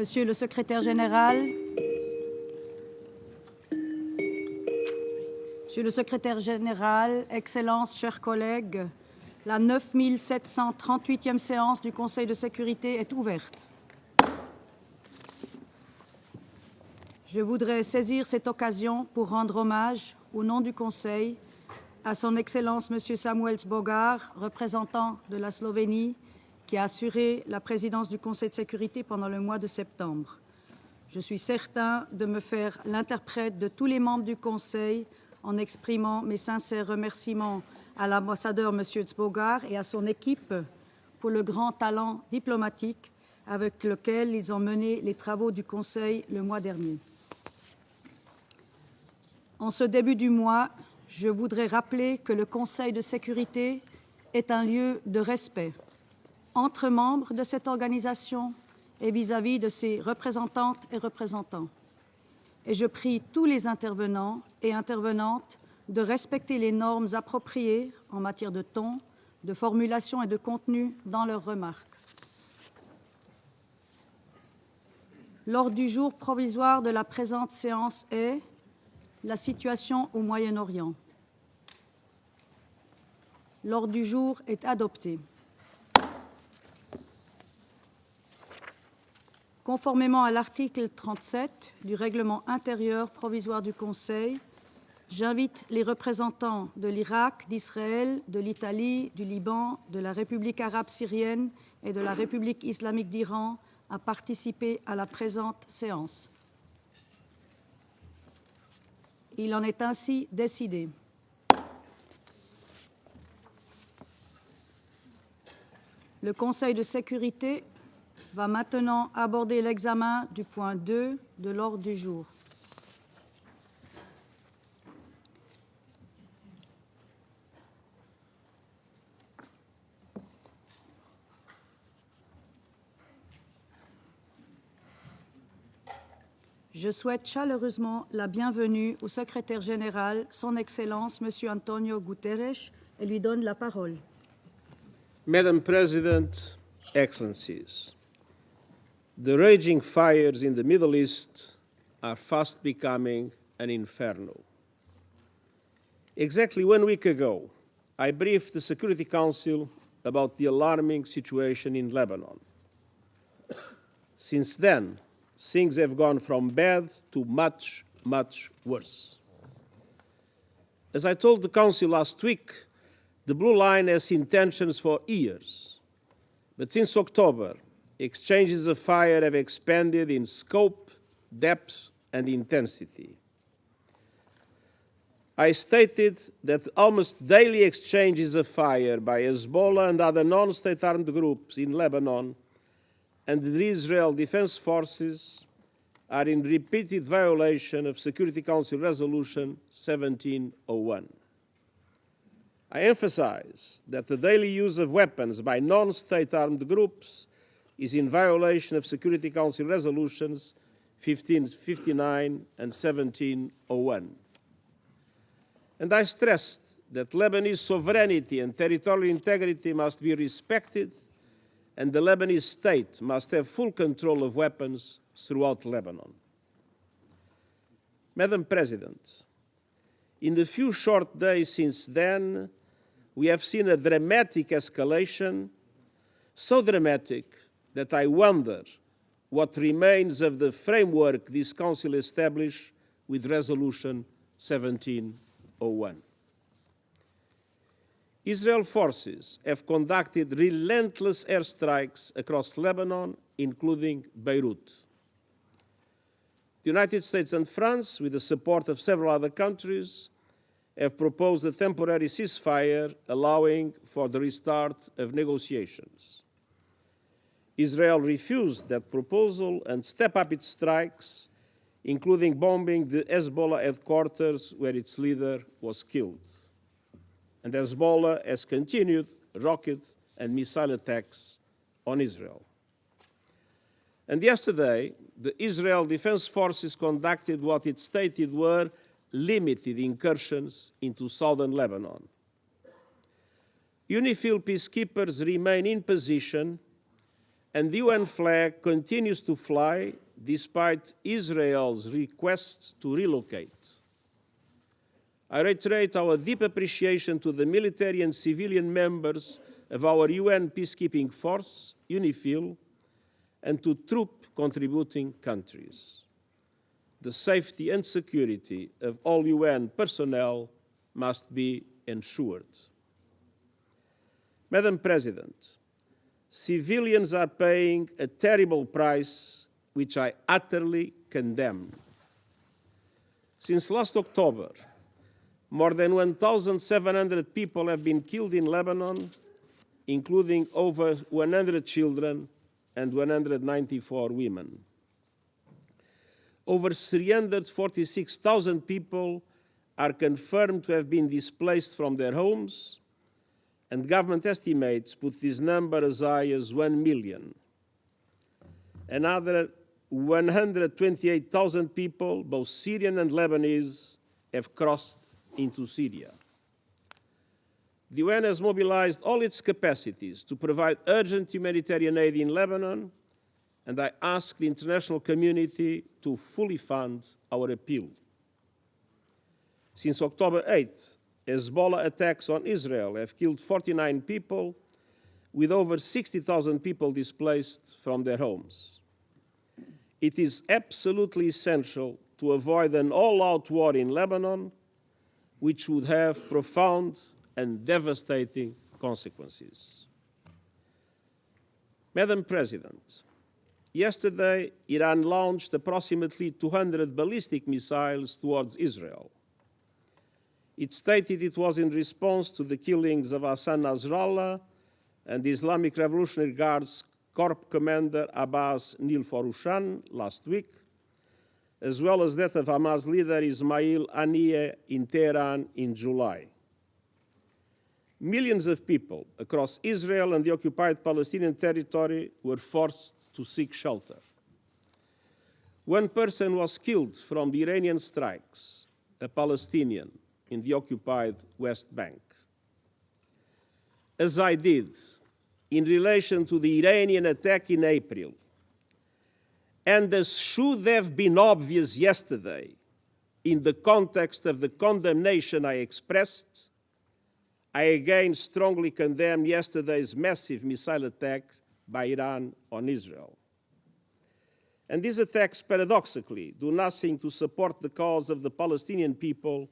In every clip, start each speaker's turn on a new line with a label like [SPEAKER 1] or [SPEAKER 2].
[SPEAKER 1] Monsieur le secrétaire général, Monsieur le secrétaire général, Excellences, chers collègues, la 9738e séance du Conseil de sécurité est ouverte. Je voudrais saisir cette occasion pour rendre hommage, au nom du Conseil, à son Excellence M. Samuels Bogar, représentant de la Slovénie, qui a assuré la présidence du Conseil de sécurité pendant le mois de septembre. Je suis certain de me faire l'interprète de tous les membres du Conseil en exprimant mes sincères remerciements à l'ambassadeur M. Bogar et à son équipe pour le grand talent diplomatique avec lequel ils ont mené les travaux du Conseil le mois dernier. En ce début du mois, je voudrais rappeler que le Conseil de sécurité est un lieu de respect entre membres de cette organisation et vis-à-vis de ses représentantes et représentants. Et je prie tous les intervenants et intervenantes de respecter les normes appropriées en matière de ton, de formulation et de contenu dans leurs remarques. L'ordre du jour provisoire de la présente séance est la situation au Moyen-Orient. L'ordre du jour est adopté. Conformément à l'article 37 du règlement intérieur provisoire du Conseil, j'invite les représentants de l'Irak, d'Israël, de l'Italie, du Liban, de la République arabe syrienne et de la République islamique d'Iran à participer à la présente séance. Il en est ainsi décidé. Le Conseil de sécurité va maintenant aborder l'examen du point 2 de l'ordre du jour. Je souhaite chaleureusement la bienvenue au secrétaire général, son Excellence, M. Antonio Guterres, et lui donne la parole.
[SPEAKER 2] Madam President, Excellencies, the raging fires in the Middle East are fast becoming an inferno. Exactly 1 week ago, I briefed the Security Council about the alarming situation in Lebanon. Since then, things have gone from bad to much, much worse. As I told the Council last week, the Blue Line has seen tensions for years. But since October, exchanges of fire have expanded in scope, depth, and intensity. I stated that almost daily exchanges of fire by Hezbollah and other non-state armed groups in Lebanon and the Israel Defense Forces are in repeated violation of Security Council Resolution 1701. I emphasize that the daily use of weapons by non-state armed groups is in violation of Security Council Resolutions 1559 and 1701. And I stressed that Lebanese sovereignty and territorial integrity must be respected, and the Lebanese state must have full control of weapons throughout Lebanon. Madam President, in the few short days since then, we have seen a dramatic escalation, so dramatic that I wonder what remains of the framework this Council established with Resolution 1701. Israel forces have conducted relentless airstrikes across Lebanon, including Beirut. The United States and France, with the support of several other countries, have proposed a temporary ceasefire allowing for the restart of negotiations. Israel refused that proposal and stepped up its strikes, including bombing the Hezbollah headquarters where its leader was killed. And Hezbollah has continued rocket and missile attacks on Israel. And yesterday, the Israel Defense Forces conducted what it stated were limited incursions into southern Lebanon. UNIFIL peacekeepers remain in position and the UN flag continues to fly despite Israel's request to relocate. I reiterate our deep appreciation to the military and civilian members of our UN peacekeeping force, UNIFIL, and to troop contributing countries. The safety and security of all UN personnel must be ensured. Madam President, civilians are paying a terrible price, which I utterly condemn. Since last October, more than 1,700 people have been killed in Lebanon, including over 100 children and 194 women. Over 346,000 people are confirmed to have been displaced from their homes, and government estimates put this number as high as 1 million. Another 128,000 people, both Syrian and Lebanese, have crossed into Syria. The UN has mobilized all its capacities to provide urgent humanitarian aid in Lebanon, and I ask the international community to fully fund our appeal. Since October 8th, Hezbollah attacks on Israel have killed 49 people, with over 60,000 people displaced from their homes. It is absolutely essential to avoid an all-out war in Lebanon, which would have profound and devastating consequences. Madam President, yesterday, Iran launched approximately 200 ballistic missiles towards Israel. It stated it was in response to the killings of Hassan Nasrallah and the Islamic Revolutionary Guards Corps Commander Abbas Nilforushan last week, as well as that of Hamas leader Ismail Haniyeh in Tehran in July. Millions of people across Israel and the occupied Palestinian territory were forced to seek shelter. One person was killed from the Iranian strikes, a Palestinian in the occupied West Bank. As I did in relation to the Iranian attack in April, and as should have been obvious yesterday in the context of the condemnation I expressed, I again strongly condemn yesterday's massive missile attack by Iran on Israel. And these attacks, paradoxically, do nothing to support the cause of the Palestinian people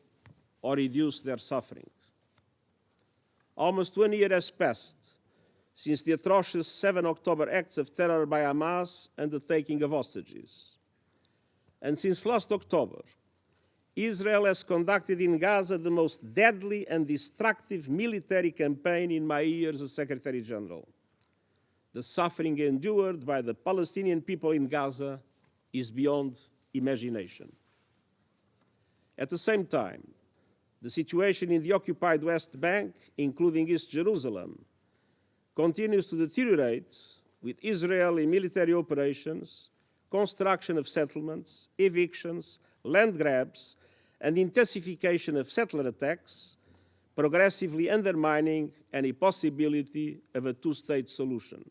[SPEAKER 2] or reduce their suffering. Almost 1 year has passed since the atrocious 7 October acts of terror by Hamas and the taking of hostages. And since last October, Israel has conducted in Gaza the most deadly and destructive military campaign in my years as Secretary General. The suffering endured by the Palestinian people in Gaza is beyond imagination. At the same time, the situation in the occupied West Bank, including East Jerusalem, continues to deteriorate with Israeli military operations, construction of settlements, evictions, land grabs, and intensification of settler attacks, progressively undermining any possibility of a two-state solution.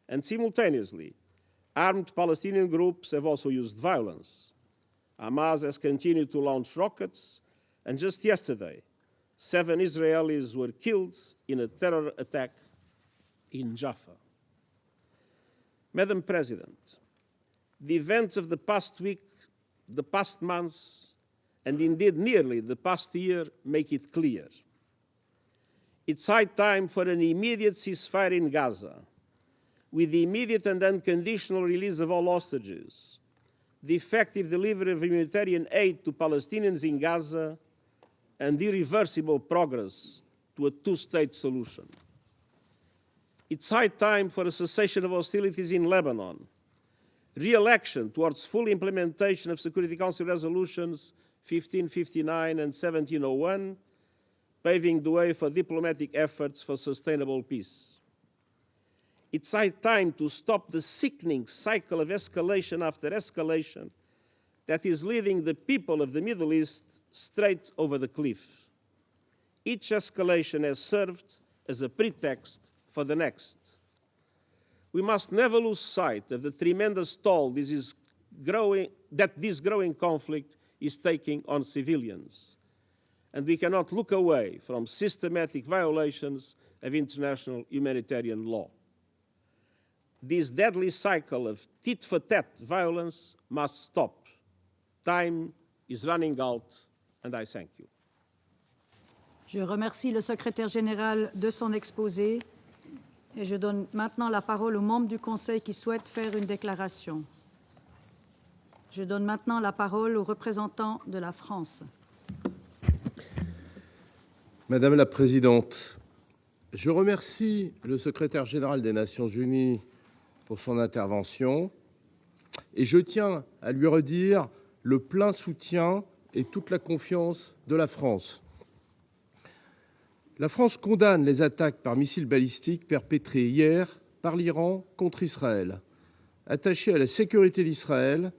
[SPEAKER 2] And simultaneously, armed Palestinian groups have also used violence. Hamas has continued to launch rockets, and just yesterday, 7 Israelis were killed in a terror attack in Jaffa. Madam President, the events of the past week, the past months, and indeed nearly the past year make it clear. It's high time for an immediate ceasefire in Gaza, with the immediate and unconditional release of all hostages, the effective delivery of humanitarian aid to Palestinians in Gaza, and irreversible progress to a two-state solution. It's high time for a cessation of hostilities in Lebanon, re-election towards full implementation of Security Council resolutions 1559 and 1701, paving the way for diplomatic efforts for sustainable peace. It's high time to stop the sickening cycle of escalation after escalation that is leading the people of the Middle East straight over the cliff. Each escalation has served as a pretext for the next. we must never lose sight of the tremendous toll that this growing conflict is taking on civilians. And we cannot look away from systematic violations of international humanitarian law. This deadly cycle of tit-for-tat violence must stop. Time is running out, and I thank you.
[SPEAKER 1] Je remercie le secrétaire général de son exposé et je donne maintenant la parole aux membres du Conseil qui souhaitent faire une déclaration. Je donne maintenant la parole au représentant de la France.
[SPEAKER 3] Madame la Présidente, je remercie le secrétaire général des Nations Unies pour son intervention et je tiens à lui redire le plein soutien et toute la confiance de la France. La France condamne les attaques par missiles balistiques perpétrées hier par l'Iran contre Israël. Attachée à la sécurité d'Israël,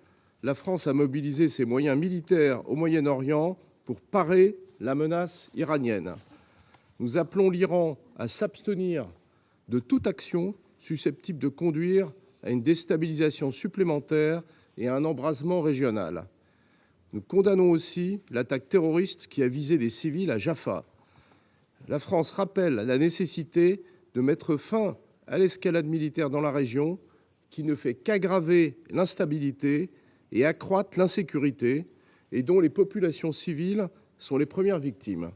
[SPEAKER 3] la France a mobilisé ses moyens militaires au Moyen-Orient pour parer la menace iranienne. Nous appelons l'Iran à s'abstenir de toute action susceptible de conduire à une déstabilisation supplémentaire et à un embrasement régional. Nous condamnons aussi l'attaque terroriste qui a visé des civils à Jaffa. La France rappelle la nécessité de mettre fin à l'escalade militaire dans la région qui ne fait qu'aggraver l'instabilité et accroître l'insécurité et dont les populations civiles sont les premières victimes.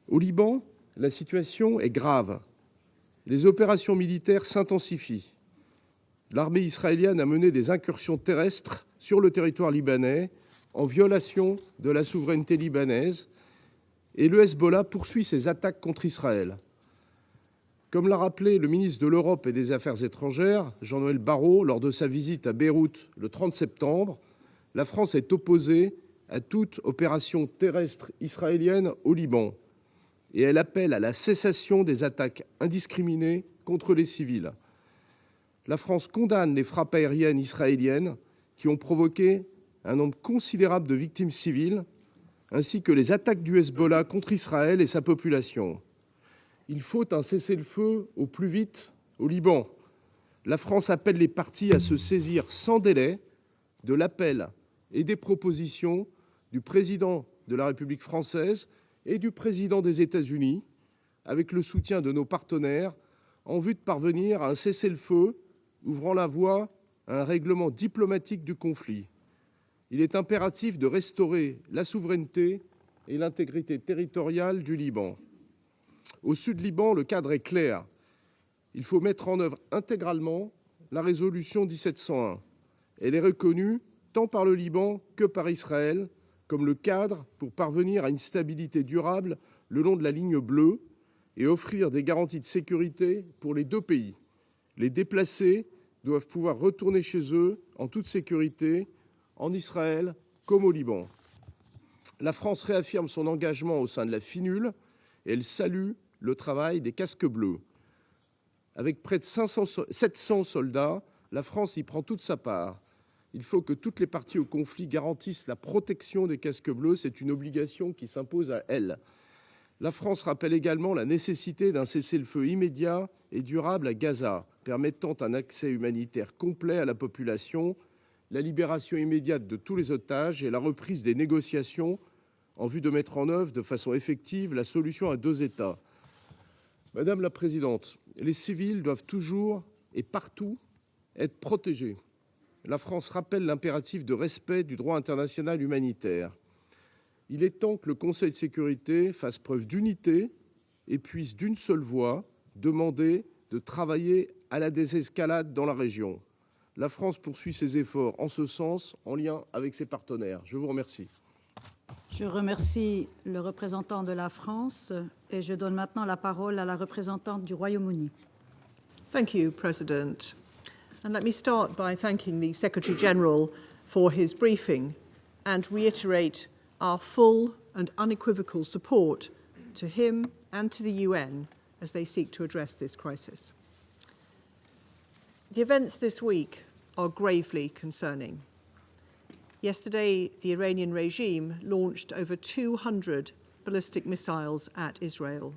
[SPEAKER 3] Au Liban, la situation est grave. Les opérations militaires s'intensifient. L'armée israélienne a mené des incursions terrestres sur le territoire libanais en violation de la souveraineté libanaise et le Hezbollah poursuit ses attaques contre Israël. Comme l'a rappelé le ministre de l'Europe et des Affaires étrangères, Jean-Noël Barrot, lors de sa visite à Beyrouth le 30 septembre, la France est opposée à toute opération terrestre israélienne au Liban et elle appelle à la cessation des attaques indiscriminées contre les civils. La France condamne les frappes aériennes israéliennes qui ont provoqué un nombre considérable de victimes civiles, ainsi que les attaques du Hezbollah contre Israël et sa population. Il faut un cessez-le-feu au plus vite au Liban. La France appelle les parties à se saisir sans délai de l'appel et des propositions du président de la République française et du président des États-Unis, avec le soutien de nos partenaires, en vue de parvenir à un cessez-le-feu ouvrant la voie à un règlement diplomatique du conflit. Il est impératif de restaurer la souveraineté et l'intégrité territoriale du Liban. Au sud Liban, le cadre est clair. Il faut mettre en œuvre intégralement la résolution 1701. Elle est reconnue tant par le Liban que par Israël comme le cadre pour parvenir à une stabilité durable le long de la ligne bleue et offrir des garanties de sécurité pour les deux pays. Les déplacés doivent pouvoir retourner chez eux en toute sécurité, en Israël comme au Liban. La France réaffirme son engagement au sein de la FINUL et elle salue le travail des casques bleus. Avec près de 700 soldats, la France y prend toute sa part. Il faut que toutes les parties au conflit garantissent la protection des casques bleus. C'est une obligation qui s'impose à elles. La France rappelle également la nécessité d'un cessez-le-feu immédiat et durable à Gaza, permettant un accès humanitaire complet à la population, la libération immédiate de tous les otages et la reprise des négociations en vue de mettre en œuvre de façon effective la solution à deux États. Madame la Présidente, les civils doivent toujours et partout être protégés. La France rappelle l'impératif de respect du droit international humanitaire. Il est temps que le Conseil de sécurité fasse preuve d'unité et puisse d'une seule voix demander de travailler à la désescalade dans la région. La France poursuit ses efforts en ce sens, en lien avec ses partenaires. Je vous remercie.
[SPEAKER 1] Je remercie le représentant de la France et je donne maintenant la parole à la représentante du Royaume-Uni.
[SPEAKER 4] Thank you, President. And let me start by thanking the Secretary-General for his briefing and reiterate our full and unequivocal support to him and to the UN as they seek to address this crisis. The events this week are gravely concerning. Yesterday, the Iranian regime launched over 200 ballistic missiles at Israel.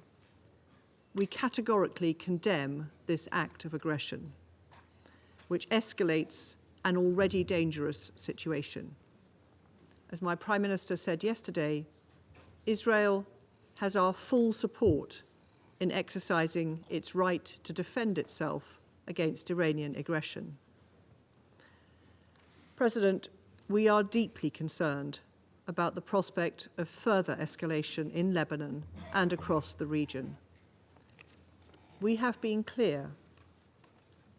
[SPEAKER 4] we categorically condemn this act of aggression, which escalates an already dangerous situation. As my Prime Minister said yesterday, Israel has our full support in exercising its right to defend itself against Iranian aggression. President, we are deeply concerned about the prospect of further escalation in Lebanon and across the region. We have been clear.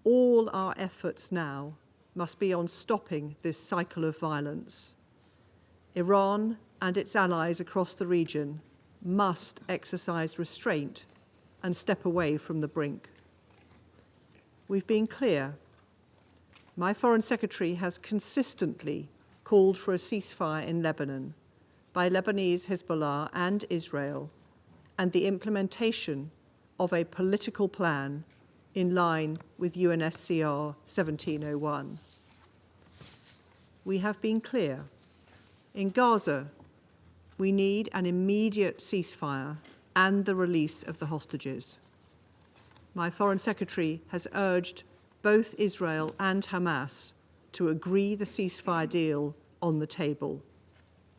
[SPEAKER 4] All our efforts now must be on stopping this cycle of violence. Iran and its allies across the region must exercise restraint and step away from the brink. We've been clear. My Foreign Secretary has consistently called for a ceasefire in Lebanon by Lebanese Hezbollah and Israel, and the implementation of a political plan in line with UNSCR 1701. We have been clear. In Gaza, we need an immediate ceasefire and the release of the hostages. My Foreign Secretary has urged both Israel and Hamas to agree the ceasefire deal on the table,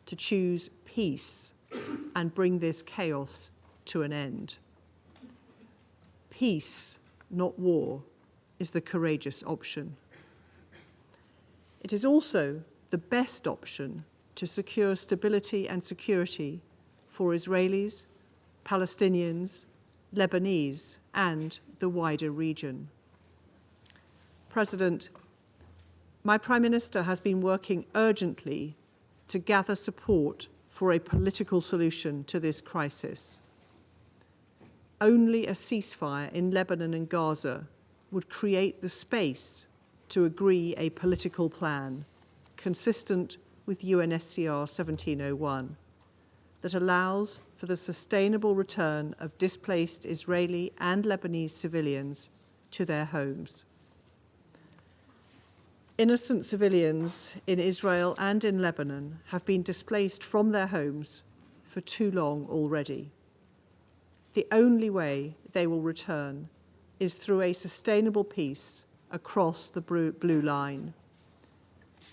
[SPEAKER 4] to choose peace and bring this chaos to an end. Peace, not war, is the courageous option. It is also the best option to secure stability and security for Israelis, Palestinians, Lebanese, and the wider region. President, my Prime Minister has been working urgently to gather support for a political solution to this crisis. Only a ceasefire in Lebanon and Gaza would create the space to agree a political plan consistent with UNSCR 1701 that allows for the sustainable return of displaced Israeli and Lebanese civilians to their homes. Innocent civilians in Israel and in Lebanon have been displaced from their homes for too long already. The only way they will return is through a sustainable peace across the blue line.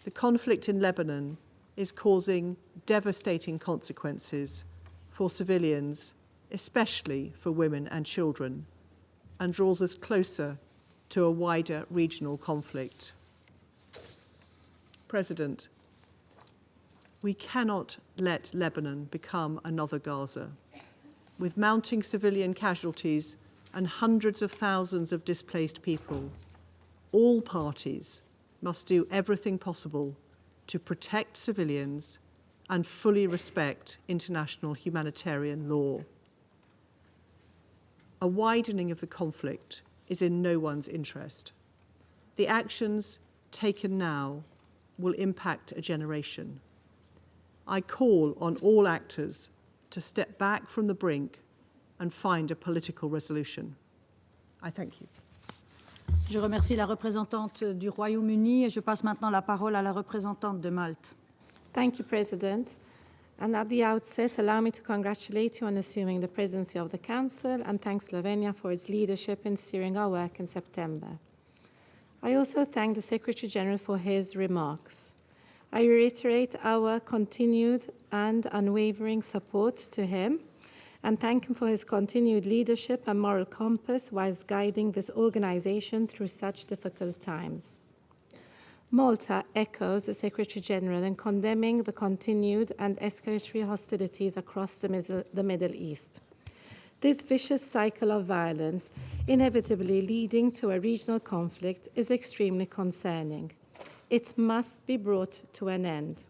[SPEAKER 4] The conflict in Lebanon is causing devastating consequences for civilians, especially for women and children, and draws us closer to a wider regional conflict. President, we cannot let Lebanon become another Gaza. With mounting civilian casualties and hundreds of thousands of displaced people, all parties must do everything possible to protect civilians and fully respect international humanitarian law. A widening of the conflict is in no one's interest. The actions taken now will impact a generation. I call on all actors to step back from the brink and find a political resolution. I thank you.
[SPEAKER 1] Je remercie la représentante du Royaume-Uni et je passe maintenant la parole à la représentante de Malte.
[SPEAKER 5] Thank you, President. And at the outset, allow me to congratulate you on assuming the presidency of the Council and thank Slovenia for its leadership in steering our work in September. I also thank the Secretary-General for his remarks. I reiterate our continued and unwavering support to him and thank him for his continued leadership and moral compass whilst guiding this organization through such difficult times. Malta echoes the Secretary-General in condemning the continued and escalatory hostilities across the Middle East. This vicious cycle of violence, inevitably leading to a regional conflict, is extremely concerning. It must be brought to an end.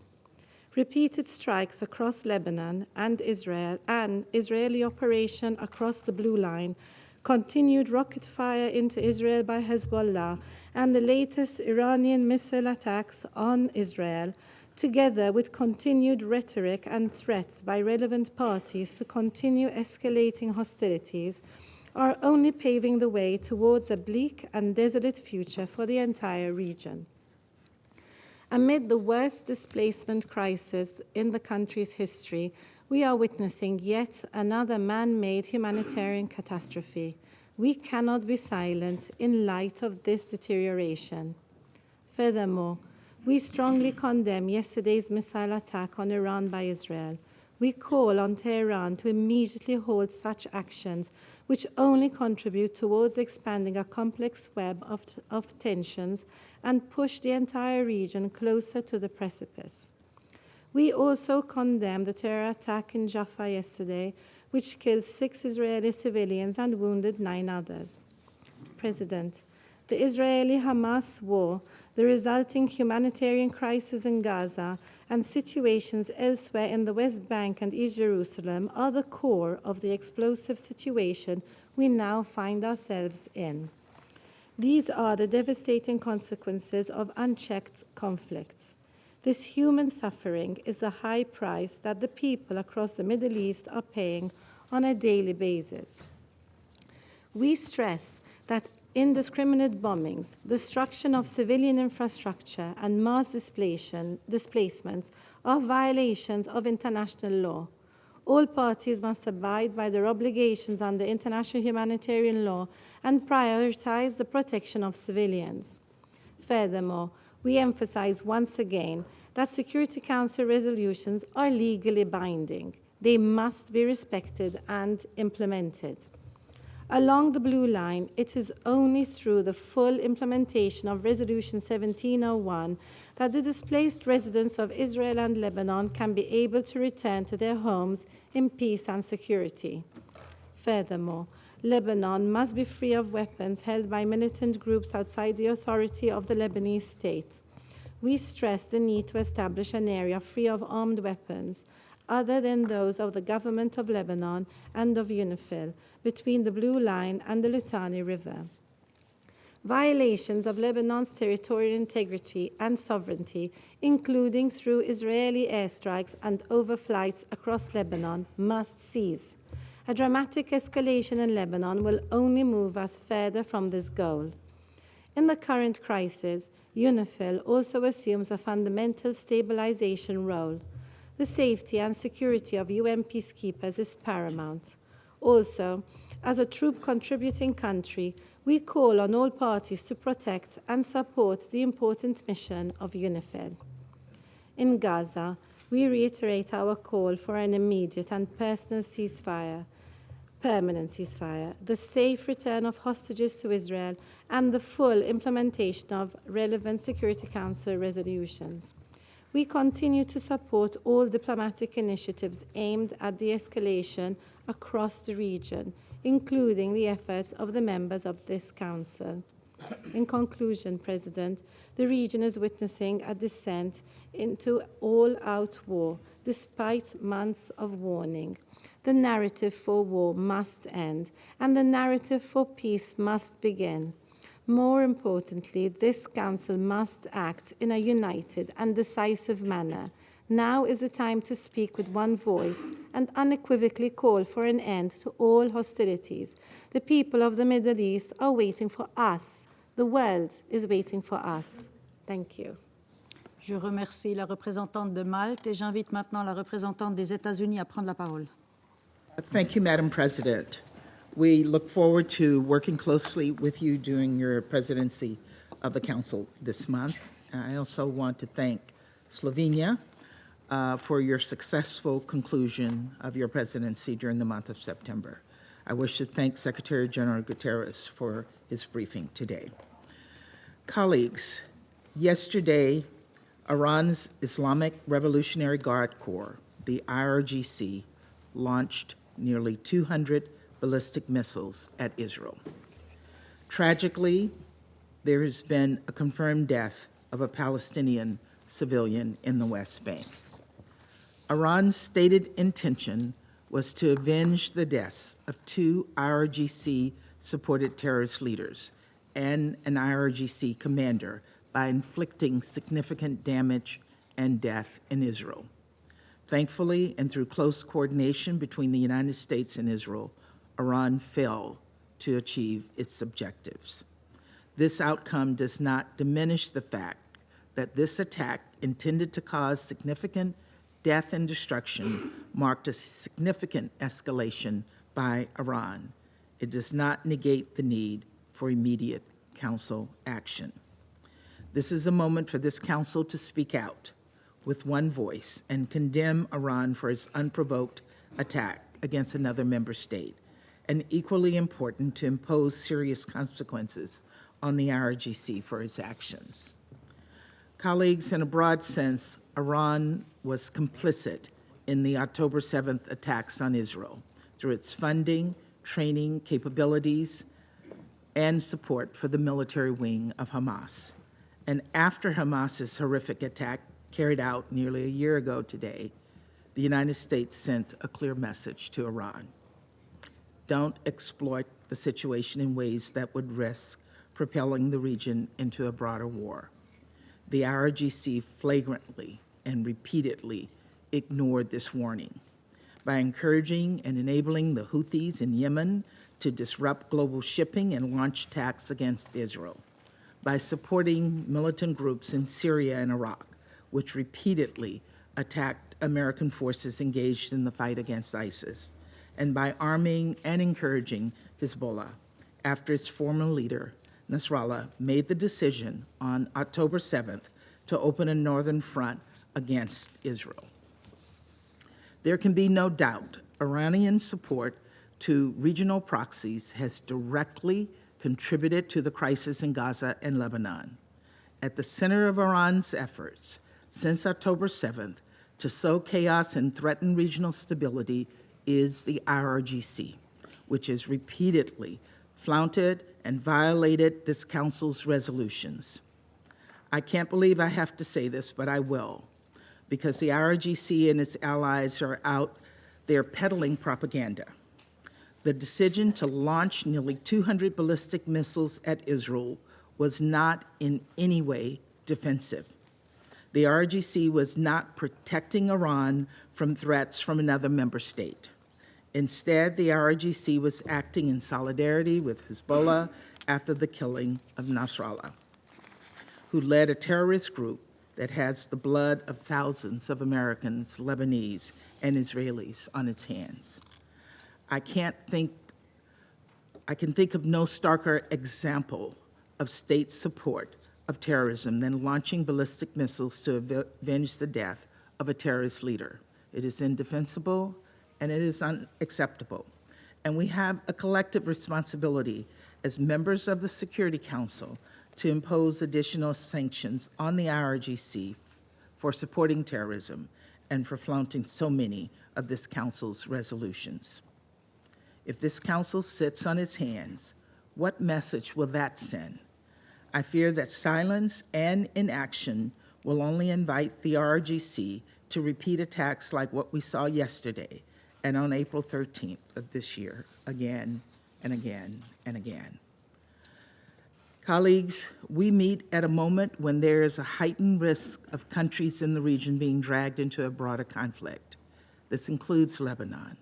[SPEAKER 5] Repeated strikes across Lebanon and Israel and Israeli operation across the Blue Line, continued rocket fire into Israel by Hezbollah, and the latest Iranian missile attacks on Israel, together with continued rhetoric and threats by relevant parties to continue escalating hostilities, are only paving the way towards a bleak and desolate future for the entire region. Amid the worst displacement crisis in the country's history, we are witnessing yet another man-made humanitarian catastrophe. We cannot be silent in light of this deterioration. Furthermore, we strongly condemn yesterday's missile attack on Iran by Israel. We call on Tehran to immediately halt such actions, which only contribute towards expanding a complex web of tensions and push the entire region closer to the precipice. We also condemn the terror attack in Jaffa yesterday, which killed 6 Israeli civilians and wounded 9 others. President, the Israeli-Hamas war, the resulting humanitarian crisis in Gaza, and situations elsewhere in the West Bank and East Jerusalem are the core of the explosive situation we now find ourselves in. These are the devastating consequences of unchecked conflicts. This human suffering is a high price that the people across the Middle East are paying on a daily basis. We stress that indiscriminate bombings, destruction of civilian infrastructure, and mass displacements are violations of international law. All parties must abide by their obligations under international humanitarian law and prioritize the protection of civilians. Furthermore, we emphasize once again that Security Council resolutions are legally binding. They must be respected and implemented. Along the blue line, it is only through the full implementation of Resolution 1701 that the displaced residents of Israel and Lebanon can be able to return to their homes in peace and security. Furthermore, Lebanon must be free of weapons held by militant groups outside the authority of the Lebanese state. We stress the need to establish an area free of armed weapons, other than those of the government of Lebanon and of UNIFIL, between the Blue Line and the Litani River. Violations of Lebanon's territorial integrity and sovereignty, including through Israeli airstrikes and overflights across Lebanon, must cease. A dramatic escalation in Lebanon will only move us further from this goal. In the current crisis, UNIFIL also assumes a fundamental stabilization role. The safety and security of UN peacekeepers is paramount. Also, as a troop-contributing country, we call on all parties to protect and support the important mission of UNIFIL. In Gaza, we reiterate our call for an immediate and permanent ceasefire, the safe return of hostages to Israel, and the full implementation of relevant Security Council resolutions. We continue to support all diplomatic initiatives aimed at de-escalation across the region, including the efforts of the members of this Council. In conclusion, President, the region is witnessing a descent into all-out war, despite months of warning. The narrative for war must end, and the narrative for peace must begin. More importantly, this Council must act in a united and decisive manner. Now is the time to speak with one voice and unequivocally call for an end to all hostilities. The people of the Middle East are waiting for us. The world is waiting for us. Thank you.
[SPEAKER 1] Je remercie la représentante de Malte et j'invite maintenant la représentante des États-Unis à prendre la parole.
[SPEAKER 6] Thank you, Madam President. We look forward to working closely with you during your presidency of the Council this month. I also want to thank Slovenia for your successful conclusion of your presidency during the month of September. I wish to thank Secretary General Guterres for his briefing today. Colleagues, yesterday, Iran's Islamic Revolutionary Guard Corps, the IRGC, launched nearly 200 ballistic missiles at Israel. Tragically, there has been a confirmed death of a Palestinian civilian in the West Bank. Iran's stated intention was to avenge the deaths of 2 IRGC-supported terrorist leaders and an IRGC commander by inflicting significant damage and death in Israel. Thankfully, and through close coordination between the United States and Israel, Iran failed to achieve its objectives. This outcome does not diminish the fact that this attack, intended to cause significant death and destruction, marked a significant escalation by Iran. It does not negate the need for immediate Council action. This is a moment for this Council to speak out with one voice and condemn Iran for its unprovoked attack against another member state, and equally important, to impose serious consequences on the IRGC for its actions. Colleagues, in a broad sense, Iran was complicit in the October 7th attacks on Israel through its funding, training, capabilities, and support for the military wing of Hamas. And after Hamas's horrific attack carried out nearly a year ago today, the United States sent a clear message to Iran. Don't exploit the situation in ways that would risk propelling the region into a broader war. The IRGC flagrantly and repeatedly ignored this warning by encouraging and enabling the Houthis in Yemen to disrupt global shipping and launch attacks against Israel, by supporting militant groups in Syria and Iraq, which repeatedly attacked American forces engaged in the fight against ISIS, and by arming and encouraging Hezbollah after its former leader, Nasrallah, made the decision on October 7th to open a northern front against Israel. There can be no doubt Iranian support to regional proxies has directly contributed to the crisis in Gaza and Lebanon. At the center of Iran's efforts since October 7th to sow chaos and threaten regional stability is the IRGC, which has repeatedly flouted and violated this Council's resolutions. I can't believe I have to say this, but I will, because the IRGC and its allies are out there peddling propaganda. The decision to launch nearly 200 ballistic missiles at Israel was not in any way defensive. The IRGC was not protecting Iran from threats from another member state. Instead, the IRGC was acting in solidarity with Hezbollah after the killing of Nasrallah, who led a terrorist group that has the blood of thousands of Americans, Lebanese, and Israelis on its hands. I can think of no starker example of state support of terrorism than launching ballistic missiles to avenge the death of a terrorist leader. It is indefensible and it is unacceptable. And we have a collective responsibility as members of the Security Council to impose additional sanctions on the IRGC for supporting terrorism and for flaunting so many of this Council's resolutions. If this Council sits on its hands, what message will that send? I fear that silence and inaction will only invite the IRGC to repeat attacks like what we saw yesterday and on April 13th of this year, again and again and again. Colleagues, we meet at a moment when there is a heightened risk of countries in the region being dragged into a broader conflict. This includes Lebanon.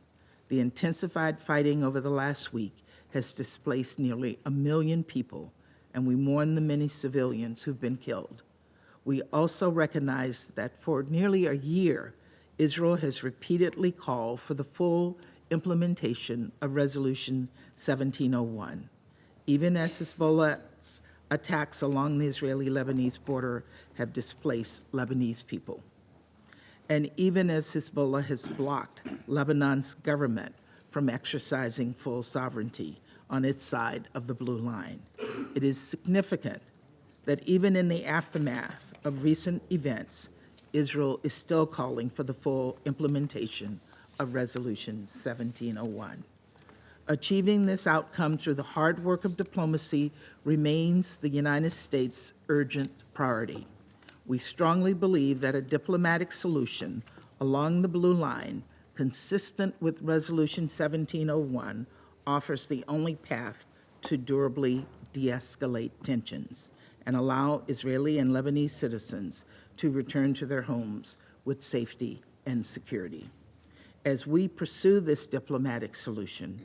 [SPEAKER 6] The intensified fighting over the last week has displaced nearly 1 million people, and we mourn the many civilians who've been killed. We also recognize that for nearly a year, Israel has repeatedly called for the full implementation of Resolution 1701, even as Hezbollah's attacks along the Israeli-Lebanese border have displaced Lebanese people. And even as Hezbollah has blocked Lebanon's government from exercising full sovereignty on its side of the blue line, it is significant that even in the aftermath of recent events, Israel is still calling for the full implementation of Resolution 1701. Achieving this outcome through the hard work of diplomacy remains the United States' urgent priority. We strongly believe that a diplomatic solution along the blue line, consistent with Resolution 1701, offers the only path to durably de-escalate tensions and allow Israeli and Lebanese citizens to return to their homes with safety and security. As we pursue this diplomatic solution,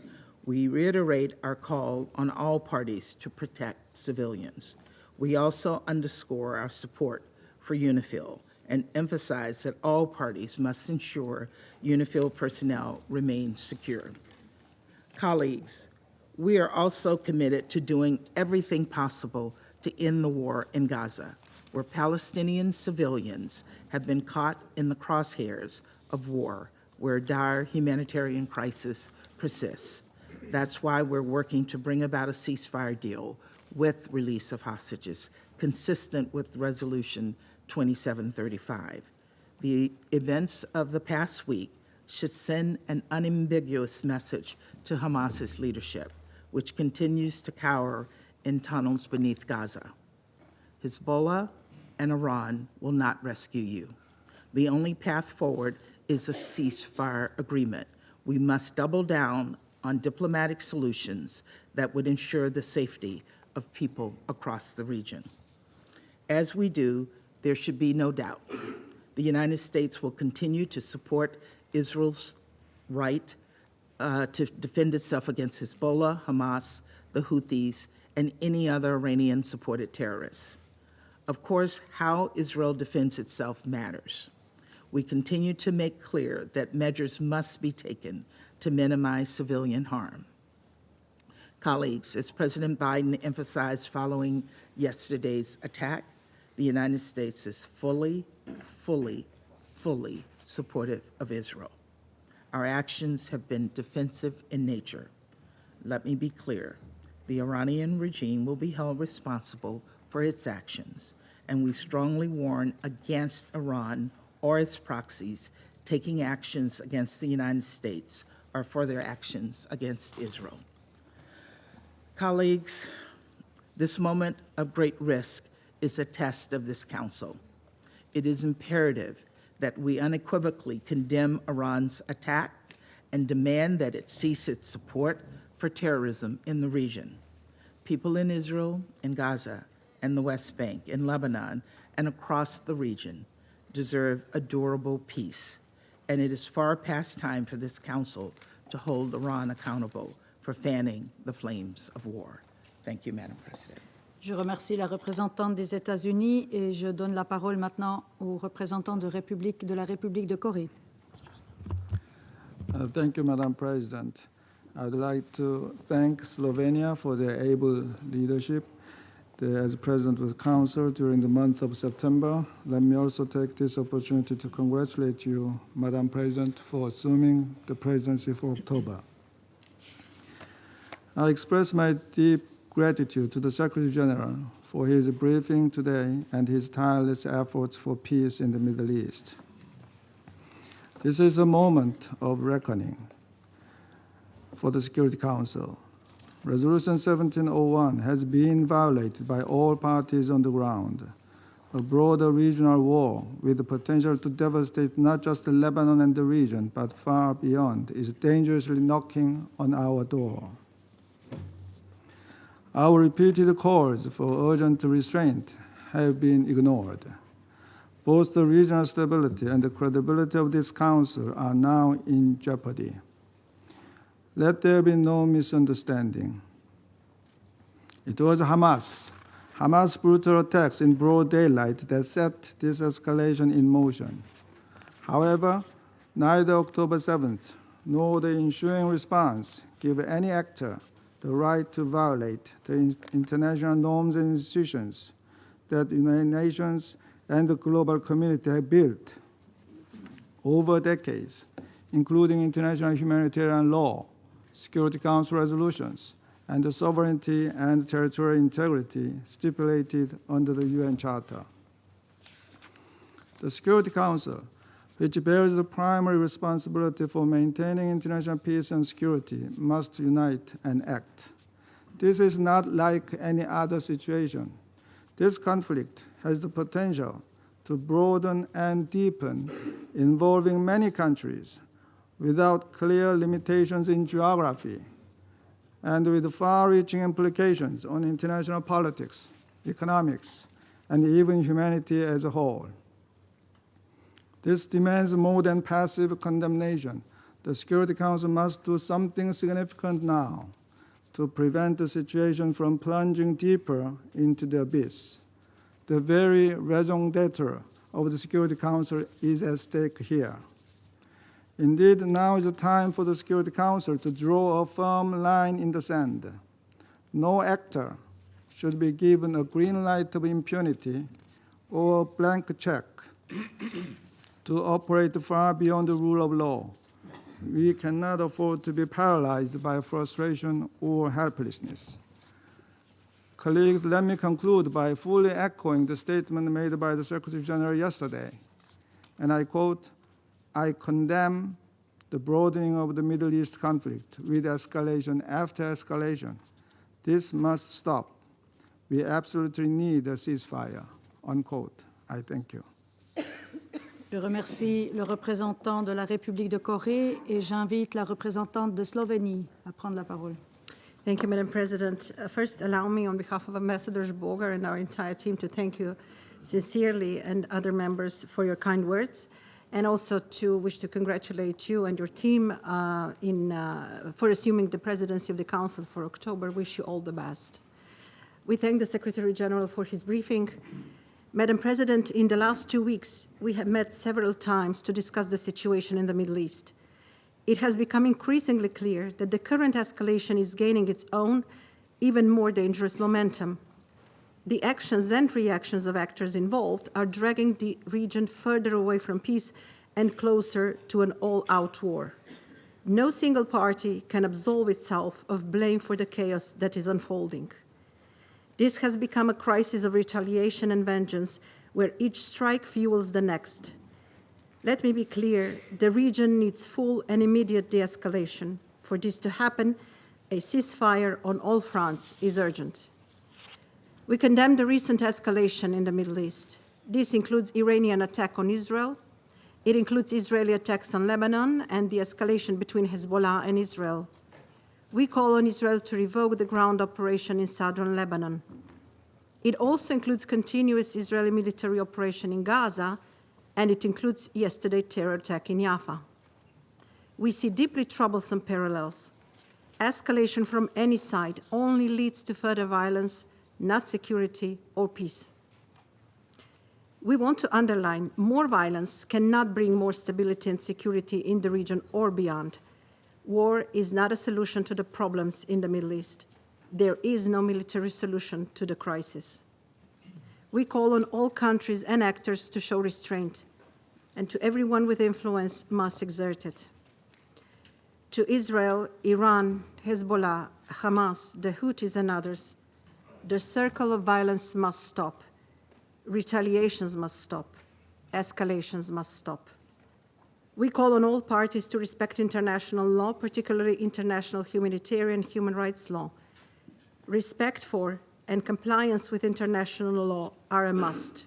[SPEAKER 6] we reiterate our call on all parties to protect civilians. We also underscore our support for UNIFIL and emphasized that all parties must ensure UNIFIL personnel remain secure. Colleagues, we are also committed to doing everything possible to end the war in Gaza, where Palestinian civilians have been caught in the crosshairs of war, where dire humanitarian crisis persists. That's why we're working to bring about a ceasefire deal with release of hostages, consistent with Resolution 2735. The events of the past week should send an unambiguous message to Hamas's leadership, which continues to cower in tunnels beneath Gaza. Hezbollah and Iran will not rescue you. The only path forward is a ceasefire agreement. We must double down on diplomatic solutions that would ensure the safety of people across the region. As we do, there should be no doubt. The United States will continue to support Israel's right to defend itself against Hezbollah, Hamas, the Houthis, and any other Iranian-supported terrorists. Of course, how Israel defends itself matters. We continue to make clear that measures must be taken to minimize civilian harm. Colleagues, as President Biden emphasized following yesterday's attack, the United States is fully supportive of Israel. Our actions have been defensive in nature. Let me be clear. The Iranian regime will be held responsible for its actions, and we strongly warn against Iran or its proxies taking actions against the United States or further actions against Israel. Colleagues, this moment of great risk is a test of this Council. It is imperative that we unequivocally condemn Iran's attack and demand that it cease its support for terrorism in the region. People in Israel, in Gaza, and the West Bank, in Lebanon, and across the region deserve a durable peace, and it is far past time for this Council to hold Iran accountable for fanning the flames of war. Thank you, Madam President.
[SPEAKER 1] Je remercie la représentante des États-Unis et je donne la parole maintenant au représentant de la République de Corée.
[SPEAKER 7] Thank you, Madam President. I would like to thank Slovenia for their able leadership as President of the Council during the month of September. Let me also take this opportunity to congratulate you, Madam President, for assuming the presidency for October. I express my deep gratitude to the Secretary General for his briefing today and his tireless efforts for peace in the Middle East. This is a moment of reckoning for the Security Council. Resolution 1701 has been violated by all parties on the ground. A broader regional war with the potential to devastate not just Lebanon and the region, but far beyond, is dangerously knocking on our door. Our repeated calls for urgent restraint have been ignored. Both the regional stability and the credibility of this Council are now in jeopardy. Let there be no misunderstanding. It was Hamas' brutal attacks in broad daylight that set this escalation in motion. However, neither October 7th nor the ensuing response give any actor the right to violate the international norms and institutions that the United Nations and the global community have built over decades, including international humanitarian law, Security Council resolutions, and the sovereignty and territorial integrity stipulated under the UN Charter. The Security Council, which bears the primary responsibility for maintaining international peace and security, must unite and act. This is not like any other situation. This conflict has the potential to broaden and deepen, involving many countries without clear limitations in geography, and with far-reaching implications on international politics, economics, and even humanity as a whole. This demands more than passive condemnation. The Security Council must do something significant now to prevent the situation from plunging deeper into the abyss. The very raison d'etre of the Security Council is at stake here. Indeed, now is the time for the Security Council to draw a firm line in the sand. No actor should be given a green light of impunity or a blank check to operate far beyond the rule of law. We cannot afford to be paralyzed by frustration or helplessness. Colleagues, let me conclude by fully echoing the statement made by the Secretary General yesterday. And I quote, "I condemn the broadening of the Middle East conflict with escalation after escalation. This must stop. We absolutely need a ceasefire," unquote. I thank you.
[SPEAKER 1] Je remercie le représentant de la République de Corée et j'invite la représentante de Slovénie à prendre la parole.
[SPEAKER 8] Thank you, Madam President. First, allow me, on behalf of Ambassador Bogar and our entire team, to thank you sincerely and other members for your kind words, and also to wish to congratulate you and your team for assuming the presidency of the Council for October. Wish you all the best. We thank the Secretary General for his briefing. Madam President, in the last 2 weeks, we have met several times to discuss the situation in the Middle East. It has become increasingly clear that the current escalation is gaining its own, even more dangerous momentum. The actions and reactions of actors involved are dragging the region further away from peace and closer to an all-out war. No single party can absolve itself of blame for the chaos that is unfolding. This has become a crisis of retaliation and vengeance, where each strike fuels the next. Let me be clear, the region needs full and immediate de-escalation. For this to happen, a ceasefire on all fronts is urgent. We condemn the recent escalation in the Middle East. This includes Iranian attack on Israel. It includes Israeli attacks on Lebanon and the escalation between Hezbollah and Israel. We call on Israel to revoke the ground operation in southern Lebanon. It also includes continuous Israeli military operation in Gaza, and it includes yesterday's terror attack in Jaffa. We see deeply troublesome parallels. Escalation from any side only leads to further violence, not security or peace. We want to underline more violence cannot bring more stability and security in the region or beyond. War is not a solution to the problems in the Middle East. There is no military solution to the crisis. We call on all countries and actors to show restraint, and to everyone with influence must exert it. To Israel, Iran, Hezbollah, Hamas, the Houthis, and others, the circle of violence must stop. Retaliations must stop. Escalations must stop. We call on all parties to respect international law, particularly international humanitarian human rights law. Respect for and compliance with international law are a must.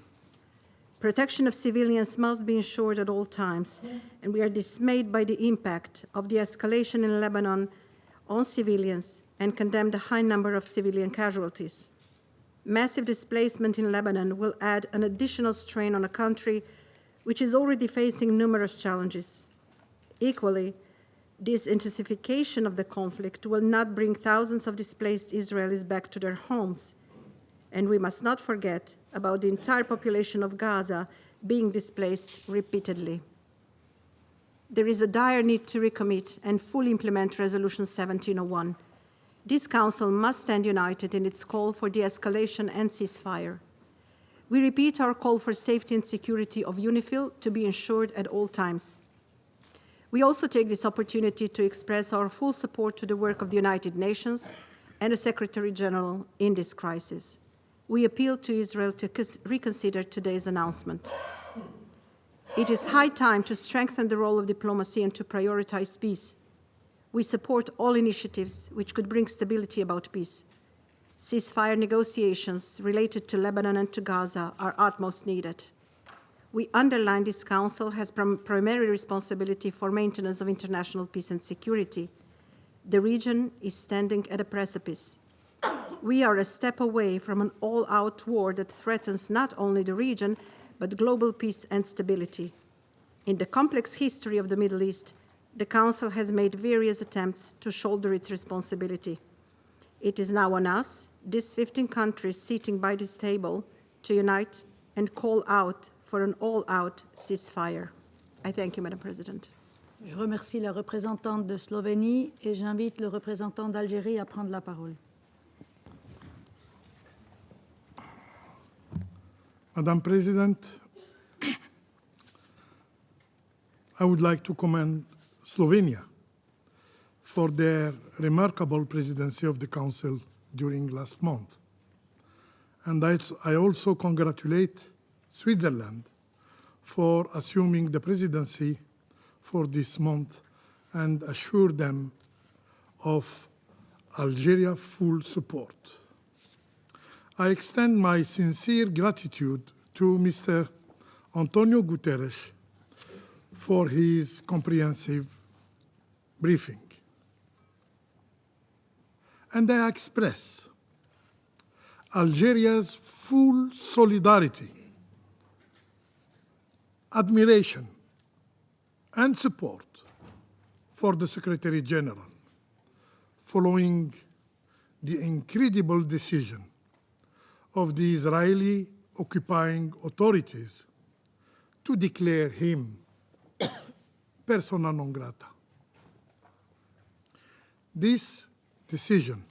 [SPEAKER 8] Protection of civilians must be ensured at all times, and we are dismayed by the impact of the escalation in Lebanon on civilians and condemn the high number of civilian casualties. Massive displacement in Lebanon will add an additional strain on a country which is already facing numerous challenges. Equally, this intensification of the conflict will not bring thousands of displaced Israelis back to their homes. And we must not forget about the entire population of Gaza being displaced repeatedly. There is a dire need to recommit and fully implement Resolution 1701. This Council must stand united in its call for de-escalation and ceasefire. We repeat our call for safety and security of UNIFIL to be ensured at all times. We also take this opportunity to express our full support to the work of the United Nations and the Secretary General in this crisis. We appeal to Israel to reconsider today's announcement. It is high time to strengthen the role of diplomacy and to prioritize peace. We support all initiatives which could bring stability about peace. Ceasefire negotiations related to Lebanon and to Gaza are utmost needed. We underline this Council has primary responsibility for maintenance of international peace and security. The region is standing at a precipice. We are a step away from an all-out war that threatens not only the region, but global peace and stability. In the complex history of the Middle East, the Council has made various attempts to shoulder its responsibility. It is now on us, these 15 countries sitting by this table, to unite and call out for an all-out ceasefire. I thank you, Madam President.
[SPEAKER 1] Je remercie la représentante de Slovénie et j'invite le représentant d'Algérie à prendre la parole.
[SPEAKER 9] Madam President, I would like to commend Slovenia for their remarkable presidency of the Council during last month. And I also congratulate Switzerland for assuming the presidency for this month and assure them of Algeria's full support. I extend my sincere gratitude to Mr. Antonio Guterres for his comprehensive briefing. And I express Algeria's full solidarity, admiration, and support for the Secretary General following the incredible decision of the Israeli occupying authorities to declare him persona non grata. This decision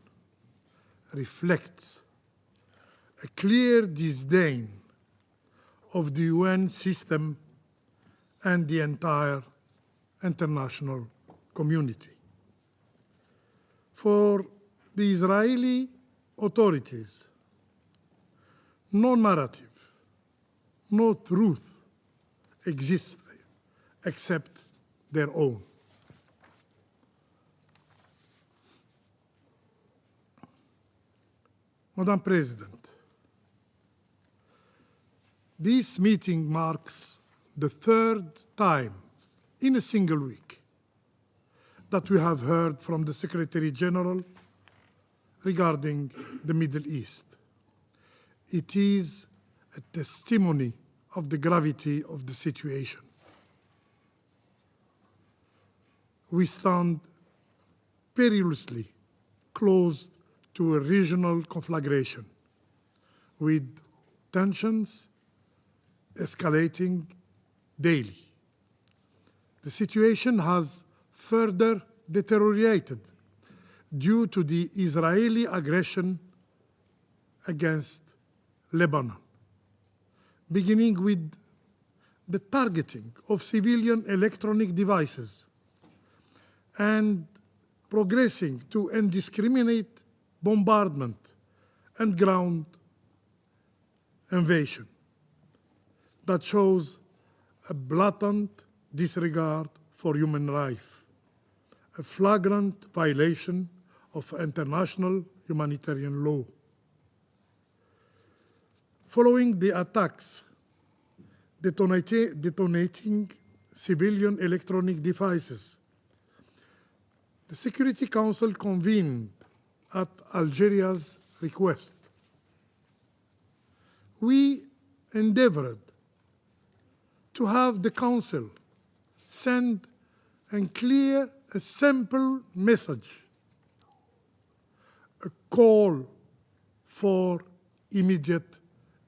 [SPEAKER 9] reflects a clear disdain of the UN system and the entire international community. For the Israeli authorities, no narrative, no truth exists except their own. Madam President, this meeting marks the third time in a single week that we have heard from the Secretary General regarding the Middle East. It is a testimony of the gravity of the situation. We stand perilously close to a regional conflagration, with tensions escalating daily. The situation has further deteriorated due to the Israeli aggression against Lebanon, beginning with the targeting of civilian electronic devices and progressing to indiscriminate bombardment and ground invasion that shows a blatant disregard for human life, a flagrant violation of international humanitarian law. Following the attacks detonating civilian electronic devices, the Security Council convened at Algeria's request. We endeavored to have the Council send a simple message, a call for immediate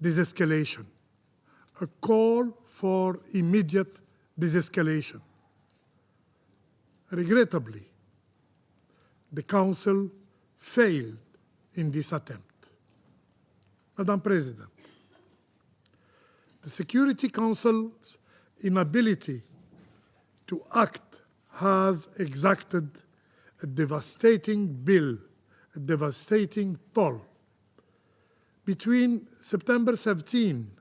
[SPEAKER 9] de-escalation, a call for immediate de-escalation. Regrettably, the Council failed in this attempt. Madam President, the Security Council's inability to act has exacted a devastating bill, a devastating toll. Between September 17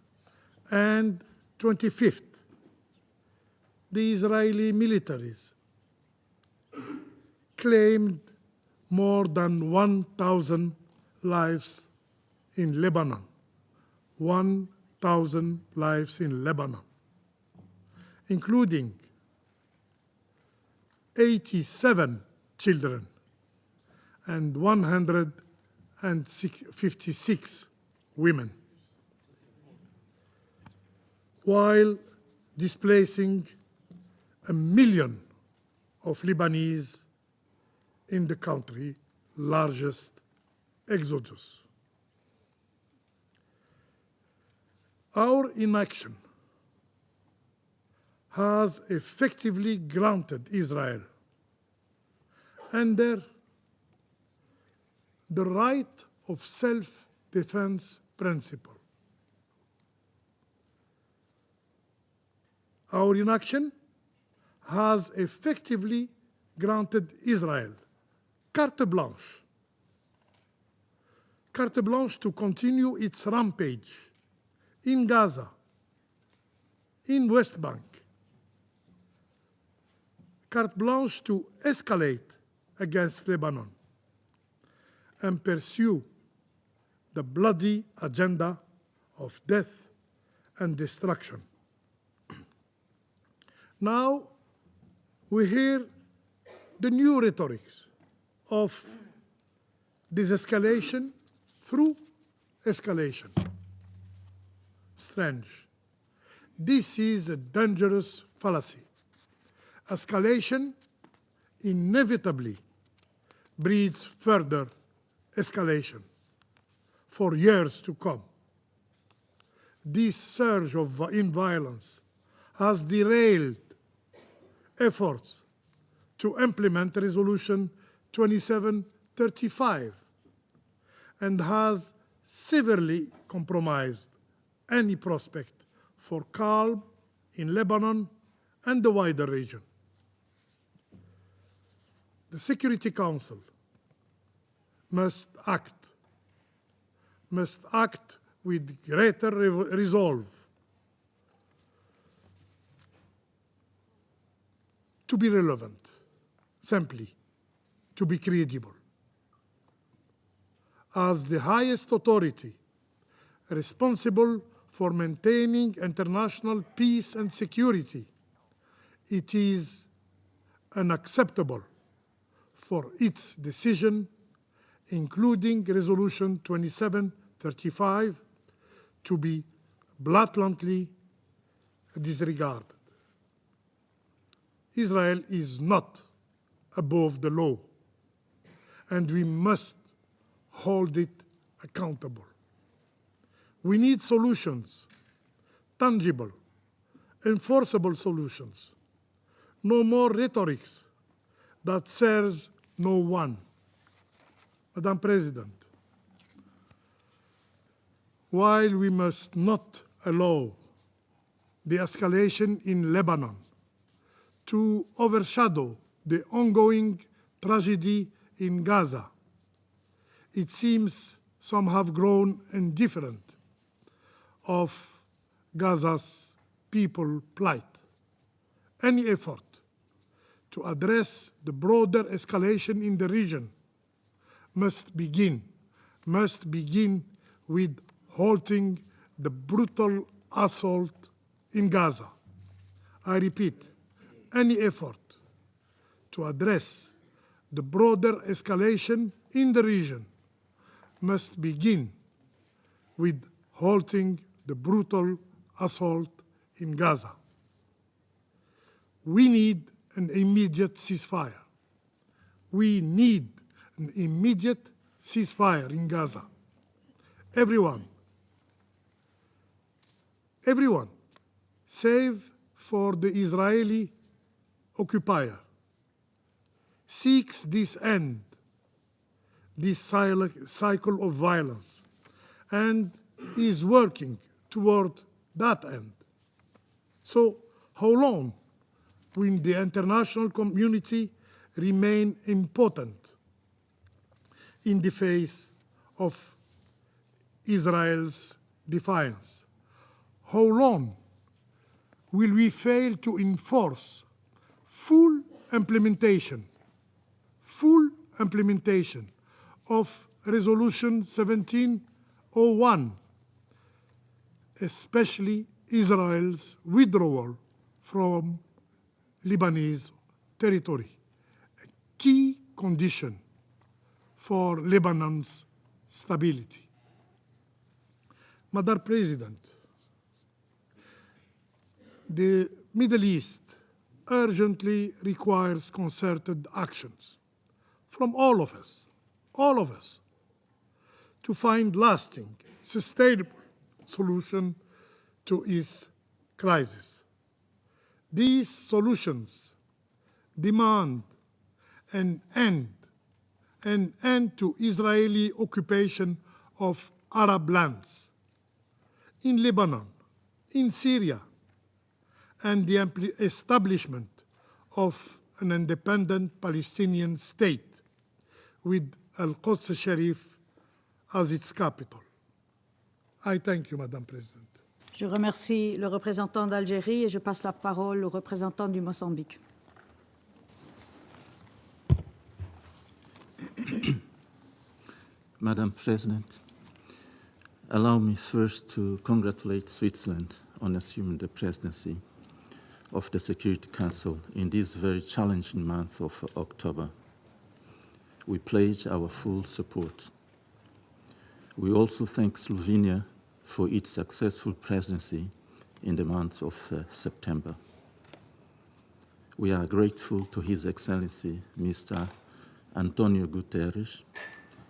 [SPEAKER 9] and 25th, the Israeli militaries claimed more than 1,000 lives in Lebanon. 1,000 lives in Lebanon, including 87 children and 156 women, while displacing 1 million of Lebanese in the country's largest exodus. Our inaction has effectively granted Israel under the right of self-defense principle. Our inaction has effectively granted Israel carte blanche to continue its rampage in Gaza, in West Bank, carte blanche to escalate against Lebanon and pursue the bloody agenda of death and destruction. Now we hear the new rhetorics of desescalation through escalation. Strange. This is a dangerous fallacy. Escalation inevitably breeds further escalation for years to come. This surge in violence has derailed efforts to implement Resolution 2735 and has severely compromised any prospect for calm in Lebanon and the wider region. The Security Council must act with greater resolve to be relevant, simply to be credible. As the highest authority responsible for maintaining international peace and security, it is unacceptable for its decision, including Resolution 2735, to be blatantly disregarded. Israel is not above the law, and we must hold it accountable. We need solutions, tangible, enforceable solutions. No more rhetorics that serves no one. Madam President, while we must not allow the escalation in Lebanon to overshadow the ongoing tragedy in Gaza, it seems some have grown indifferent of Gaza's people plight. Any effort to address the broader escalation in the region must begin with halting the brutal assault in Gaza. I repeat, any effort to address the broader escalation in the region must begin with halting the brutal assault in Gaza. We need an immediate ceasefire. We need an immediate ceasefire in Gaza. Everyone, save for the Israeli occupier, seeks this end, this cycle of violence, and is working toward that end. So how long will the international community remain impotent in the face of Israel's defiance? How long will we fail to enforce full implementation of Resolution 1701, especially Israel's withdrawal from Lebanese territory, a key condition for Lebanon's stability? Madam President, the Middle East urgently requires concerted actions from all of us, to find lasting, sustainable solution to its crisis. These solutions demand an end to Israeli occupation of Arab lands in Lebanon, in Syria, and the establishment of an independent Palestinian state with Al-Quds Sharif as its capital. I thank you, Madam President.
[SPEAKER 1] Je remercie le représentant d'Algérie et je passe la parole au représentant du Mozambique.
[SPEAKER 10] Madam President, allow me first to congratulate Switzerland on assuming the presidency of the Security Council in this very challenging month of October. We pledge our full support. We also thank Slovenia for its successful presidency in the month of September. We are grateful to His Excellency Mr. Antonio Guterres,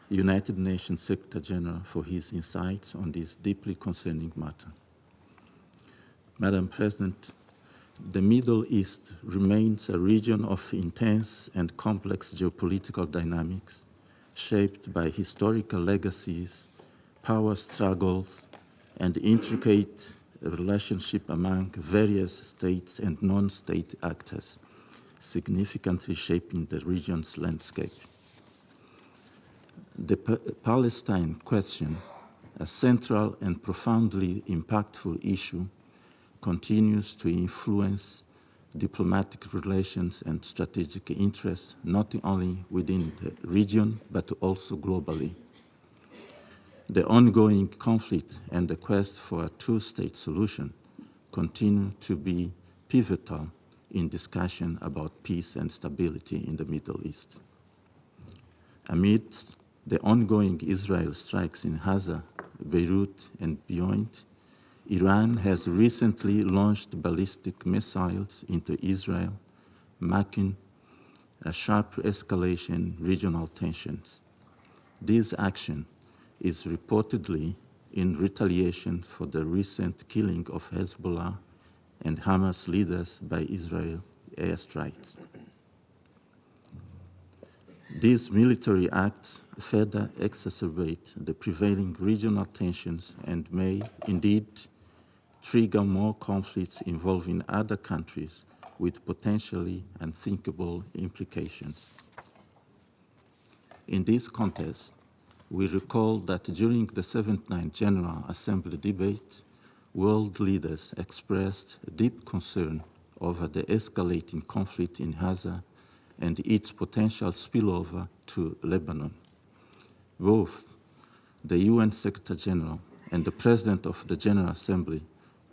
[SPEAKER 10] United Nations Secretary General, for his insights on this deeply concerning matter. Madam President, the Middle East remains a region of intense and complex geopolitical dynamics shaped by historical legacies, power struggles, and intricate relationship among various states and non-state actors, significantly shaping the region's landscape. The Palestine question, a central and profoundly impactful issue, continues to influence diplomatic relations and strategic interests not only within the region but also globally. The ongoing conflict and the quest for a two-state solution continue to be pivotal in discussion about peace and stability in the Middle East. Amidst the ongoing Israel strikes in Gaza, Beirut, and beyond, Iran has recently launched ballistic missiles into Israel, marking a sharp escalation in regional tensions. This action is reportedly in retaliation for the recent killing of Hezbollah and Hamas leaders by Israel airstrikes. These military acts further exacerbate the prevailing regional tensions and may indeed trigger more conflicts involving other countries with potentially unthinkable implications. In this context, we recall that during the 79th General Assembly debate, world leaders expressed deep concern over the escalating conflict in Gaza and its potential spillover to Lebanon. Both the UN Secretary General and the President of the General Assembly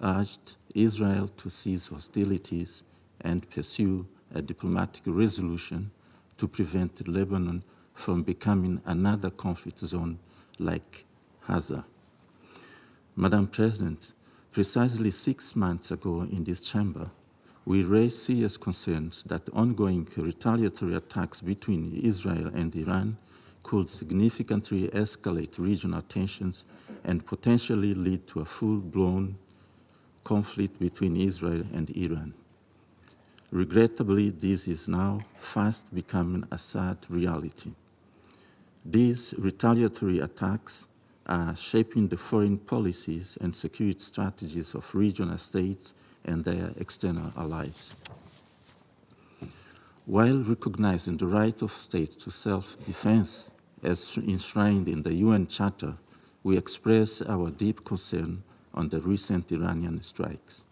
[SPEAKER 10] urged Israel to cease hostilities and pursue a diplomatic resolution to prevent Lebanon from becoming another conflict zone like Gaza. Madam President, precisely 6 months ago in this chamber, we raised serious concerns that ongoing retaliatory attacks between Israel and Iran could significantly escalate regional tensions and potentially lead to a full-blown conflict between Israel and Iran. Regrettably, this is now fast becoming a sad reality. These retaliatory attacks are shaping the foreign policies and security strategies of regional states and their external allies. While recognizing the right of states to self-defense as enshrined in the UN Charter, we express our deep concern on the recent Iranian strikes.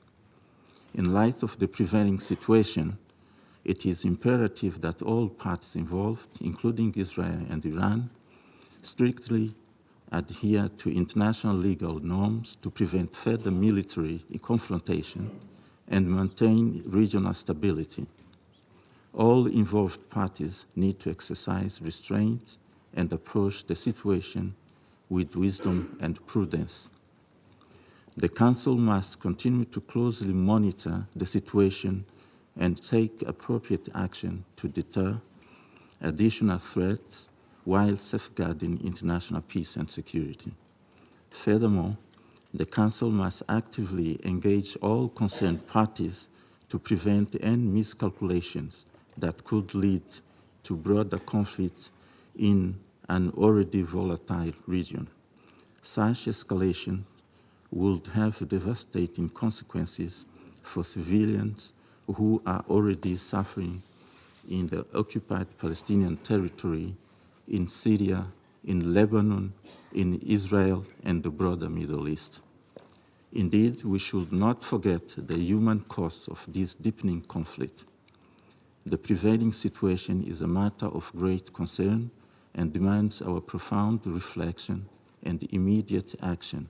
[SPEAKER 10] In light of the prevailing situation, it is imperative that all parties involved, including Israel and Iran, strictly adhere to international legal norms to prevent further military confrontation and maintain regional stability. All involved parties need to exercise restraint and approach the situation with wisdom and prudence. The Council must continue to closely monitor the situation and take appropriate action to deter additional threats while safeguarding international peace and security. Furthermore, The Council must actively engage all concerned parties to prevent any miscalculations that could lead to broader conflict in an already volatile region. Such escalation would have devastating consequences for civilians who are already suffering in the occupied Palestinian territory, in Syria, in Lebanon, in Israel, and the broader Middle East. Indeed, we should not forget the human cost of this deepening conflict. The prevailing situation is a matter of great concern and demands our profound reflection and immediate action,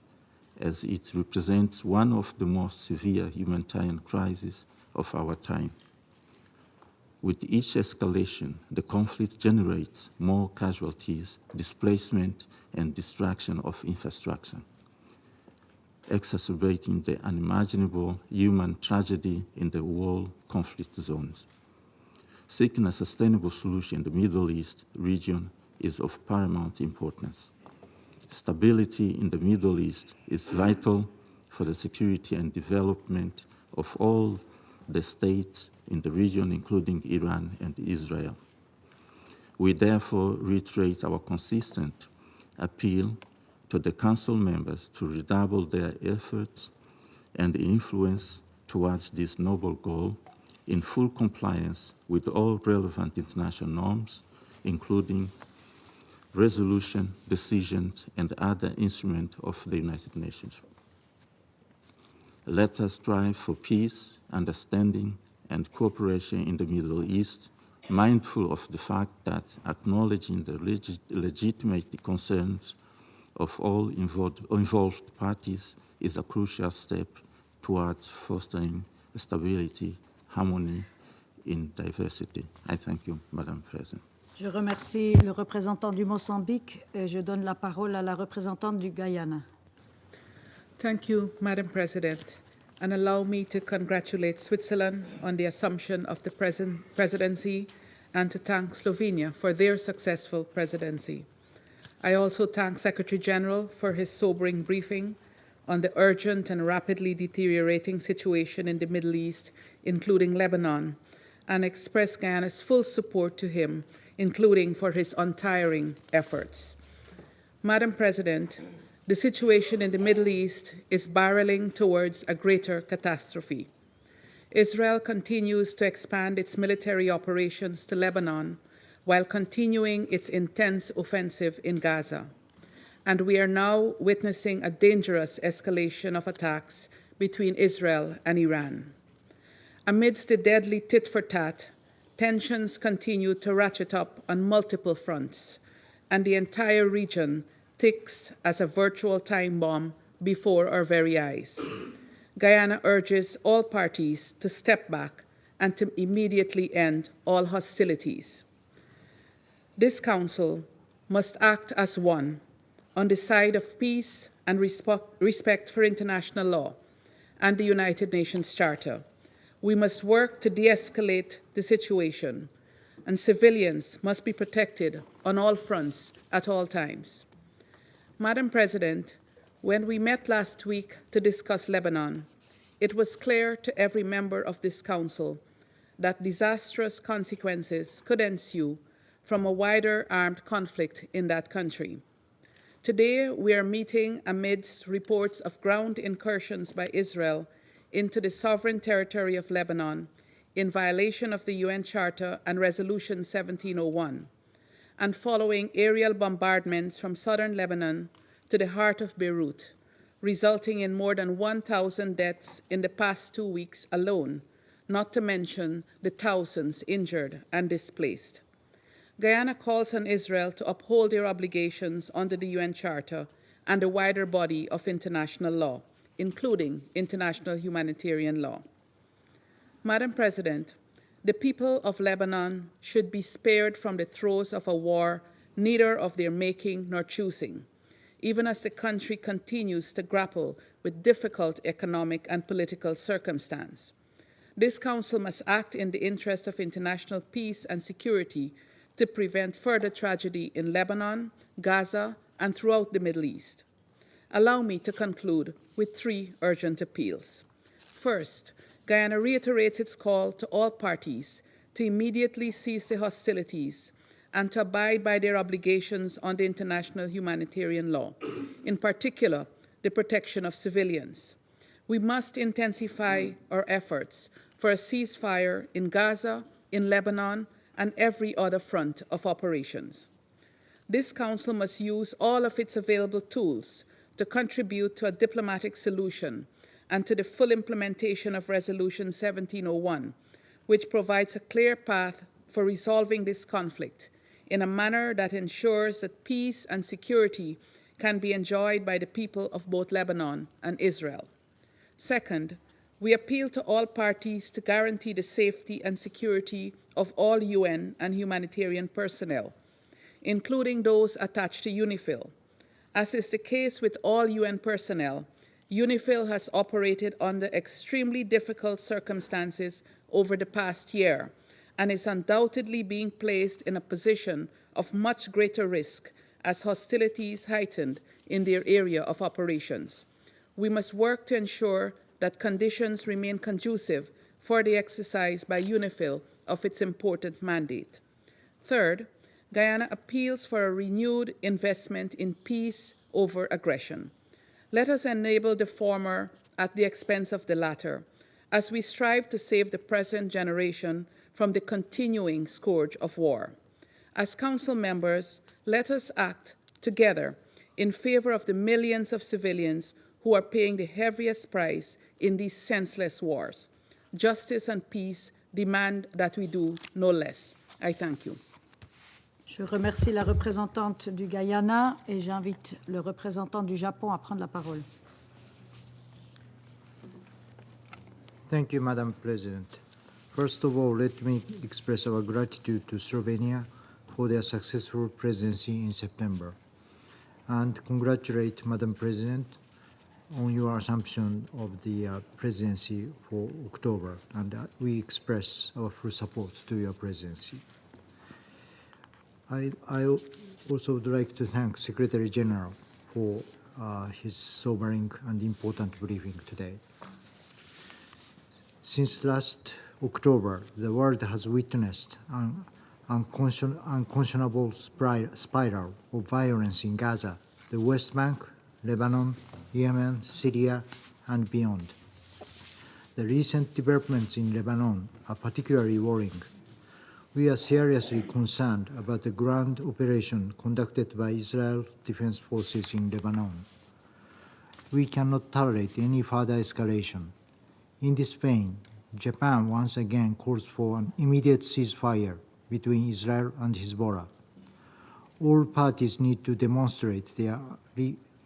[SPEAKER 10] as it represents one of the most severe humanitarian crises of our time. With each escalation, the conflict generates more casualties, displacement, and destruction of infrastructure, exacerbating the unimaginable human tragedy in the war conflict zones. Seeking a sustainable solution in the Middle East region is of paramount importance. Stability in the Middle East is vital for the security and development of all the states in the region, including Iran and Israel. We therefore reiterate our consistent appeal to the Council members to redouble their efforts and influence towards this noble goal in full compliance with all relevant international norms, including resolution, decisions, and other instruments of the United Nations. Let us strive for peace, understanding, and cooperation in the Middle East, mindful of the fact that acknowledging the legitimate concerns of all involved parties is a crucial step towards fostering stability, harmony in diversity. I thank you, Madam President.
[SPEAKER 1] Je remercie le représentant du Mozambique et je donne la parole à la représentante du Guyana.
[SPEAKER 11] Thank you, Madam President, and allow me to congratulate Switzerland on the assumption of the presidency and to thank Slovenia for their successful presidency. I also thank Secretary General for his sobering briefing on the urgent and rapidly deteriorating situation in the Middle East, including Lebanon, and express Guyana's full support to him, including for his untiring efforts. Madam President, the situation in the Middle East is barreling towards a greater catastrophe. Israel continues to expand its military operations to Lebanon while continuing its intense offensive in Gaza. And we are now witnessing a dangerous escalation of attacks between Israel and Iran. Amidst the deadly tit-for-tat, tensions continue to ratchet up on multiple fronts, and the entire region ticks as a virtual time bomb before our very eyes. Guyana urges all parties to step back and to immediately end all hostilities. This Council must act as one on the side of peace and respect for international law and the United Nations Charter. We must work to de-escalate the situation, and civilians must be protected on all fronts at all times. Madam President, when we met last week to discuss Lebanon, it was clear to every member of this Council that disastrous consequences could ensue from a wider armed conflict in that country. Today, we are meeting amidst reports of ground incursions by Israel into the sovereign territory of Lebanon in violation of the UN Charter and Resolution 1701, and following aerial bombardments from southern Lebanon to the heart of Beirut, resulting in more than 1,000 deaths in the past 2 weeks alone, not to mention the thousands injured and displaced. Guyana calls on Israel to uphold their obligations under the UN Charter and the wider body of international law, including international humanitarian law. Madam President, the people of Lebanon should be spared from the throes of a war neither of their making nor choosing, even as the country continues to grapple with difficult economic and political circumstances. This Council must act in the interest of international peace and security to prevent further tragedy in Lebanon, Gaza, and throughout the Middle East. Allow me to conclude with 3 urgent appeals. First, Guyana reiterates its call to all parties to immediately cease the hostilities and to abide by their obligations under international humanitarian law, in particular, the protection of civilians. We must intensify our efforts for a ceasefire in Gaza, in Lebanon, and every other front of operations. This Council must use all of its available tools to contribute to a diplomatic solution and to the full implementation of Resolution 1701, which provides a clear path for resolving this conflict in a manner that ensures that peace and security can be enjoyed by the people of both Lebanon and Israel. Second, we appeal to all parties to guarantee the safety and security of all UN and humanitarian personnel, including those attached to UNIFIL. As is the case with all UN personnel, UNIFIL has operated under extremely difficult circumstances over the past year and is undoubtedly being placed in a position of much greater risk as hostilities heightened in their area of operations. We must work to ensure that conditions remain conducive for the exercise by UNIFIL of its important mandate. Third, Guyana appeals for a renewed investment in peace over aggression. Let us enable the former at the expense of the latter, as we strive to save the present generation from the continuing scourge of war. As Council members, let us act together in favor of the millions of civilians who are paying the heaviest price in these senseless wars. Justice and peace demand that we do no less. I thank you.
[SPEAKER 1] Je remercie la représentante du Guyana et j'invite le représentant du Japon à prendre la parole.
[SPEAKER 12] Thank you, Madam President. First of all, let me express our gratitude to Slovenia for their successful presidency in September, and congratulate Madam President on your assumption of the presidency for October, and we express our full support to your presidency. I also would like to thank Secretary General for his sobering and important briefing today. Since last October, the world has witnessed an unconscionable spiral of violence in Gaza, the West Bank, Lebanon, Yemen, Syria, and beyond. The recent developments in Lebanon are particularly worrying. We are seriously concerned about the ground operation conducted by Israel Defense Forces in Lebanon. We cannot tolerate any further escalation. In this vein, Japan once again calls for an immediate ceasefire between Israel and Hezbollah. All parties need to demonstrate their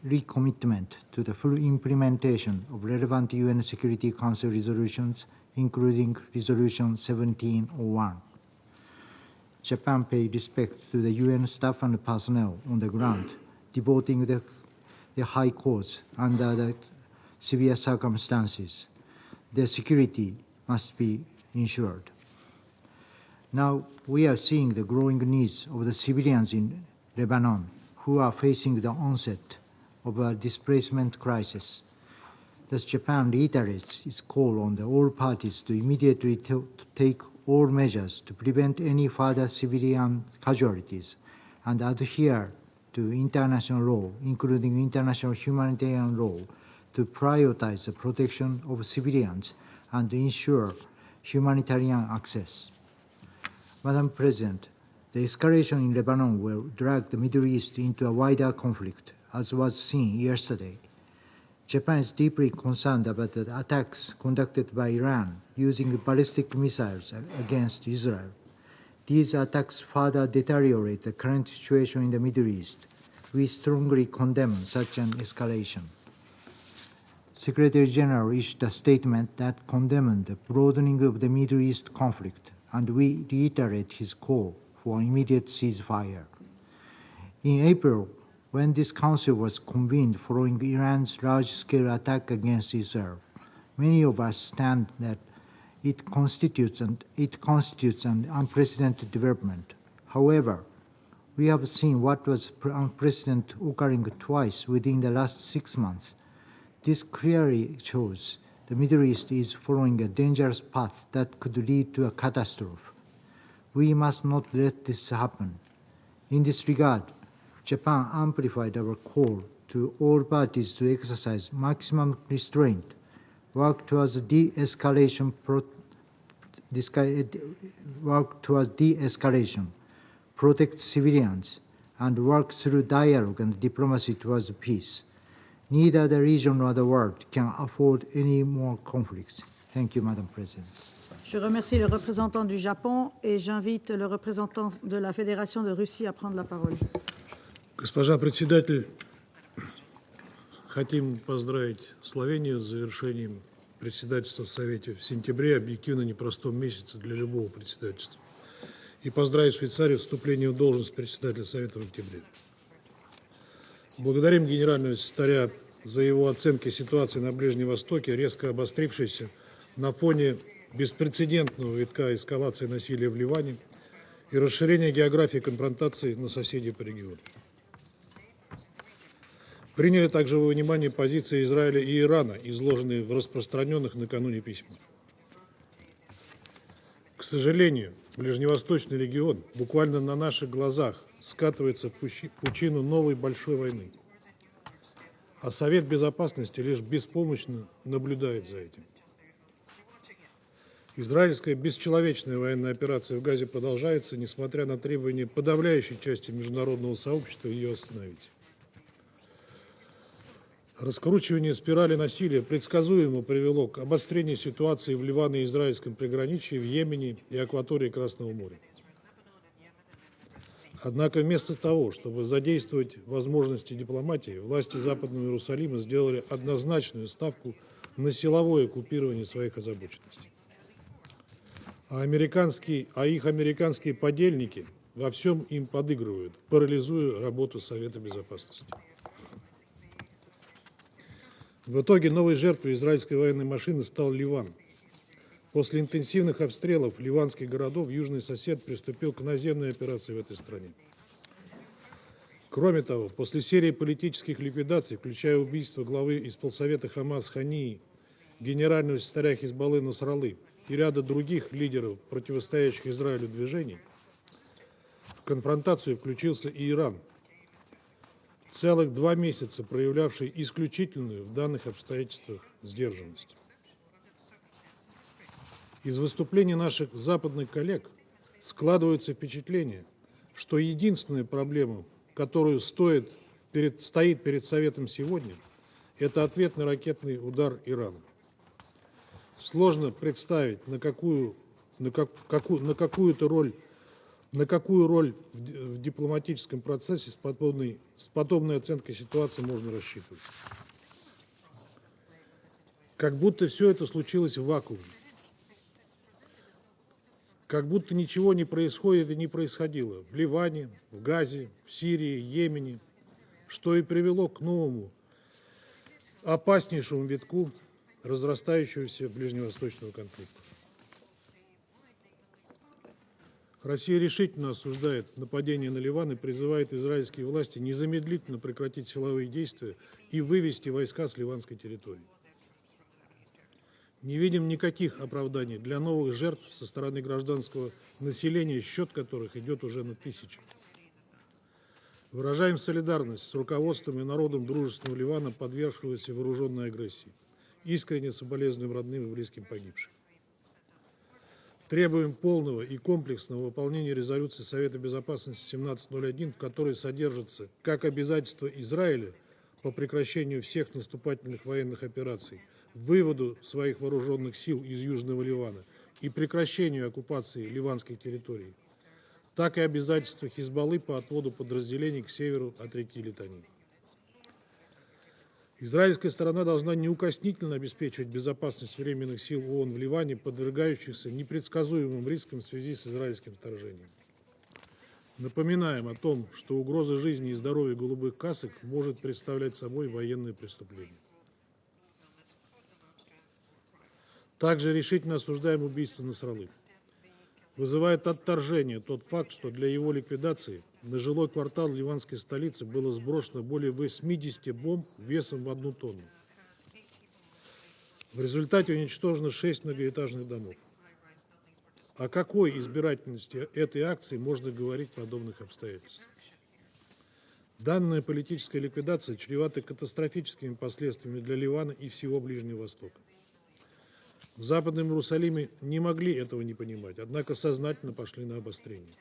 [SPEAKER 12] recommitment to the full implementation of relevant UN Security Council resolutions, including Resolution 1701. Japan paid respect to the UN staff and personnel on the ground, devoting the high cause under the severe circumstances. Their security must be ensured. Now we are seeing the growing needs of the civilians in Lebanon who are facing the onset of a displacement crisis. Thus, Japan reiterates its call on all parties to immediately take all measures to prevent any further civilian casualties and adhere to international law, including international humanitarian law, to prioritize the protection of civilians and ensure humanitarian access. Madam President, the escalation in Lebanon will drag the Middle East into a wider conflict, as was seen yesterday. Japan is deeply concerned about the attacks conducted by Iran using ballistic missiles against Israel. These attacks further deteriorate the current situation in the Middle East. We strongly condemn such an escalation. Secretary General issued a statement that condemned the broadening of the Middle East conflict, and we reiterate his call for an immediate ceasefire. In April, when this council was convened following Iran's large-scale attack against Israel, many of us stand that it constitutes an unprecedented development. However, We have seen what was unprecedented occurring twice within the last 6 months. This clearly shows the Middle East is following a dangerous path that could lead to a catastrophe. We must not let this happen. In this regard, Japan amplified our call to all parties to exercise maximum restraint, work towards de-escalation, protect civilians, and work through dialogue and diplomacy towards peace. Neither the region nor the world can afford any more conflicts. Thank you, Madam President.
[SPEAKER 1] Je remercie le représentant du Japon et j'invite le représentant de la Fédération de Russie à prendre la parole.
[SPEAKER 13] Госпожа председатель, хотим поздравить Словению с завершением председательства в Совете в сентябре, объективно непростом месяце для любого председательства. И поздравить Швейцарию с вступлением в должность председателя Совета в октябре. Благодарим генерального секретаря за его оценки ситуации на Ближнем Востоке, резко обострившейся на фоне беспрецедентного витка эскалации насилия в Ливане и расширения географии конфронтации на соседей по региону. Приняли также во внимание позиции Израиля и Ирана, изложенные в распространенных накануне письмах. К сожалению, ближневосточный регион буквально на наших глазах скатывается в пучину новой большой войны, а Совет Безопасности лишь беспомощно наблюдает за этим. Израильская бесчеловечная военная операция в Газе продолжается, несмотря на требования подавляющей части международного сообщества ее остановить. Раскручивание спирали насилия предсказуемо привело к обострению ситуации в Ливано-Израильском приграничье, в Йемене и акватории Красного моря. Однако вместо того, чтобы задействовать возможности дипломатии, власти Западного Иерусалима сделали однозначную ставку на силовое купирование своих озабоченностей. А их американские подельники во всем им подыгрывают, парализуя работу Совета Безопасности. В итоге новой жертвой израильской военной машины стал Ливан. После интенсивных обстрелов ливанских городов южный сосед приступил к наземной операции в этой стране. Кроме того, после серии политических ликвидаций, включая убийство главы исполсовета Хамас Хании, генерального секретаря Хизбаллы Насраллы и ряда других лидеров, противостоящих Израилю движений, в конфронтацию включился и Иран, целых 2 месяца проявлявший исключительную в данных обстоятельствах сдержанность. Из выступлений наших западных коллег складывается впечатление, что единственная проблема, которая стоит перед Советом сегодня, это ответный ракетный удар Ирана. Сложно представить, на какую роль в дипломатическом процессе с подобной оценкой ситуации можно рассчитывать. Как будто все это случилось в вакууме. Как будто ничего не происходит и не происходило в Ливане, в Газе, в Сирии, Йемене, что и привело к новому, опаснейшему витку разрастающегося ближневосточного конфликта. Россия решительно осуждает нападение на Ливан и призывает израильские власти незамедлительно прекратить силовые действия и вывести войска с ливанской территории. Не видим никаких оправданий для новых жертв со стороны гражданского населения, счет которых идет уже на тысячи. Выражаем солидарность с руководством и народом дружественного Ливана, подвергшегося вооруженной агрессии. Искренне соболезнуем родным и близким погибших. Требуем полного и комплексного выполнения резолюции Совета Безопасности 1701, в которой содержится как обязательство Израиля по прекращению всех наступательных военных операций, выводу своих вооруженных сил из Южного Ливана и прекращению оккупации ливанских территорий, так и обязательства Хизбаллы по отводу подразделений к северу от реки Литани. Израильская сторона должна неукоснительно обеспечивать безопасность временных сил ООН в Ливане, подвергающихся непредсказуемым рискам в связи с израильским вторжением. Напоминаем о том, что угроза жизни и здоровья голубых касок может представлять собой военное преступление. Также решительно осуждаем убийство Насраллы. Вызывает отторжение тот факт, что для его ликвидации на жилой квартал ливанской столицы было сброшено более 80 бомб весом в 1 тонну. В результате уничтожено 6 многоэтажных домов. О какой избирательности этой акции можно говорить в подобных обстоятельствах? Данная политическая ликвидация чревата катастрофическими последствиями для Ливана и всего Ближнего Востока. В Западном Иерусалиме не могли этого не понимать, однако сознательно пошли на обострение.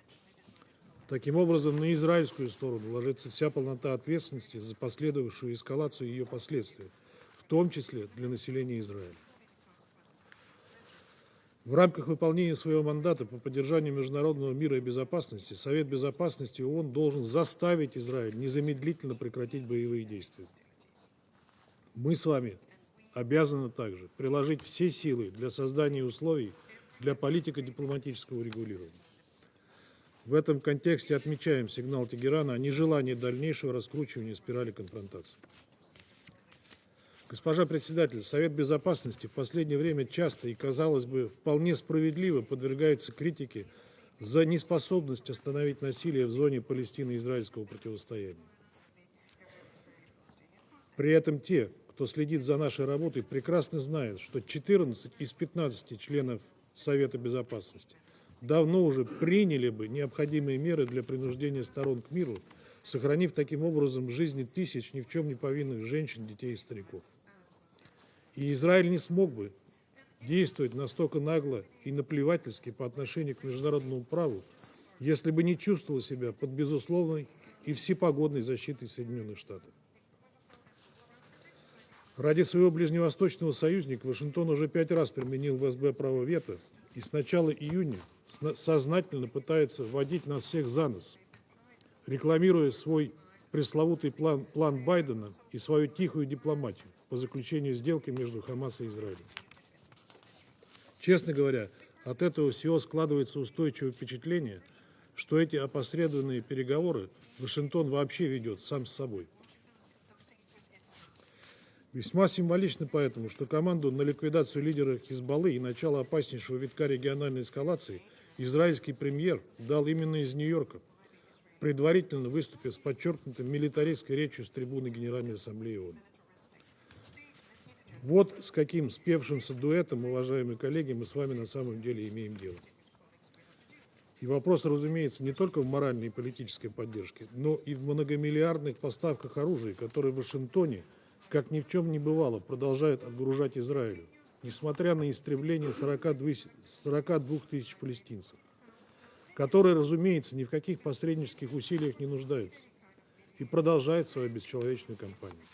[SPEAKER 13] Таким образом, на израильскую сторону ложится вся полнота ответственности за последовавшую эскалацию и ее последствия, в том числе для населения Израиля. В рамках выполнения своего мандата по поддержанию международного мира и безопасности Совет Безопасности ООН должен заставить Израиль незамедлительно прекратить боевые действия. Мы с вами обязаны также приложить все силы для создания условий для политико-дипломатического регулирования. В этом контексте отмечаем сигнал Тегерана о нежелании дальнейшего раскручивания спирали конфронтации. Госпожа председатель, Совет Безопасности в последнее время часто и, казалось бы, вполне справедливо подвергается критике за неспособность остановить насилие в зоне Палестино-израильского противостояния. При этом те, кто следит за нашей работой, прекрасно знают, что 14 из 15 членов Совета Безопасности давно уже приняли бы необходимые меры для принуждения сторон к миру, сохранив таким образом жизни тысяч ни в чем не повинных женщин, детей и стариков. И Израиль не смог бы действовать настолько нагло и наплевательски по отношению к международному праву, если бы не чувствовал себя под безусловной и всепогодной защитой Соединенных Штатов. Ради своего ближневосточного союзника Вашингтон уже 5 раз применил в СБ право вето и с начала июня сознательно пытается вводить нас всех за нос, рекламируя свой пресловутый план Байдена и свою тихую дипломатию по заключению сделки между Хамас и Израилем. Честно говоря, от этого всего складывается устойчивое впечатление, что эти опосредованные переговоры Вашингтон вообще ведет сам с собой. Весьма символично поэтому, что команду на ликвидацию лидера Хизбаллы и начало опаснейшего витка региональной эскалации израильский премьер дал именно из Нью-Йорка, предварительно выступив с подчеркнутым милитаристской речью с трибуны Генеральной Ассамблеи ООН. Вот с каким спевшимся дуэтом, уважаемые коллеги, мы с вами на самом деле имеем дело. И вопрос, разумеется, не только в моральной и политической поддержке, но и в многомиллиардных поставках оружия, которые в Вашингтоне, как ни в чем не бывало, продолжают отгружать Израилю, несмотря на истребление 42 тысяч палестинцев, которые, разумеется, ни в каких посреднических усилиях не нуждаются и продолжают свою бесчеловечную кампанию.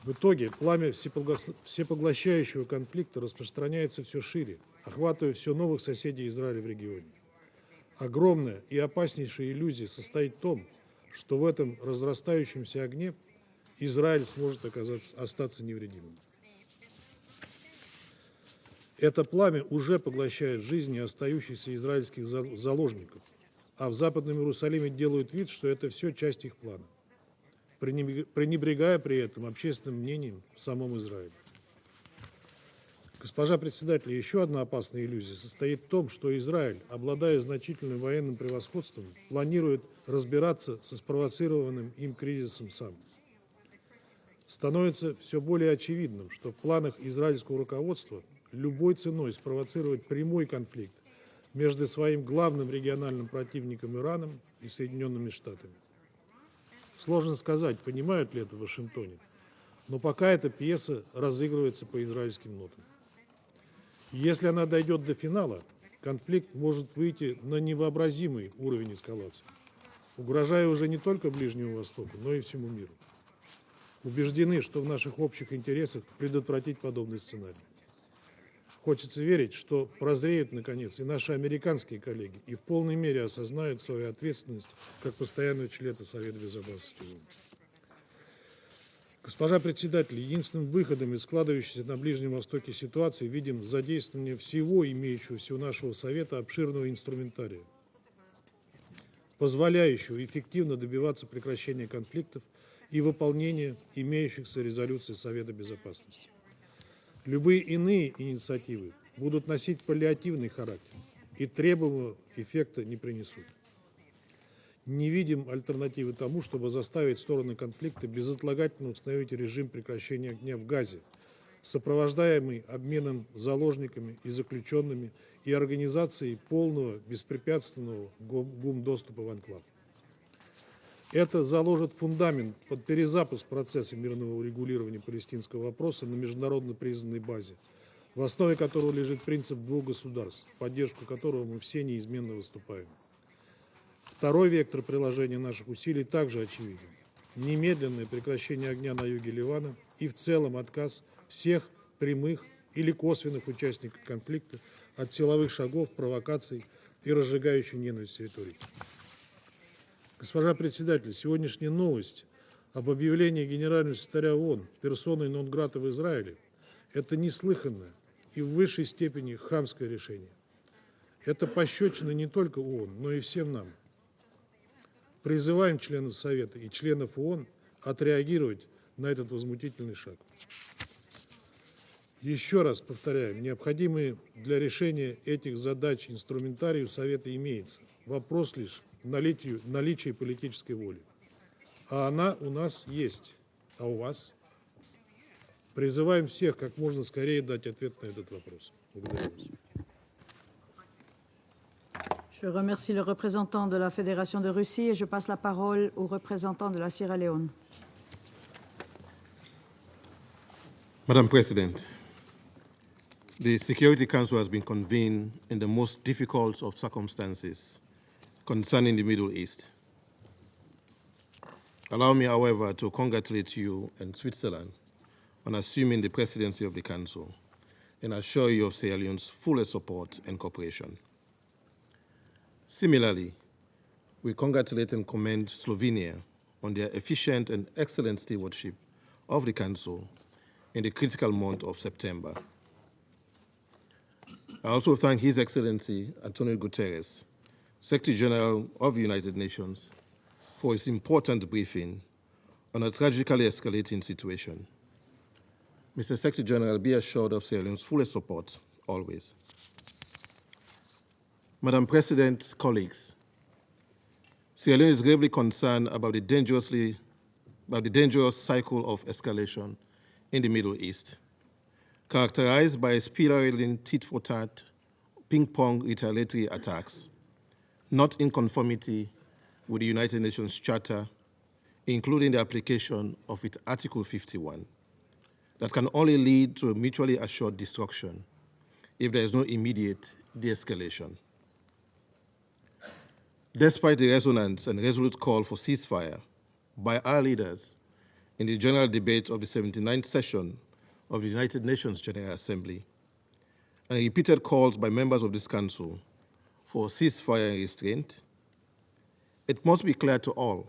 [SPEAKER 13] В итоге пламя всепоглощающего конфликта распространяется все шире, охватывая все новых соседей Израиля в регионе. Огромная и опаснейшая иллюзия состоит в том, что в этом разрастающемся огне Израиль сможет остаться невредимым. Это пламя уже поглощает жизни остающихся израильских заложников, а в Западном Иерусалиме делают вид, что это все часть их плана, пренебрегая при этом общественным мнением в самом Израиле. Госпожа председатель, еще одна опасная иллюзия состоит в том, что Израиль, обладая значительным военным превосходством, планирует разбираться со спровоцированным им кризисом сам. Становится все более очевидным, что в планах израильского руководства любой ценой спровоцировать прямой конфликт между своим главным региональным противником Ираном и Соединенными Штатами. Сложно сказать, понимают ли это в Вашингтоне, но пока эта пьеса разыгрывается по израильским нотам. Если она дойдет до финала, конфликт может выйти на невообразимый уровень эскалации, угрожая уже не только Ближнему Востоку, но и всему миру. Убеждены, что в наших общих интересах предотвратить подобный сценарий. Хочется верить, что прозреют, наконец, и наши американские коллеги и в полной мере осознают свою ответственность как постоянного члена Совета Безопасности ООН. Госпожа председатель, единственным выходом из складывающейся на Ближнем Востоке ситуации видим задействование всего имеющегося у нашего Совета обширного инструментария, позволяющего эффективно добиваться прекращения конфликтов и выполнения имеющихся резолюций Совета Безопасности. Любые иные инициативы будут носить паллиативный характер, и требуемого эффекта не принесут. Не видим альтернативы тому, чтобы заставить стороны конфликта безотлагательно установить режим прекращения огня в Газе, сопровождаемый обменом заложниками и заключенными и организацией полного беспрепятственного гумдоступа в анклав. Это заложит фундамент под перезапуск процесса мирного урегулирования палестинского вопроса на международно признанной базе, в основе которого лежит принцип двух государств, в поддержку которого мы все неизменно выступаем. Второй вектор приложения наших усилий также очевиден. Немедленное прекращение огня на юге Ливана и в целом отказ всех прямых или косвенных участников конфликта от силовых шагов, провокаций и разжигающей ненависть риторики. Госпожа председатель, сегодняшняя новость об объявлении генерального секретаря ООН персоной нон-грата в Израиле – это неслыханное и в высшей степени хамское решение. Это пощечина не только ООН, но и всем нам. Призываем членов Совета и членов ООН отреагировать на этот возмутительный шаг. Еще раз повторяем, необходимый для решения этих задач инструментарий у Совета имеется. Вопрос лишь в наличии политической воли. А она у нас есть. А у вас? Призываем всех как можно скорее дать ответ на этот вопрос. Благодарю вас.
[SPEAKER 1] Je remercie le représentant de la Fédération de Russie et je passe la parole au représentant de la Sierra Leone.
[SPEAKER 14] Madam President, the Security Council has been convened in the most difficult of circumstances concerning the Middle East. Allow me, however, to congratulate you and Switzerland on assuming the presidency of the Council and assure you of Sierra Leone's fullest support and cooperation. Similarly, we congratulate and commend Slovenia on their efficient and excellent stewardship of the Council in the critical month of September. I also thank His Excellency Antonio Guterres, Secretary General of the United Nations, for his important briefing on a tragically escalating situation. Mr. Secretary General, be assured of Sierra Leone's fullest support, always. Madam President, colleagues, Sierra Leone is gravely concerned about the dangerous cycle of escalation in the Middle East, characterized by spiraling tit-for-tat, ping-pong retaliatory attacks, not in conformity with the United Nations Charter, including the application of its Article 51, that can only lead to a mutually assured destruction if there is no immediate de-escalation. Despite the resonant and resolute call for ceasefire by our leaders in the general debate of the 79th session of the United Nations General Assembly, and repeated calls by members of this Council for ceasefire and restraint, it must be clear to all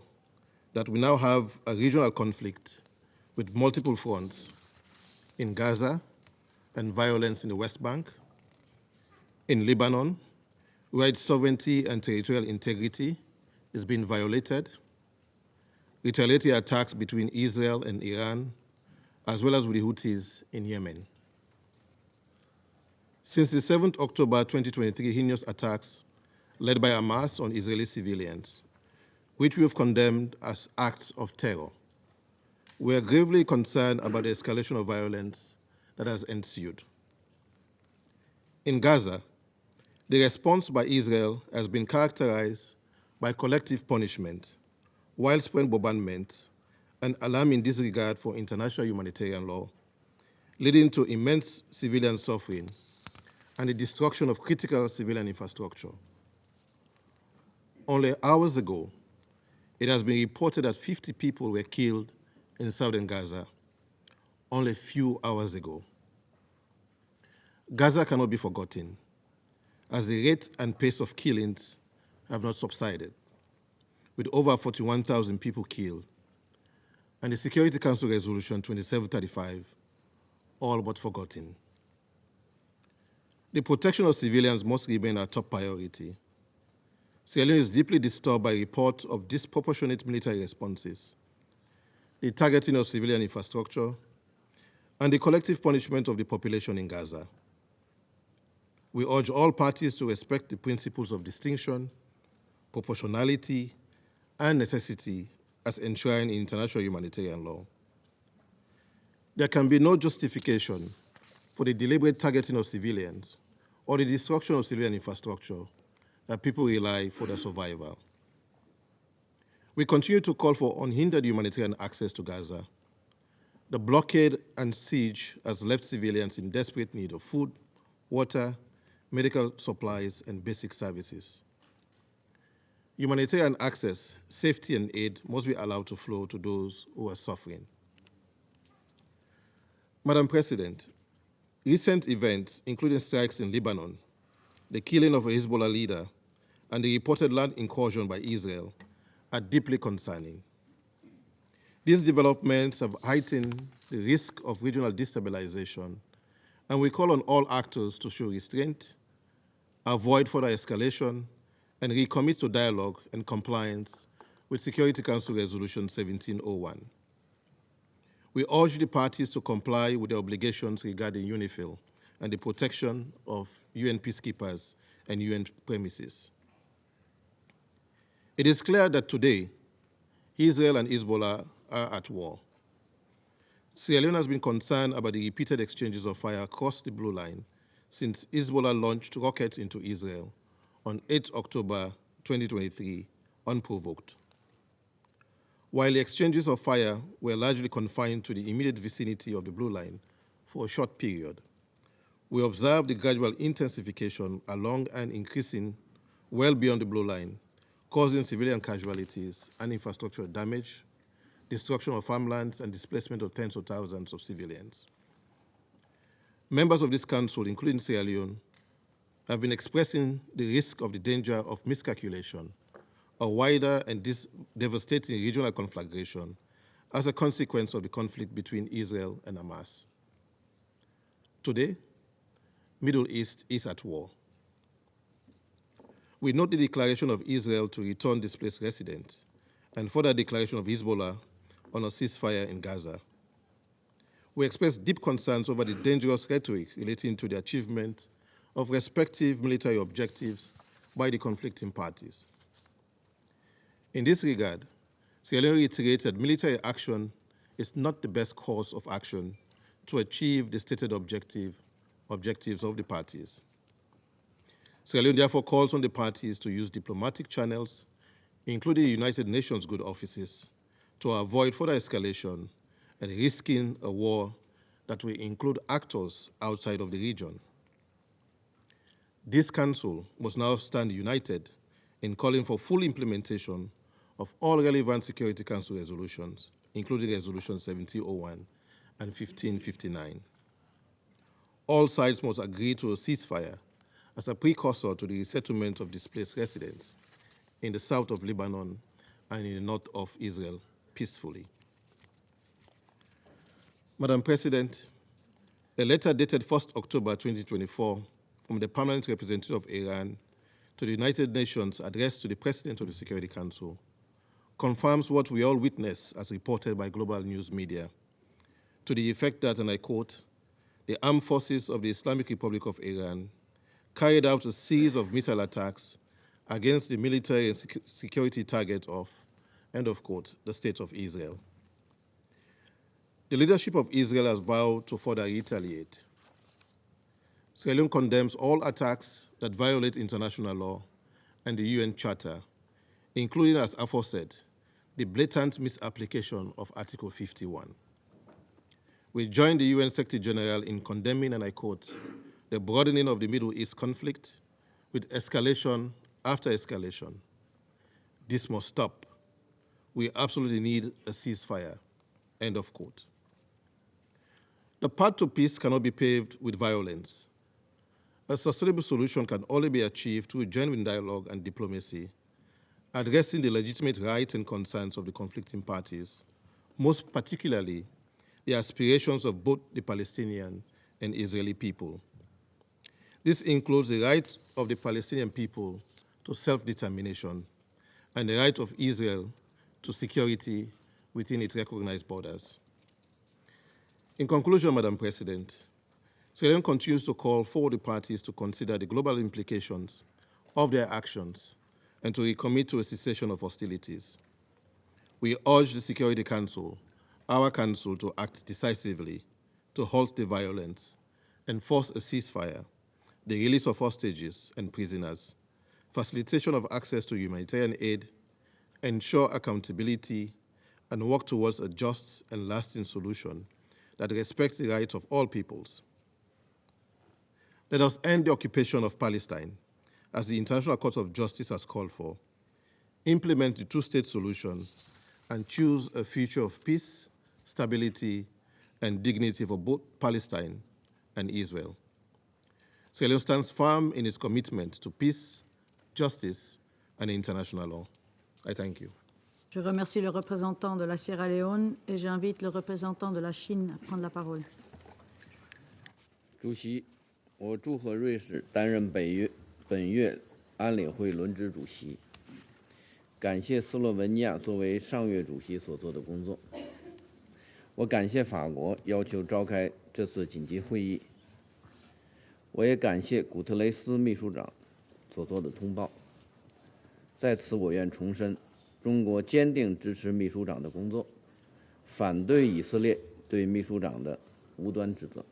[SPEAKER 14] that we now have a regional conflict with multiple fronts in Gaza and violence in the West Bank, in Lebanon, where its sovereignty and territorial integrity is being violated, retaliatory attacks between Israel and Iran, as well as with the Houthis in Yemen. Since the 7th October 2023 heinous attacks led by Hamas on Israeli civilians, which we have condemned as acts of terror, we are gravely concerned about the escalation of violence that has ensued. In Gaza, the response by Israel has been characterized by collective punishment, widespread bombardment, and alarming disregard for international humanitarian law, leading to immense civilian suffering and the destruction of critical civilian infrastructure. Only hours ago, it has been reported that 50 people were killed in southern Gaza, only a few hours ago. Gaza cannot be forgotten, as the rate and pace of killings have not subsided, with over 41,000 people killed, and the Security Council Resolution 2735 all but forgotten. The protection of civilians must remain our top priority. Sierra Leone is deeply disturbed by reports of disproportionate military responses, the targeting of civilian infrastructure, and the collective punishment of the population in Gaza. We urge all parties to respect the principles of distinction, proportionality, and necessity as enshrined in international humanitarian law. There can be no justification for the deliberate targeting of civilians or the destruction of civilian infrastructure that people rely for their survival. We continue to call for unhindered humanitarian access to Gaza. The blockade and siege has left civilians in desperate need of food, water, medical supplies, and basic services. Humanitarian access, safety, and aid must be allowed to flow to those who are suffering. Madam President, recent events, including strikes in Lebanon, the killing of a Hezbollah leader, and the reported land incursion by Israel, are deeply concerning. These developments have heightened the risk of regional destabilization, and we call on all actors to show restraint, avoid further escalation, and recommit to dialogue and compliance with Security Council Resolution 1701. We urge the parties to comply with their obligations regarding UNIFIL and the protection of UN peacekeepers and UN premises. It is clear that today, Israel and Hezbollah are at war. Sierra Leone has been concerned about the repeated exchanges of fire across the Blue Line since Hezbollah launched rockets into Israel on 8 October 2023, unprovoked. While the exchanges of fire were largely confined to the immediate vicinity of the Blue Line for a short period, we observed the gradual intensification along and increasing well beyond the Blue Line, causing civilian casualties and infrastructure damage, destruction of farmlands, and displacement of tens of thousands of civilians. Members of this council, including Sierra Leone, have been expressing the risk of the danger of miscalculation, a wider and devastating regional conflagration as a consequence of the conflict between Israel and Hamas. Today, Middle East is at war. We note the declaration of Israel to return displaced residents and further declaration of Hezbollah on a ceasefire in Gaza. We express deep concerns over the dangerous rhetoric relating to the achievement of respective military objectives by the conflicting parties. In this regard, Sierra Leone reiterates that military action is not the best course of action to achieve the stated objectives of the parties. Sierra Leone therefore calls on the parties to use diplomatic channels, including the United Nations good offices, to avoid further escalation and risking a war that will include actors outside of the region. This Council must now stand united in calling for full implementation of all relevant Security Council resolutions, including Resolution 1701 and 1559. All sides must agree to a ceasefire as a precursor to the resettlement of displaced residents in the south of Lebanon and in the north of Israel peacefully. Madam President, a letter dated 1st October 2024 from the Permanent Representative of Iran to the United Nations addressed to the President of the Security Council confirms what we all witness as reported by global news media, to the effect that, and I quote, the armed forces of the Islamic Republic of Iran carried out a series of missile attacks against the military and security target of, end of quote, the State of Israel. The leadership of Israel has vowed to further retaliate. Sierra Leone condemns all attacks that violate international law and the UN Charter, including, as aforesaid, the blatant misapplication of Article 51. We join the UN Secretary General in condemning, and I quote, the broadening of the Middle East conflict with escalation after escalation. This must stop. We absolutely need a ceasefire, end of quote. The path to peace cannot be paved with violence. A sustainable solution can only be achieved through genuine dialogue and diplomacy, addressing the legitimate rights and concerns of the conflicting parties, most particularly the aspirations of both the Palestinian and Israeli people. This includes the right of the Palestinian people to self-determination and the right of Israel to security within its recognized borders. In conclusion, Madam President, Sierra Leone continues to call for the parties to consider the global implications of their actions and to recommit to a cessation of hostilities. We urge the Security Council, our council, to act decisively to halt the violence, enforce a ceasefire, the release of hostages and prisoners, facilitation of access to humanitarian aid, ensure accountability, and work towards a just and lasting solution that respects the rights of all peoples. Let us end the occupation of Palestine, as the International Court of Justice has called for, implement the two-state solution, and choose a future of peace, stability, and dignity for both Palestine and Israel. Sierra Leone stands firm in its commitment to peace, justice, and international law. I thank you.
[SPEAKER 1] Je remercie le représentant de la Sierra Leone et j'invite le représentant de la Chine à prendre la parole.
[SPEAKER 15] 主席，我祝贺瑞士担任本月安理会轮值主席，感谢斯洛文尼亚作为上月主席所做的工作。我感谢法国要求召开这次紧急会议，我也感谢古特雷斯秘书长所做的通报。在此，我愿重申，中国坚定支持秘书长的工作，反对以色列对秘书长的无端指责。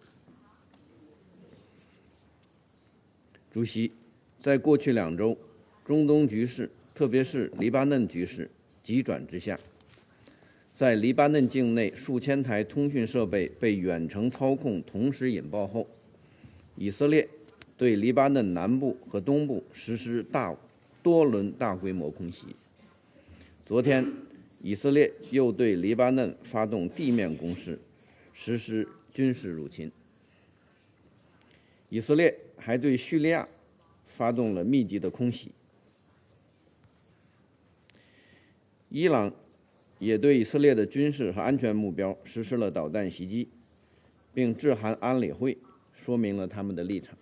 [SPEAKER 15] 主席，在过去2周，中东局势，特别是黎巴嫩局势急转直下。在黎巴嫩境内数千台通讯设备被远程操控同时引爆后，以色列对黎巴嫩南部和东部实施多轮大规模空袭。昨天，以色列又对黎巴嫩发动地面攻势，实施军事入侵。以色列还对叙利亚发动了密集的空袭。伊朗也对以色列的军事和安全目标实施了导弹袭击，并致函安理会，说明了他们的立场。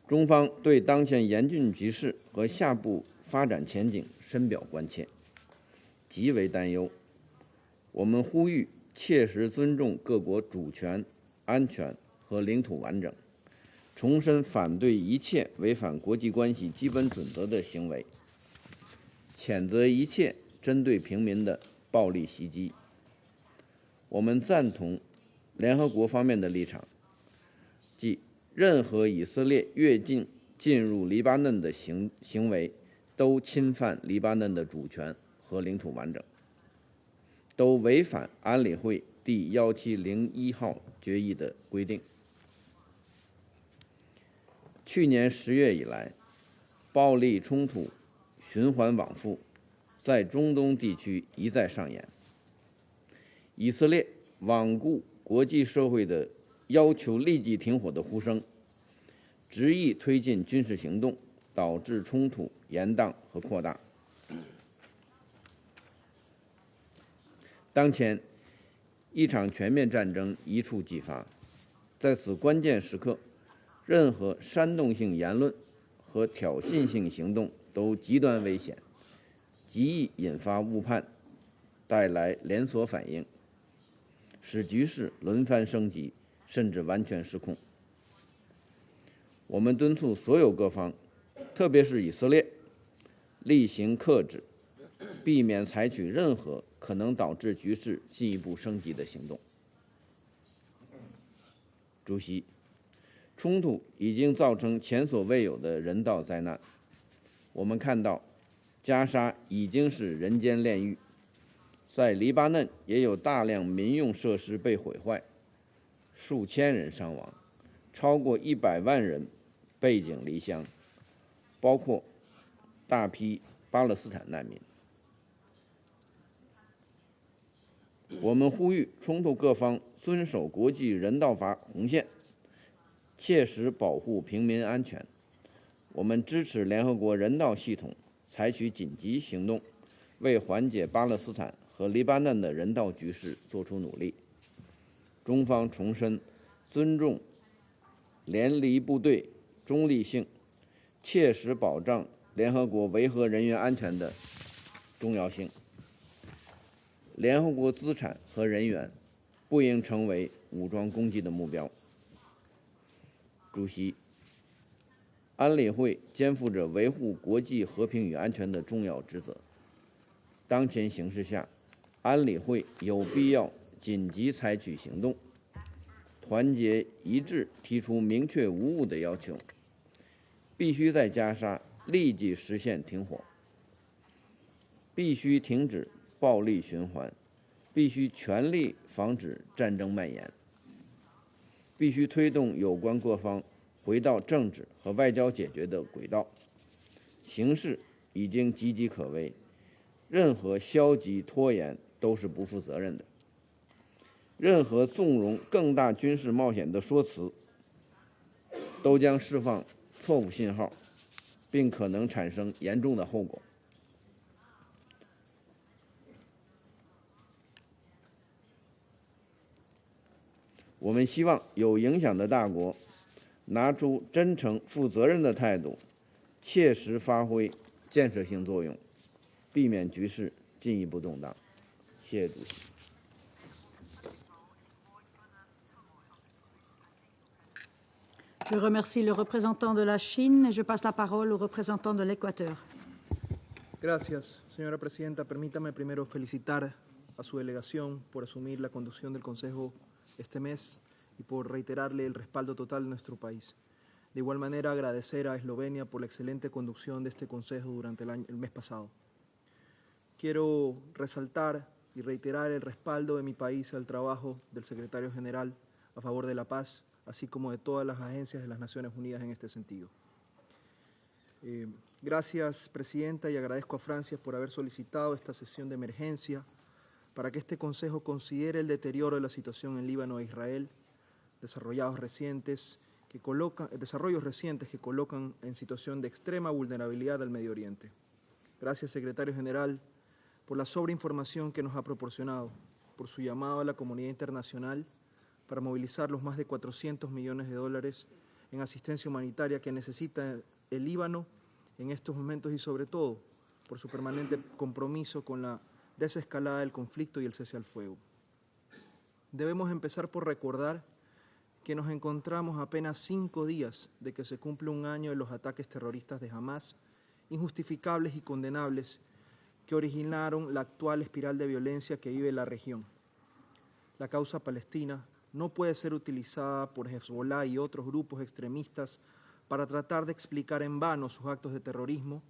[SPEAKER 15] 中方对当前严峻局势和下步发展前景深表关切，极为担忧。我们呼吁切实尊重各国主权、安全和领土完整，重申反对一切违反国际关系基本准则的行为，谴责一切针对平民的暴力袭击。我们赞同联合国方面的立场，即任何以色列越境进入黎巴嫩的行为都侵犯黎巴嫩的主权和领土完整，都违反安理会第1701号决议的规定。去年10月以来，暴力冲突循环往复，在中东地区一再上演。以色列罔顾国际社会的要求立即停火的呼声，执意推进军事行动，导致冲突延宕和扩大。当前，一场全面战争一触即发，在此关键时刻，任何煽动性言论和挑衅性行动都极端危险，极易引发误判，带来连锁反应，使局势轮番升级，甚至完全失控。我们敦促所有各方，特别是以色列，厉行克制，避免采取任何可能导致局势进一步升级的行动。主席，冲突已经造成前所未有的人道灾难。我们看到，加沙已经是人间炼狱，在黎巴嫩也有大量民用设施被毁坏，数千人伤亡，超过100万人背井离乡，包括大批巴勒斯坦难民。我们呼吁冲突各方遵守国际人道法红线，切实保护平民安全。我们支持联合国人道系统采取紧急行动，为缓解巴勒斯坦和黎巴嫩的人道局势做出努力。中方重申尊重联黎部队中立性，切实保障联合国维和人员安全的重要性。联合国资产和人员不应成为武装攻击的目标。主席，安理会肩负着维护国际和平与安全的重要职责。当前形势下，安理会有必要紧急采取行动，团结一致提出明确无误的要求，必须在加沙立即实现停火，必须停止暴力循环，必须全力防止战争蔓延，必须推动有关各方回到政治和外交解决的轨道。形势已经岌岌可危，任何消极拖延都是不负责任的。任何纵容更大军事冒险的说辞，都将释放错误信号，并可能产生严重的后果。我们希望有影响的大国拿出真诚、负责任的态度，切实发挥建设性作用，避免局势进一步动荡。谢谢主席。
[SPEAKER 1] Je remercie le représentant de la Chine et je passe la parole au représentant de l'Équateur.
[SPEAKER 16] Gracias, señora presidenta. Permítame primero felicitar a su delegación por asumir la conducción del Consejo este mes y por reiterarle el respaldo total de nuestro país. De igual manera, agradecer a Eslovenia por la excelente conducción de este Consejo durante el mes pasado. Quiero resaltar y reiterar el respaldo de mi país al trabajo del secretario general a favor de la paz, así como de todas las agencias de las Naciones Unidas en este sentido. Gracias, Presidenta, y agradezco a Francia por haber solicitado esta sesión de emergencia para que este Consejo considere el deterioro de la situación en Líbano e Israel, desarrollos recientes que colocan en situación de extrema vulnerabilidad al Medio Oriente. Gracias, Secretario General, por la sobreinformación que nos ha proporcionado, por su llamado a la comunidad internacional para movilizar los más de 400 millones de dólares en asistencia humanitaria que necesita el Líbano en estos momentos y sobre todo por su permanente compromiso con la desescalada del conflicto y el cese al fuego. Debemos empezar por recordar que nos encontramos a apenas 5 días de que se cumple un año de los ataques terroristas de Hamás, injustificables y condenables, que originaron la actual espiral de violencia que vive la región. La causa palestina no puede ser utilizada por Hezbollah y otros grupos extremistas para tratar de explicar en vano sus actos de terrorismo,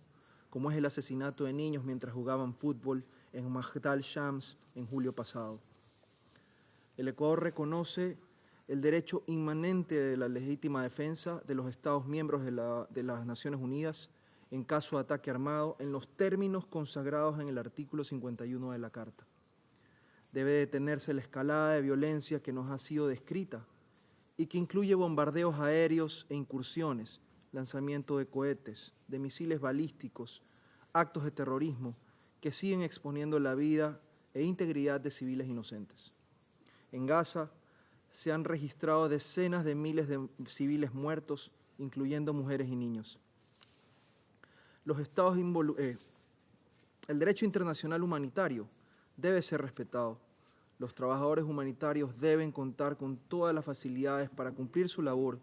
[SPEAKER 16] como es el asesinato de niños mientras jugaban fútbol en Magdal Shams en julio pasado. El Ecuador reconoce el derecho inmanente de la legítima defensa de los Estados miembros de las Naciones Unidas en caso de ataque armado en los términos consagrados en el artículo 51 de la Carta. Debe detenerse la escalada de violencia que nos ha sido descrita y que incluye bombardeos aéreos e incursiones, lanzamiento de cohetes, de misiles balísticos, actos de terrorismo que siguen exponiendo la vida e integridad de civiles inocentes. En Gaza se han registrado decenas de miles de civiles muertos, incluyendo mujeres y niños. El derecho internacional humanitario debe ser respetado. Los trabajadores humanitarios deben contar con todas las facilidades para cumplir su labor.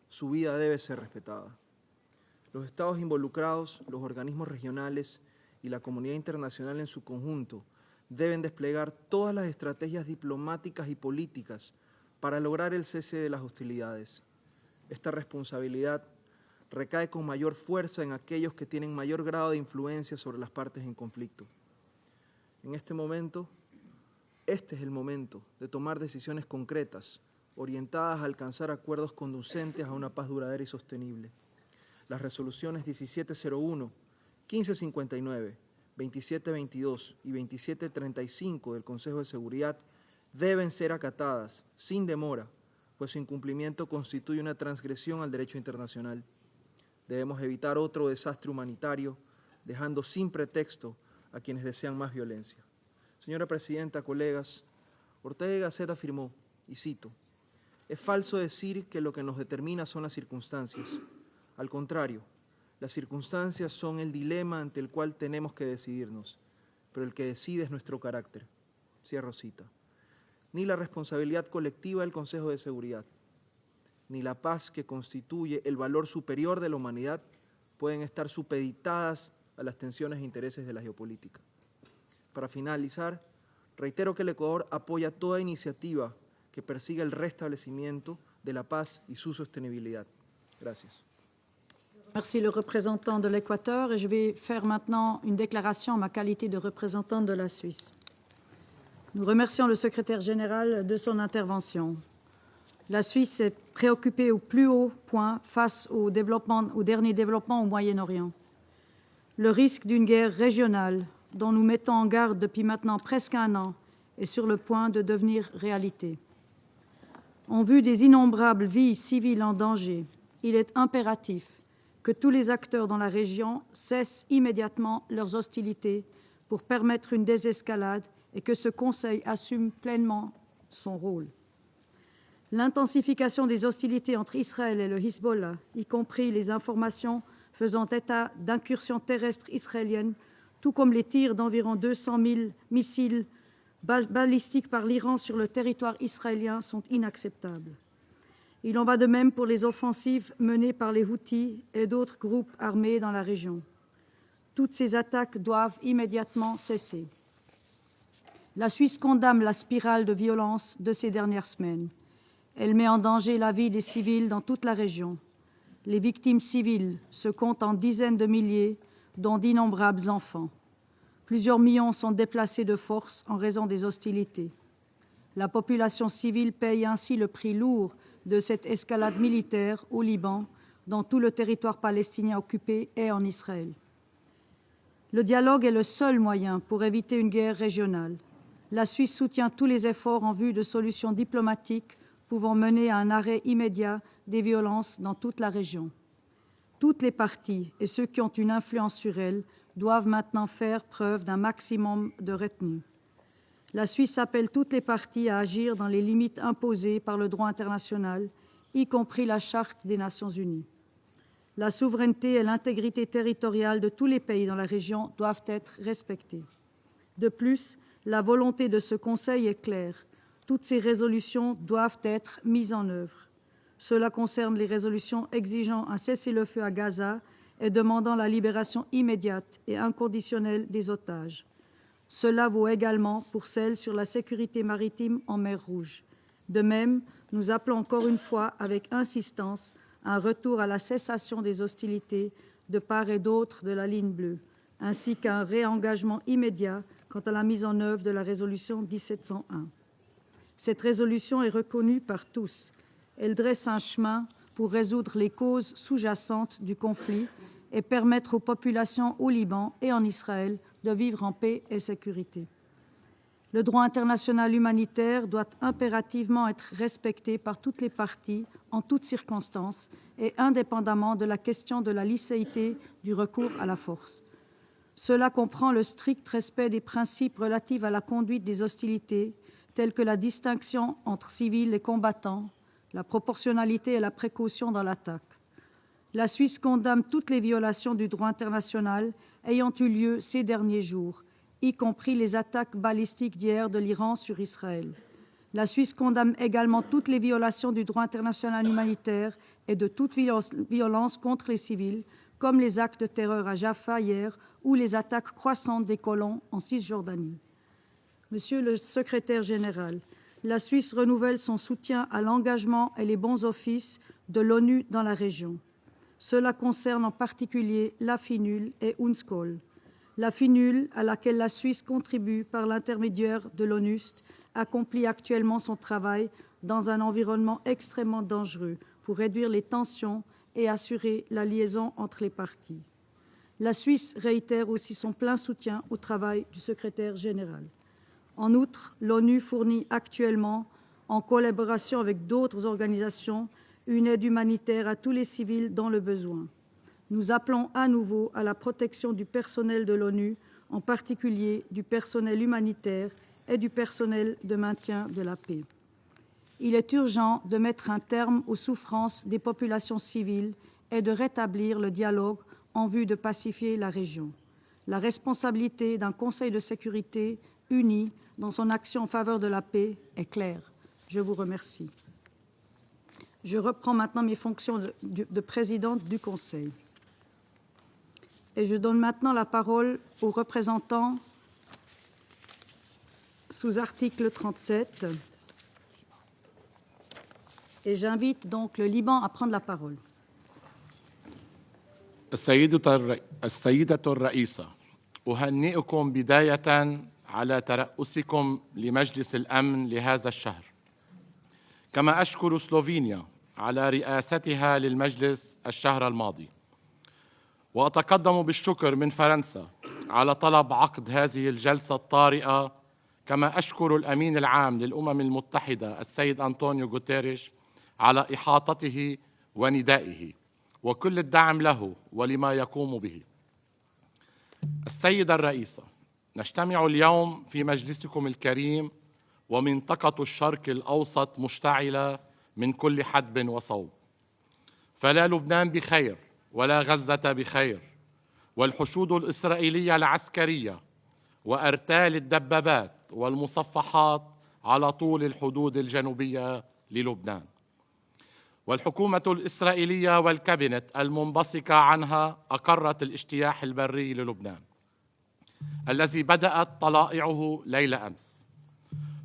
[SPEAKER 16] Su vida debe ser respetada. Los estados involucrados, los organismos regionales y la comunidad internacional en su conjunto deben desplegar todas las estrategias diplomáticas y políticas para lograr el cese de las hostilidades. Esta responsabilidad recae con mayor fuerza en aquellos que tienen mayor grado de influencia sobre las partes en conflicto. Este es el momento de tomar decisiones concretas, orientadas a alcanzar acuerdos conducentes a una paz duradera y sostenible. Las resoluciones 1701, 1559, 2722 y 2735 del Consejo de Seguridad deben ser acatadas sin demora, pues su incumplimiento constituye una transgresión al derecho internacional. Debemos evitar otro desastre humanitario, dejando sin pretexto a quienes desean más violencia. Señora Presidenta, colegas, Ortega y Gasset afirmó, y cito, «Es falso decir que lo que nos determina son las circunstancias. Al contrario, las circunstancias son el dilema ante el cual tenemos que decidirnos, pero el que decide es nuestro carácter». cierro cita, ni la responsabilidad colectiva del Consejo de Seguridad, ni la paz que constituye el valor superior de la humanidad pueden estar supeditadas a las tensiones e intereses de la geopolítica. Para finalizar, reitero que el Ecuador apoya toda iniciativa que persiga el restablecimiento de la paz y su sostenibilidad. Gracias.
[SPEAKER 1] Merci le représentant de l'Équateur et je vais faire maintenant une déclaration en ma qualité de représentant de la Suisse. Nous remercions le secrétaire général de son intervention. La Suisse est préoccupée au plus haut point face au dernier développement au Moyen-Orient. Le risque d'une guerre régionale dont nous mettons en garde depuis maintenant presque un an est sur le point de devenir réalité. En vue des innombrables vies civiles en danger, il est impératif que tous les acteurs dans la région cessent immédiatement leurs hostilités pour permettre une désescalade et que ce Conseil assume pleinement son rôle. L'intensification des hostilités entre Israël et le Hezbollah, y compris les informations faisant état d'incursions terrestres israéliennes, tout comme les tirs d'environ 200 000 missiles balistiques par l'Iran sur le territoire israélien, sont inacceptables. Il en va de même pour les offensives menées par les Houthis et d'autres groupes armés dans la région. Toutes ces attaques doivent immédiatement cesser. La Suisse condamne la spirale de violence de ces dernières semaines. Elle met en danger la vie des civils dans toute la région. Les victimes civiles se comptent en dizaines de milliers, dont d'innombrables enfants. Plusieurs millions sont déplacés de force en raison des hostilités. La population civile paye ainsi le prix lourd de cette escalade militaire au Liban, dans tout le territoire palestinien occupé et en Israël. Le dialogue est le seul moyen pour éviter une guerre régionale. La Suisse soutient tous les efforts en vue de solutions diplomatiques pouvant mener à un arrêt immédiat des violences dans toute la région. Toutes les parties et ceux qui ont une influence sur elles doivent maintenant faire preuve d'un maximum de retenue. La Suisse appelle toutes les parties à agir dans les limites imposées par le droit international, y compris la Charte des Nations unies. La souveraineté et l'intégrité territoriale de tous les pays dans la région doivent être respectées. De plus, la volonté de ce Conseil est claire. Toutes ces résolutions doivent être mises en œuvre. Cela concerne les résolutions exigeant un cessez-le-feu à Gaza et demandant la libération immédiate et inconditionnelle des otages. Cela vaut également pour celles sur la sécurité maritime en mer Rouge. De même, nous appelons encore une fois avec insistance à un retour à la cessation des hostilités de part et d'autre de la ligne bleue, ainsi qu'à un réengagement immédiat quant à la mise en œuvre de la résolution 1701. Cette résolution est reconnue par tous. Elle dresse un chemin pour résoudre les causes sous-jacentes du conflit et permettre aux populations au Liban et en Israël de vivre en paix et sécurité. Le droit international humanitaire doit impérativement être respecté par toutes les parties en toutes circonstances et indépendamment de la question de la licéité du recours à la force. Cela comprend le strict respect des principes relatifs à la conduite des hostilités, tels que la distinction entre civils et combattants, la proportionnalité et la précaution dans l'attaque. La Suisse condamne toutes les violations du droit international ayant eu lieu ces derniers jours, y compris les attaques balistiques d'hier de l'Iran sur Israël. La Suisse condamne également toutes les violations du droit international humanitaire et de toute violence contre les civils, comme les actes de terreur à Jaffa hier ou les attaques croissantes des colons en Cisjordanie. Monsieur le secrétaire général, la Suisse renouvelle son soutien à l'engagement et les bons offices de l'ONU dans la région. Cela concerne en particulier la FINUL et UNSCOL. La FINUL, à laquelle la Suisse contribue par l'intermédiaire de l'ONUST, accomplit actuellement son travail dans un environnement extrêmement dangereux pour réduire les tensions et assurer la liaison entre les parties. La Suisse réitère aussi son plein soutien au travail du secrétaire général. En outre, l'ONU fournit actuellement, en collaboration avec d'autres organisations, une aide humanitaire à tous les civils dans le besoin. Nous appelons à nouveau à la protection du personnel de l'ONU, en particulier du personnel humanitaire et du personnel de maintien de la paix. Il est urgent de mettre un terme aux souffrances des populations civiles et de rétablir le dialogue en vue de pacifier la région. La responsabilité d'un Conseil de sécurité uni dans son action en faveur de la paix est clair. Je vous remercie. Je reprends maintenant mes fonctions de présidente du Conseil. Et je donne maintenant la parole aux représentants sous article 37. Et j'invite donc le Liban à prendre la parole.
[SPEAKER 17] السيدة الرئيسة، أهنئكم بداية على ترأسكم لمجلس الأمن لهذا الشهر، كما أشكر سلوفينيا على رئاستها للمجلس الشهر الماضي، وأتقدم بالشكر من فرنسا على طلب عقد هذه الجلسة الطارئة، كما أشكر الأمين العام للأمم المتحدة السيد أنطونيو غوتيريش على إحاطته وندائه وكل الدعم له ولما يقوم به. السيدة الرئيسة، نجتمع اليوم في مجلسكم الكريم ومنطقة الشرق الأوسط مشتعلة من كل حدب وصوب، فلا لبنان بخير ولا غزة بخير، والحشود الإسرائيلية العسكرية وأرتال الدبابات والمصفحات على طول الحدود الجنوبية للبنان، والحكومة الإسرائيلية والكابينت المنبثقة عنها أقرت الاجتياح البري للبنان الذي بدأت طلائعه ليل أمس،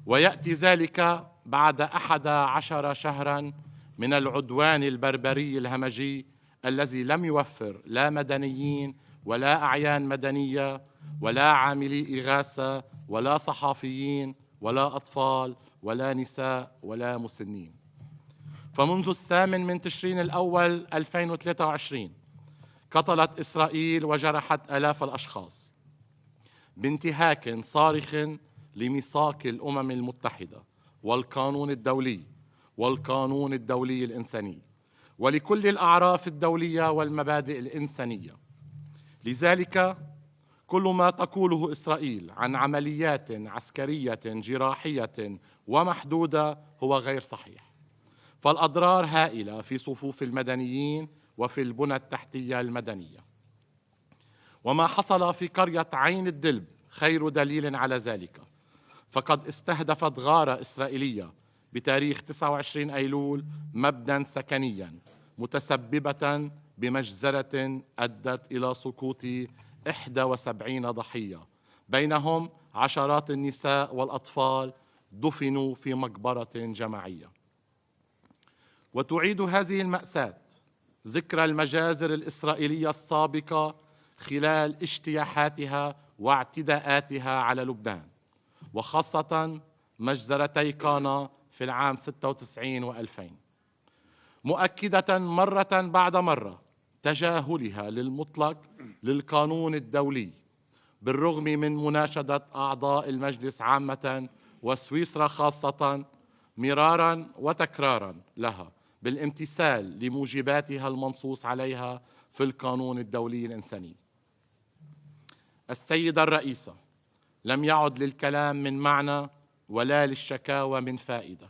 [SPEAKER 17] ويأتي ذلك بعد 11 شهراً من العدوان البربري الهمجي الذي لم يوفر لا مدنيين ولا أعيان مدنية ولا عاملي إغاثة ولا صحافيين ولا أطفال ولا نساء ولا مسنين. فمنذ 8 تشرين الأول 2023 قتلت إسرائيل وجرحت آلاف الأشخاص بانتهاك صارخ لميثاق الأمم المتحدة والقانون الدولي الإنساني ولكل الأعراف الدولية والمبادئ الإنسانية. لذلك كل ما تقوله إسرائيل عن عمليات عسكرية جراحية ومحدودة هو غير صحيح، فالأضرار هائلة في صفوف المدنيين وفي البنى التحتية المدنية. وما حصل في قرية عين الدلب خير دليل على ذلك، فقد استهدفت غارة إسرائيلية بتاريخ 29 أيلول مبنى سكنيا متسببة بمجزرة أدت إلى سقوط 71 ضحية، بينهم عشرات النساء والأطفال دفنوا في مقبرة جماعية. وتعيد هذه المأساة ذكرى المجازر الإسرائيلية السابقة خلال اجتياحاتها واعتداءاتها على لبنان، وخاصة مجزرتي قانا في العام 96 و2000، مؤكدة مرة بعد مرة تجاهلها للمطلق للقانون الدولي، بالرغم من مناشدة أعضاء المجلس عامة وسويسرا خاصة مرارا وتكرارا لها بالامتثال لموجباتها المنصوص عليها في القانون الدولي الإنساني. السيدة الرئيسة، لم يعد للكلام من معنى ولا للشكاوى من فائدة،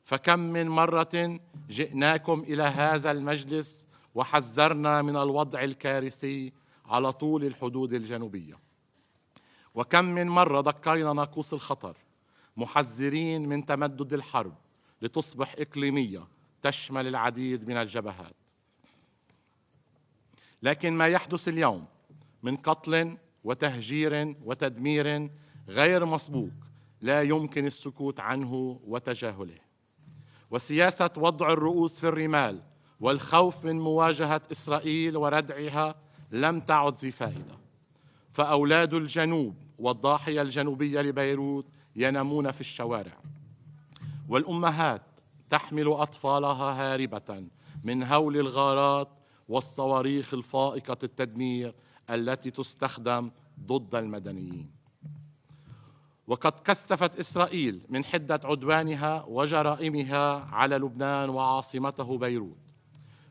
[SPEAKER 17] فكم من مرة جئناكم إلى هذا المجلس وحذرنا من الوضع الكارثي على طول الحدود الجنوبية، وكم من مرة دقينا ناقوس الخطر محذرين من تمدد الحرب لتصبح إقليمية تشمل العديد من الجبهات. لكن ما يحدث اليوم من قتل وتهجير وتدمير غير مسبوق لا يمكن السكوت عنه وتجاهله، وسياسة وضع الرؤوس في الرمال والخوف من مواجهة إسرائيل وردعها لم تعد ذي فائدة، فأولاد الجنوب والضاحية الجنوبية لبيروت ينامون في الشوارع، والأمهات تحمل أطفالها هاربة من هول الغارات والصواريخ الفائقة التدمير التي تستخدم ضد المدنيين. وقد كثفت إسرائيل من حدة عدوانها وجرائمها على لبنان وعاصمته بيروت،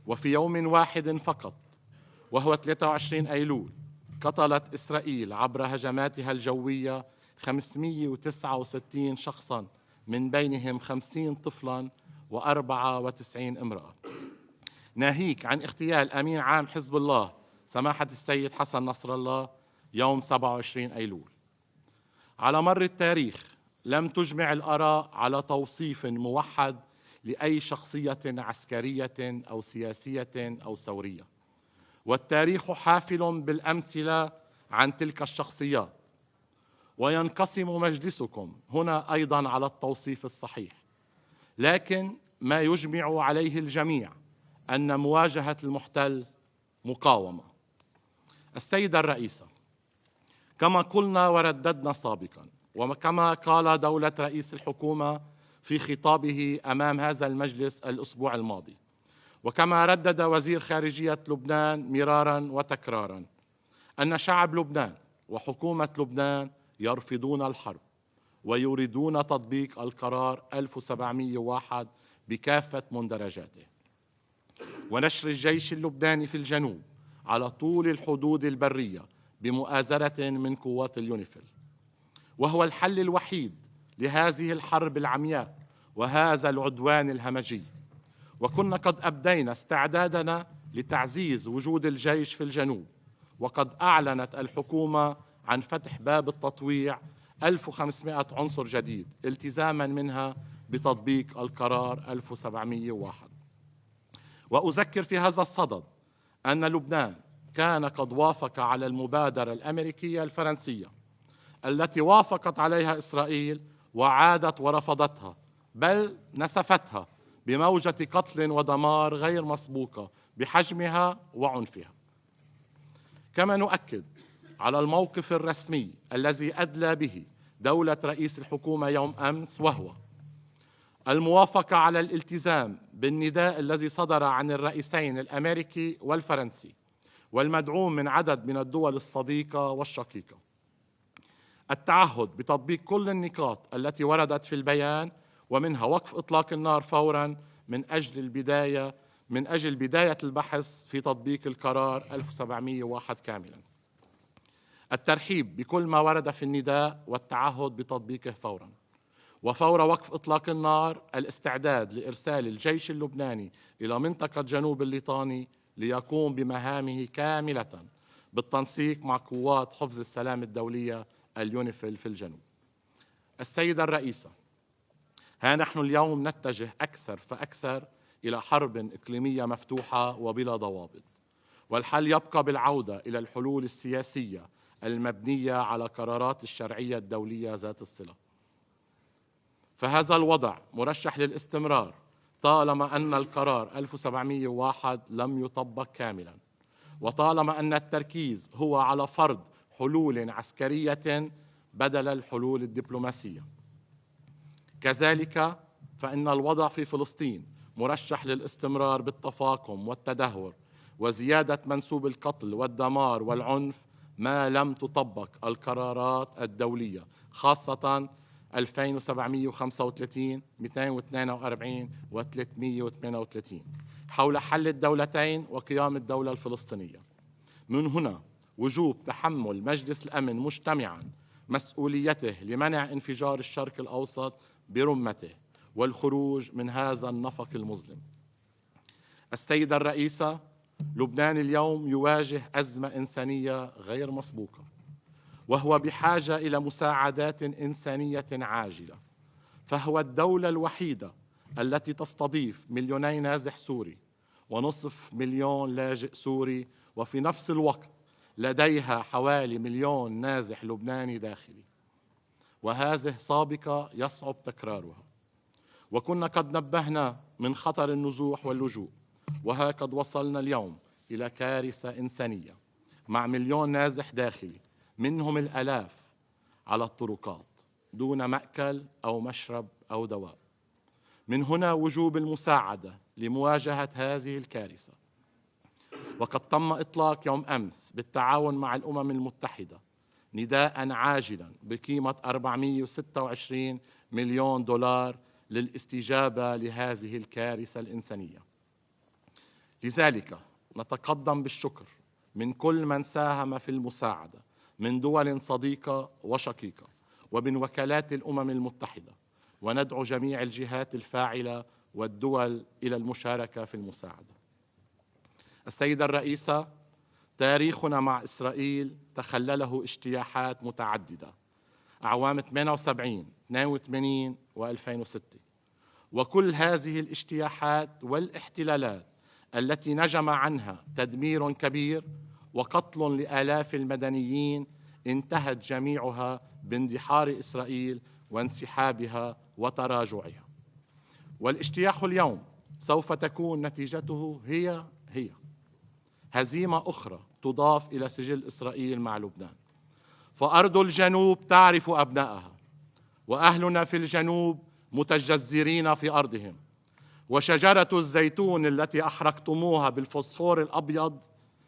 [SPEAKER 17] وفي يوم واحد فقط وهو 23 أيلول قتلت إسرائيل عبر هجماتها الجوية 569 شخصاً، من بينهم 50 طفلاً و94 امرأة، ناهيك عن اغتيال أمين عام حزب الله سماحة السيد حسن نصر الله يوم 27 أيلول. على مر التاريخ لم تجمع الآراء على توصيف موحد لأي شخصية عسكرية أو سياسية أو ثورية، والتاريخ حافل بالأمثلة عن تلك الشخصيات، وينقسم مجلسكم هنا أيضا على التوصيف الصحيح، لكن ما يجمع عليه الجميع أن مواجهة المحتل مقاومة. السيدة الرئيسة، كما قلنا ورددنا سابقا، وكما قال دولة رئيس الحكومة في خطابه أمام هذا المجلس الأسبوع الماضي، وكما ردد وزير خارجية لبنان مرارا وتكرارا، أن شعب لبنان وحكومة لبنان يرفضون الحرب ويريدون تطبيق القرار 1701 بكافة مندرجاته، ونشر الجيش اللبناني في الجنوب على طول الحدود البرية بمؤازرة من قوات اليونيفيل، وهو الحل الوحيد لهذه الحرب العمياء وهذا العدوان الهمجي. وكنا قد أبدينا استعدادنا لتعزيز وجود الجيش في الجنوب، وقد أعلنت الحكومة عن فتح باب التطويع 1500 عنصر جديد التزاما منها بتطبيق القرار 1701. وأذكر في هذا الصدد أن لبنان كان قد وافق على المبادرة الأمريكية الفرنسية التي وافقت عليها إسرائيل وعادت ورفضتها، بل نسفتها بموجة قتل ودمار غير مسبوقة بحجمها وعنفها. كما نؤكد على الموقف الرسمي الذي أدلى به دولة رئيس الحكومة يوم أمس، وهو الموافقة على الالتزام بالنداء الذي صدر عن الرئيسين الأمريكي والفرنسي والمدعوم من عدد من الدول الصديقة والشقيقة، التعهد بتطبيق كل النقاط التي وردت في البيان، ومنها وقف إطلاق النار فوراً من أجل بداية البحث في تطبيق القرار 1701 كاملاً، الترحيب بكل ما ورد في النداء والتعهد بتطبيقه فوراً، وفور وقف إطلاق النار الاستعداد لإرسال الجيش اللبناني إلى منطقة جنوب الليطاني ليقوم بمهامه كاملة بالتنسيق مع قوات حفظ السلام الدولية اليونيفيل في الجنوب. السيدة الرئيسة، ها نحن اليوم نتجه أكثر فأكثر إلى حرب إقليمية مفتوحة وبلا ضوابط، والحل يبقى بالعودة إلى الحلول السياسية المبنية على قرارات الشرعية الدولية ذات الصلة. فهذا الوضع مرشح للاستمرار طالما أن القرار 1701 لم يطبق كاملا، وطالما أن التركيز هو على فرض حلول عسكرية بدل الحلول الدبلوماسية. كذلك فإن الوضع في فلسطين مرشح للاستمرار بالتفاقم والتدهور وزيادة منسوب القتل والدمار والعنف ما لم تطبق القرارات الدولية، خاصة 2735 242 و 338 حول حل الدولتين وقيام الدولة الفلسطينية. من هنا وجوب تحمل مجلس الأمن مجتمعاً مسؤوليته لمنع انفجار الشرق الأوسط برمته والخروج من هذا النفق المظلم. السيدة الرئيسة، لبنان اليوم يواجه أزمة إنسانية غير مسبوقة، وهو بحاجة إلى مساعدات إنسانية عاجلة، فهو الدولة الوحيدة التي تستضيف 2 نازح سوري ونصف مليون لاجئ سوري، وفي نفس الوقت لديها حوالي 1 مليون نازح لبناني داخلي، وهذه سابقة يصعب تكرارها. وكنا قد نبهنا من خطر النزوح واللجوء، وها قد وصلنا اليوم إلى كارثة إنسانية مع 1 مليون نازح داخلي، منهم الآلاف على الطرقات دون مأكل أو مشرب أو دواء. من هنا وجوب المساعدة لمواجهة هذه الكارثة، وقد تم إطلاق يوم أمس بالتعاون مع الأمم المتحدة نداء عاجلا بقيمة 426 مليون دولار للاستجابة لهذه الكارثة الإنسانية. لذلك نتقدم بالشكر من كل من ساهم في المساعدة من دول صديقة وشقيقة ومن وكالات الأمم المتحدة، وندعو جميع الجهات الفاعلة والدول إلى المشاركة في المساعدة. السيدة الرئيسة، تاريخنا مع إسرائيل تخلله اجتياحات متعددة، أعوام 78 82 و2006. وكل هذه الاجتياحات والاحتلالات التي نجم عنها تدمير كبير وقتل لآلاف المدنيين انتهت جميعها باندحار إسرائيل وانسحابها وتراجعها. والاجتياح اليوم سوف تكون نتيجته هي هزيمة أخرى تضاف إلى سجل إسرائيل مع لبنان. فأرض الجنوب تعرف أبنائها، وأهلنا في الجنوب متجذرين في أرضهم، وشجرة الزيتون التي أحرقتموها بالفوسفور الأبيض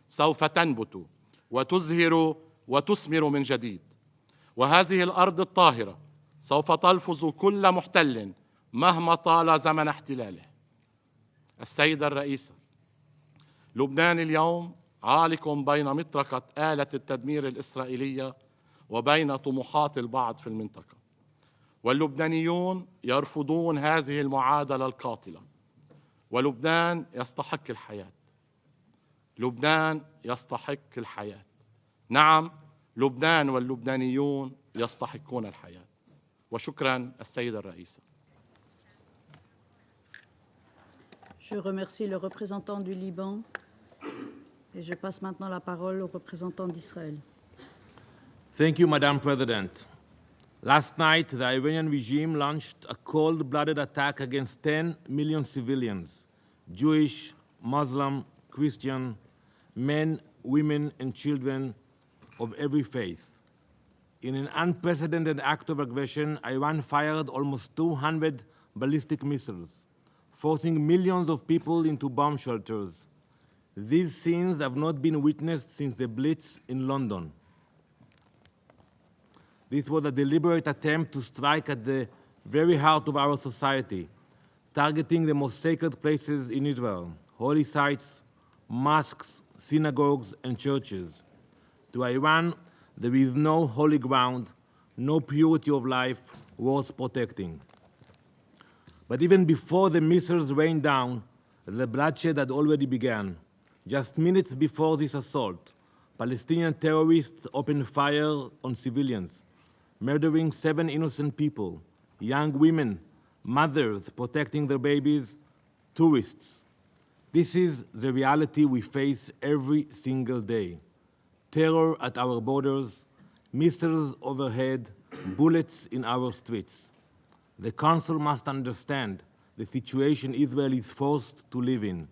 [SPEAKER 17] سوف تنبت وتزهر وتثمر من جديد. وهذه الأرض الطاهرة سوف تلفظ كل محتل مهما طال زمن احتلاله. السيدة الرئيسة، لبنان اليوم عالق بين مطرقة آلة التدمير الإسرائيلية وبين طموحات البعض في المنطقة، واللبنانيون يرفضون هذه المعادلة القاتلة. ولبنان يستحق الحياة. لبنان يستحق الحياة. نعم، لبنان واللبنانيون يستحقون الحياة. وشكرا السيدة الرئيسة.
[SPEAKER 1] Je remercie le représentant du Liban et je passe maintenant la parole au représentant d'Israël.
[SPEAKER 18] Thank you, Madam President. Last night, the Iranian regime launched a cold-blooded attack against 10 million civilians, Jewish, Muslim, Christian, men, women, and children of every faith. In an unprecedented act of aggression, Iran fired almost 200 ballistic missiles, forcing millions of people into bomb shelters. These scenes have not been witnessed since the Blitz in London. This was a deliberate attempt to strike at the very heart of our society, targeting the most sacred places in Israel, holy sites, mosques, synagogues, and churches. To Iran, there is no holy ground, no purity of life worth protecting. But even before the missiles rained down, the bloodshed had already begun. Just minutes before this assault, Palestinian terrorists opened fire on civilians, murdering 7 innocent people, young women, mothers protecting their babies, tourists. This is the reality we face every single day. Terror at our borders, missiles overhead, bullets in our streets. The Council must understand the situation Israel is forced to live in.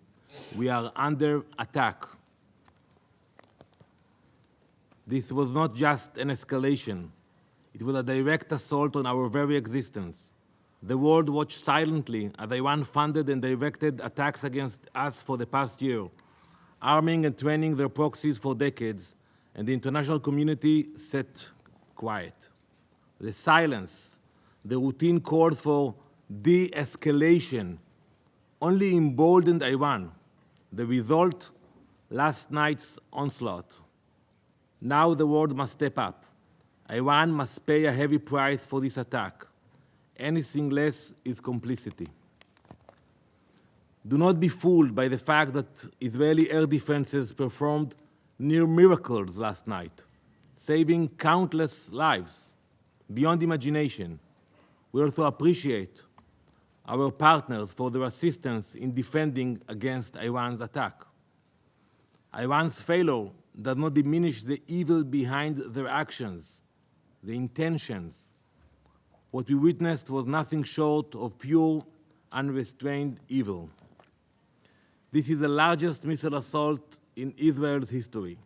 [SPEAKER 18] We are under attack. This was not just an escalation. It was a direct assault on our very existence. The world watched silently as Iran funded and directed attacks against us for the past year, arming and training their proxies for decades, and the international community sat quiet. The silence, the routine call for de-escalation, only emboldened Iran. The result, last night's onslaught. Now the world must step up. Iran must pay a heavy price for this attack. Anything less is complicity. Do not be fooled by the fact that Israeli air defenses performed near miracles last night, saving countless lives beyond imagination. We also appreciate our partners for their assistance in defending against Iran's attack. Iran's failure does not diminish the evil behind their actions, the intentions. What we witnessed was nothing short of pure, unrestrained evil. This is the largest missile assault in Israel's history.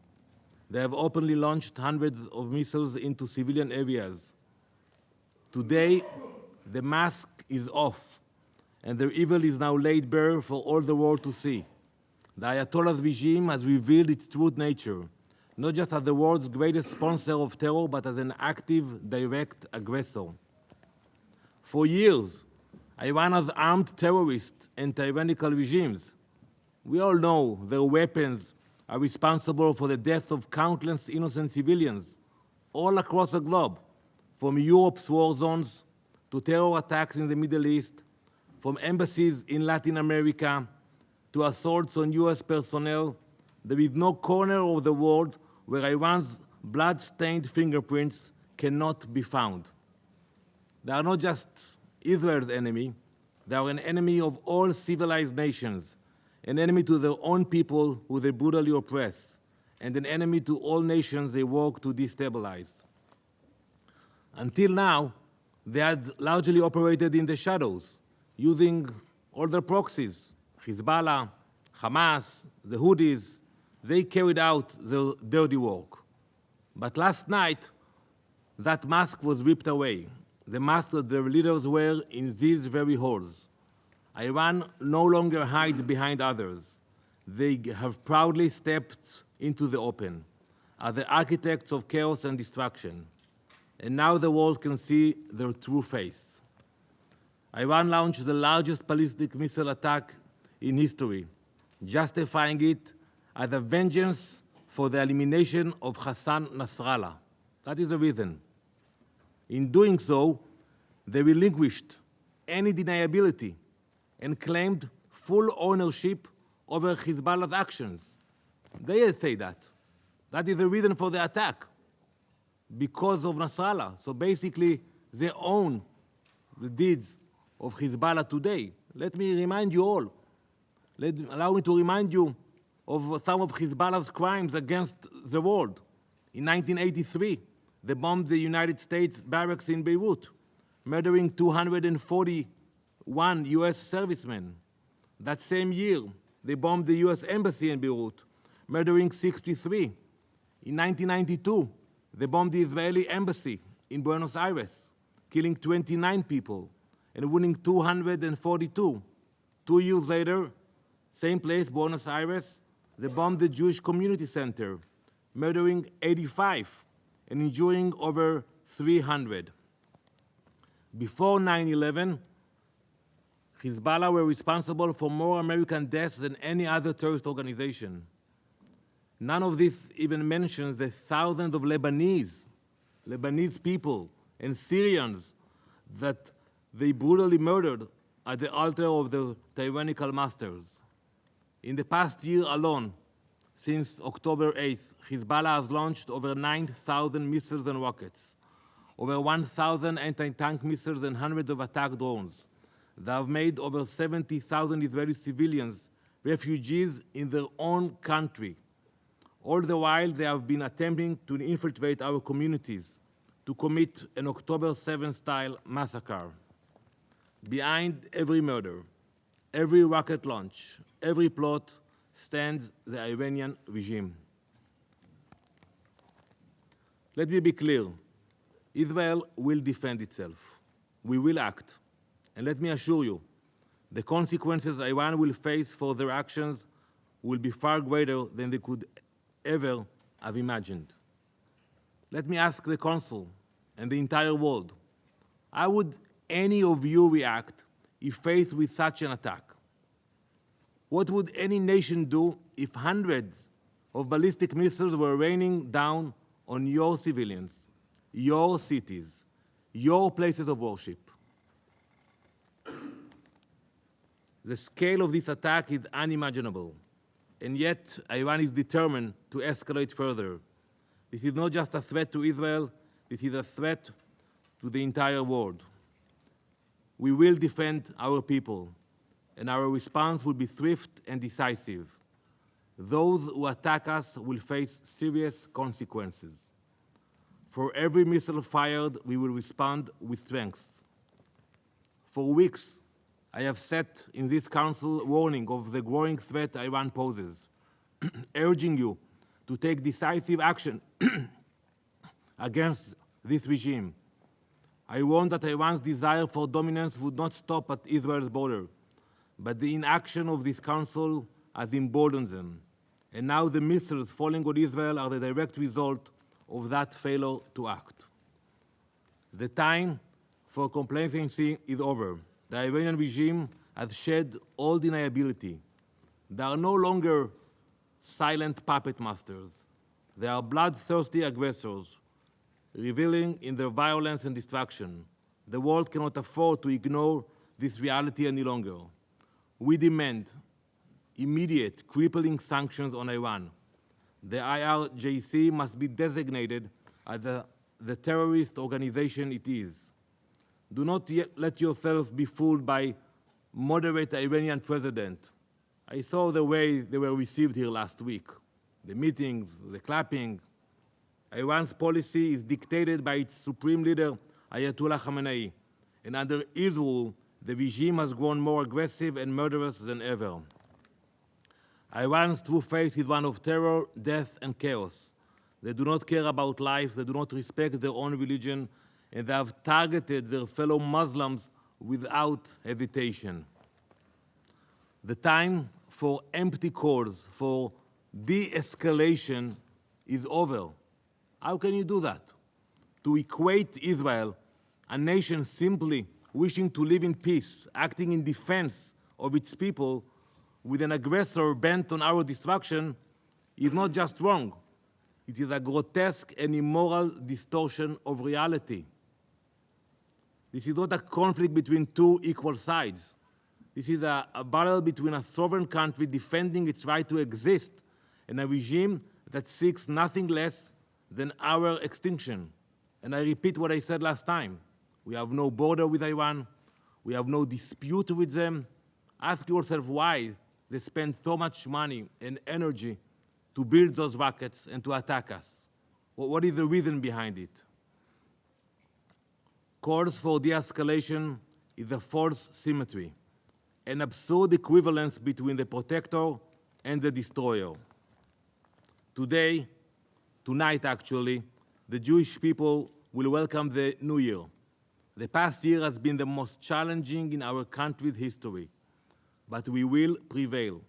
[SPEAKER 18] They have openly launched hundreds of missiles into civilian areas. Today, the mask is off, and their evil is now laid bare for all the world to see. The Ayatollah's regime has revealed its true nature, not just as the world's greatest sponsor of terror, but as an active, direct aggressor. For years, Iran has armed terrorists and tyrannical regimes. We all know their weapons are responsible for the death of countless innocent civilians all across the globe, from Europe's war zones to terror attacks in the Middle East, from embassies in Latin America to assaults on US personnel. There is no corner of the world where Iran's blood-stained fingerprints cannot be found. They are not just Israel's enemy, they are an enemy of all civilized nations, an enemy to their own people who they brutally oppress, and an enemy to all nations they work to destabilize. Until now, they had largely operated in the shadows, using all their proxies, Hezbollah, Hamas, the Houthis. They carried out their dirty work. But last night, that mask was ripped away, the mask that their leaders wear in these very halls. Iran no longer hides behind others. They have proudly stepped into the open, are the architects of chaos and destruction. And now the world can see their true face. Iran launched the largest ballistic missile attack in history, justifying it as a vengeance for the elimination of Hassan Nasrallah. That is the reason. In doing so, they relinquished any deniability and claimed full ownership over Hezbollah's actions. They say that. That is the reason for the attack, because of Nasrallah. So basically, they own the deeds of Hezbollah today. Let me remind you all. Allow me to remind you of some of Hezbollah's crimes against the world. In 1983, they bombed the United States barracks in Beirut, murdering 241 US servicemen. That same year, they bombed the US embassy in Beirut, murdering 63. In 1992, they bombed the Israeli embassy in Buenos Aires, killing 29 people and wounding 242. 2 years later, same place, Buenos Aires, they bombed the Jewish Community Center, murdering 85 and injuring over 300. Before 9/11, Hezbollah were responsible for more American deaths than any other terrorist organization. None of this even mentions the thousands of Lebanese people and Syrians that they brutally murdered at the altar of their tyrannical masters. In the past year alone, since October 8th, Hezbollah has launched over 9,000 missiles and rockets, over 1,000 anti-tank missiles and hundreds of attack drones. They have made over 70,000 Israeli civilians refugees in their own country. All the while, they have been attempting to infiltrate our communities to commit an October 7th-style massacre. Behind every murder, every rocket launch, every plot stands the Iranian regime. Let me be clear. Israel will defend itself. We will act. And let me assure you, the consequences Iran will face for their actions will be far greater than they could ever have imagined. Let me ask the Council and the entire world, how would any of you react if faced with such an attack? What would any nation do if hundreds of ballistic missiles were raining down on your civilians, your cities, your places of worship? The scale of this attack is unimaginable, and yet Iran is determined to escalate further. This is not just a threat to Israel, this is a threat to the entire world. We will defend our people, and our response will be swift and decisive. Those who attack us will face serious consequences. For every missile fired, we will respond with strength. For weeks, I have sat in this Council warning of the growing threat Iran poses, urging you to take decisive action against this regime. I warned that Iran's desire for dominance would not stop at Israel's border, but the inaction of this Council has emboldened them. And now the missiles falling on Israel are the direct result of that failure to act. The time for complacency is over. The Iranian regime has shed all deniability. They are no longer silent puppet masters. They are bloodthirsty aggressors, reveling in their violence and destruction. The world cannot afford to ignore this reality any longer. We demand immediate, crippling sanctions on Iran. The IRGC must be designated as a the terrorist organization it is. Do not let yourself be fooled by moderate Iranian president. I saw the way they were received here last week. The meetings, the clapping. Iran's policy is dictated by its supreme leader, Ayatollah Khamenei, and under his rule, the regime has grown more aggressive and murderous than ever. Iran's true face is one of terror, death, and chaos. They do not care about life, they do not respect their own religion, and they have targeted their fellow Muslims without hesitation. The time for empty calls for de-escalation is over. How can you do that? To equate Israel, a nation simply wishing to live in peace, acting in defense of its people, with an aggressor bent on our destruction, is not just wrong. It is a grotesque and immoral distortion of reality. This is not a conflict between two equal sides. This is a battle between a sovereign country defending its right to exist and a regime that seeks nothing less than our extinction. And I repeat what I said last time. We have no border with Iran. We have no dispute with them. Ask yourself why they spend so much money and energy to build those rockets and to attack us. What is the reason behind it? Calls for de-escalation is a false symmetry, an absurd equivalence between the protector and the destroyer. Today, tonight actually, the Jewish people will welcome the new year. The past year has been the most challenging in our country's history, but we will prevail.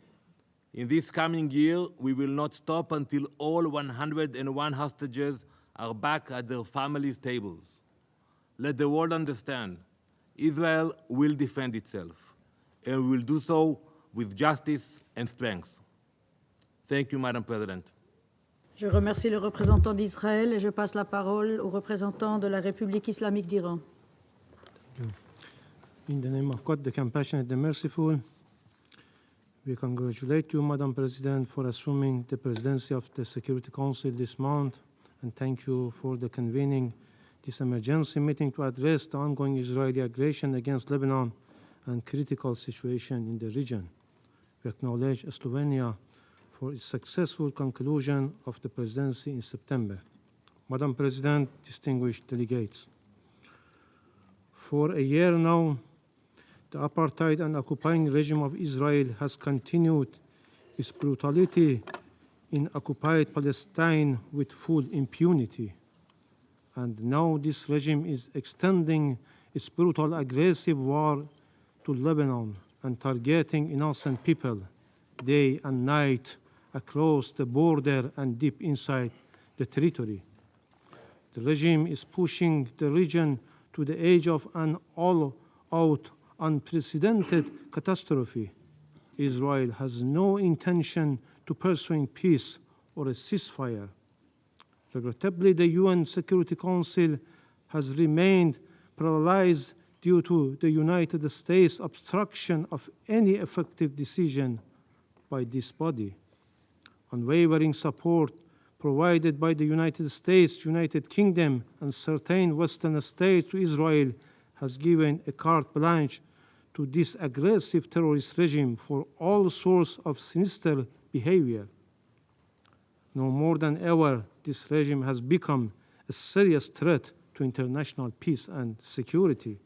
[SPEAKER 18] In this coming year, we will not stop until all 101 hostages are back at their families' tables. Let the world understand, Israel will defend itself, and will do so with justice and strength. Thank you, Madam President.
[SPEAKER 1] Je remercie le représentant d'Israël et je passe la parole au représentant de la République islamique d'Iran.
[SPEAKER 19] In the name of God, the compassionate, the merciful, we congratulate you, Madam President, for assuming the presidency of the Security Council this month, and thank you for the convening this emergency meeting to address the ongoing Israeli aggression against Lebanon and critical situation in the region. We acknowledge Slovenia for its successful conclusion of the presidency in September. Madam President, distinguished delegates, for a year now, the apartheid and occupying regime of Israel has continued its brutality in occupied Palestine with full impunity. And now this regime is extending its brutal, aggressive war to Lebanon and targeting innocent people day and night across the border and deep inside the territory. The regime is pushing the region to the edge of an all-out, unprecedented catastrophe. Israel has no intention to pursue peace or a ceasefire. Regrettably, the UN Security Council has remained paralyzed due to the United States' obstruction of any effective decision by this body. Unwavering support provided by the United States, United Kingdom, and certain Western states to Israel has given a carte blanche to this aggressive terrorist regime for all sorts of sinister behavior. No more than ever, this regime has become a serious threat to international peace and security.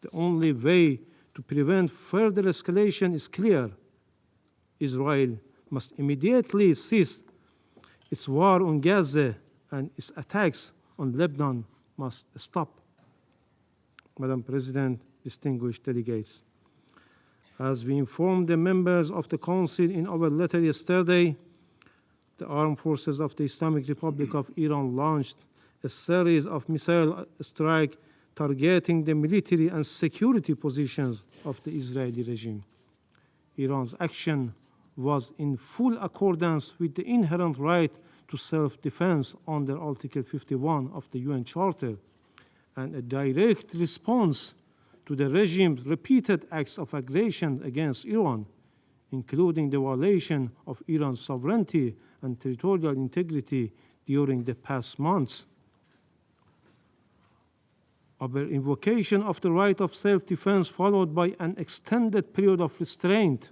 [SPEAKER 19] The only way to prevent further escalation is clear. Israel must immediately cease its war on Gaza, and its attacks on Lebanon must stop. Madam President, distinguished delegates, as we informed the members of the Council in our letter yesterday, the armed forces of the Islamic Republic of Iran launched a series of missile strikes targeting the military and security positions of the Israeli regime. Iran's action was in full accordance with the inherent right to self-defense under Article 51 of the UN Charter, and a direct response to the regime's repeated acts of aggression against Iran, including the violation of Iran's sovereignty and territorial integrity during the past months. Our invocation of the right of self-defense followed by an extended period of restraint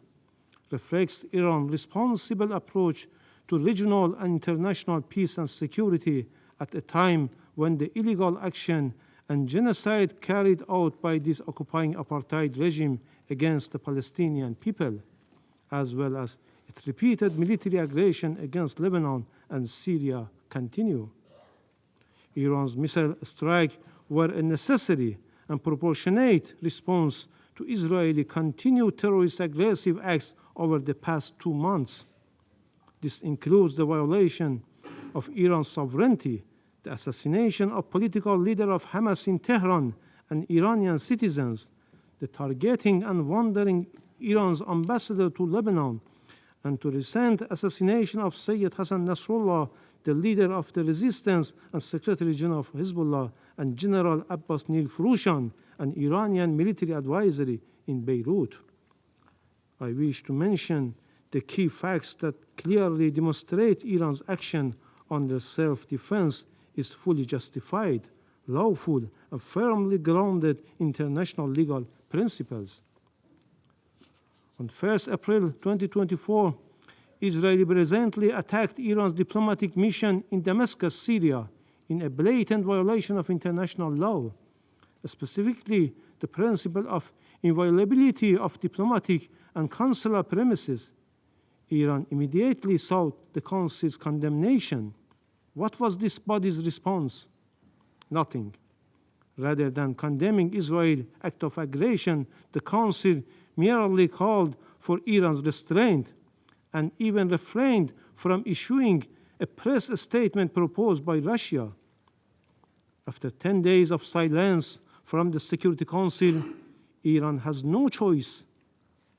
[SPEAKER 19] reflects Iran's responsible approach to regional and international peace and security at a time when the illegal action and genocide carried out by this occupying apartheid regime against the Palestinian people, as well as its repeated military aggression against Lebanon and Syria, continue. Iran's missile strikes were a necessary and proportionate response to Israeli continued terrorist aggressive acts over the past 2 months. This includes the violation of Iran's sovereignty, the assassination of political leader of Hamas in Tehran and Iranian citizens, the targeting and wounding Iran's ambassador to Lebanon, and the recent assassination of Sayyid Hassan Nasrallah, the leader of the resistance and Secretary General of Hezbollah, and General Abbas Nil Furushan, an Iranian military advisor in Beirut. I wish to mention the key facts that clearly demonstrate Iran's action under self-defense is fully justified, lawful, and firmly grounded in international legal principles. On 1st April 2024, Israel presently attacked Iran's diplomatic mission in Damascus, Syria, in a blatant violation of international law, specifically the principle of inviolability of diplomatic and consular premises. Iran immediately sought the Council's condemnation. What was this body's response? Nothing. Rather than condemning Israel's act of aggression, the Council merely called for Iran's restraint and even refrained from issuing a press statement proposed by Russia. After 10 days of silence from the Security Council, Iran has no choice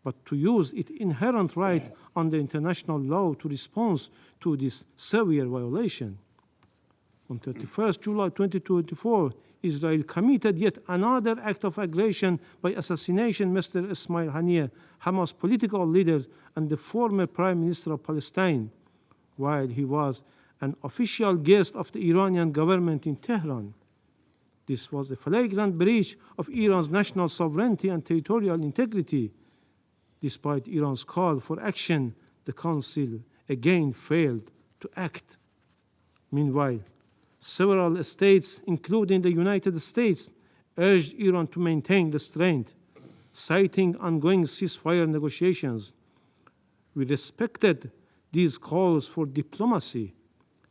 [SPEAKER 19] but to use its inherent right under international law to respond to this severe violation. On 31st July 2024, Israel committed yet another act of aggression by assassinating Mr. Ismail Haniyeh, Hamas political leader and the former Prime Minister of Palestine, while he was an official guest of the Iranian government in Tehran. This was a flagrant breach of Iran's national sovereignty and territorial integrity. Despite Iran's call for action, the Council again failed to act. Meanwhile, several states, including the United States, urged Iran to maintain restraint, citing ongoing ceasefire negotiations. We respected these calls for diplomacy,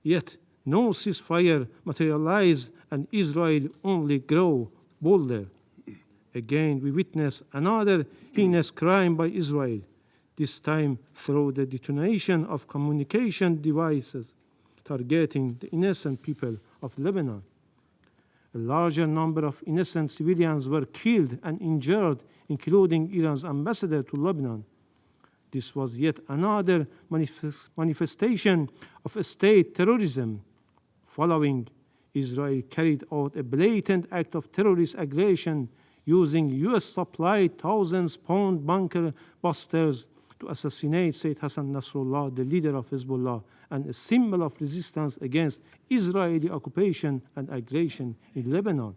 [SPEAKER 19] yet no ceasefire materialized and Israel only grew bolder. Again, we witnessed another heinous crime by Israel, this time through the detonation of communication devices targeting the innocent people of Lebanon. A larger number of innocent civilians were killed and injured, including Iran's ambassador to Lebanon. This was yet another manifestation of state terrorism. Following, Israel carried out a blatant act of terrorist aggression using US-supplied thousands-pound bunker busters to assassinate Sayyid Hassan Nasrallah, the leader of Hezbollah, and a symbol of resistance against Israeli occupation and aggression in Lebanon.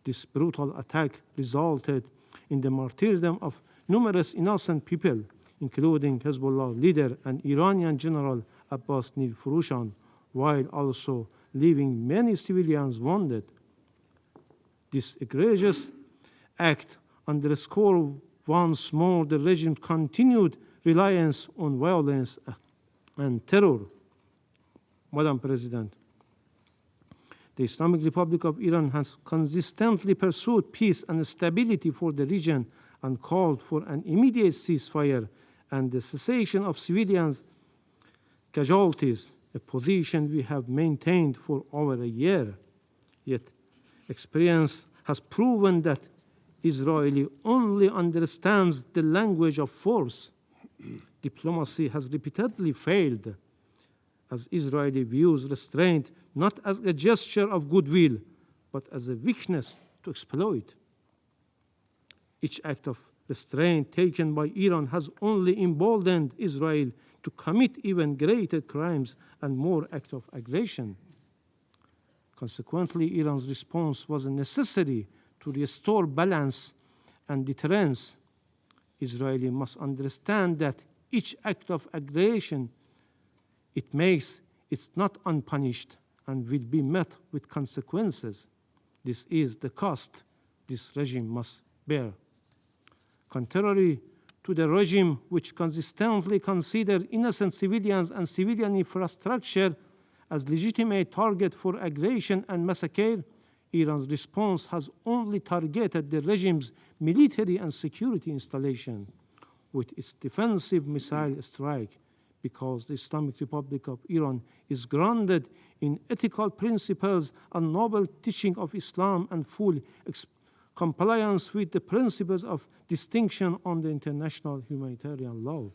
[SPEAKER 19] This brutal attack resulted in the martyrdom of numerous innocent people, including Hezbollah leader and Iranian General Abbas Nil Furushan, while also leaving many civilians wounded. This egregious act underscores once more the regime's continued reliance on violence and terror. Madam President, the Islamic Republic of Iran has consistently pursued peace and stability for the region and called for an immediate ceasefire and the cessation of civilians' casualties, a position we have maintained for over a year. Yet, experience has proven that Israel only understands the language of force. Diplomacy has repeatedly failed, as Israel views restraint not as a gesture of goodwill, but as a weakness to exploit. Each act of restraint taken by Iran has only emboldened Israel to commit even greater crimes and more acts of aggression. Consequently, Iran's response was necessary to restore balance and deterrence. Israel must understand that each act of aggression it makes is not unpunished and will be met with consequences. This is the cost this regime must bear. Contrary to the regime which consistently considers innocent civilians and civilian infrastructure as legitimate target for aggression and massacre, Iran's response has only targeted the regime's military and security installation with its defensive missile strike, because the Islamic Republic of Iran is grounded in ethical principles and noble teaching of Islam and full compliance with the principles of distinction under international humanitarian law.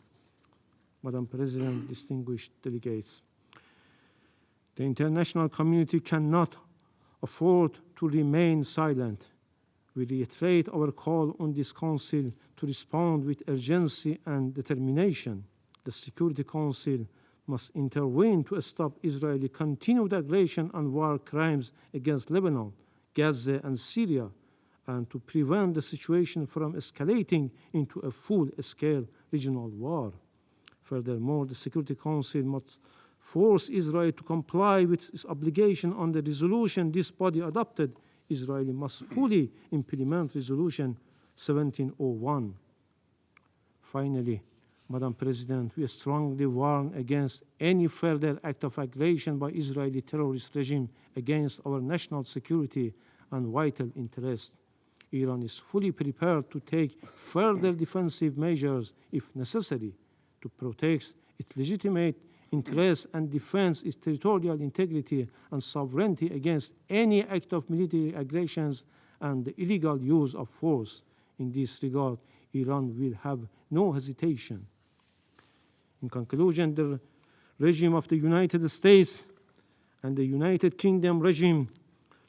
[SPEAKER 19] Madam President, distinguished delegates, the international community cannot afford to remain silent. We reiterate our call on this Council to respond with urgency and determination. The Security Council must intervene to stop Israeli continued aggression and war crimes against Lebanon, Gaza, and Syria, and to prevent the situation from escalating into a full-scale regional war. Furthermore, the Security Council must force Israel to comply with its obligation on the resolution this body adopted. Israel must fully implement Resolution 1701. Finally, Madam President, we strongly warn against any further act of aggression by Israeli terrorist regime against our national security and vital interests. Iran is fully prepared to take further defensive measures if necessary to protect its legitimate interests and defend its territorial integrity and sovereignty against any act of military aggressions and the illegal use of force. In this regard, Iran will have no hesitation. In conclusion, the regime of the United States and the United Kingdom regime,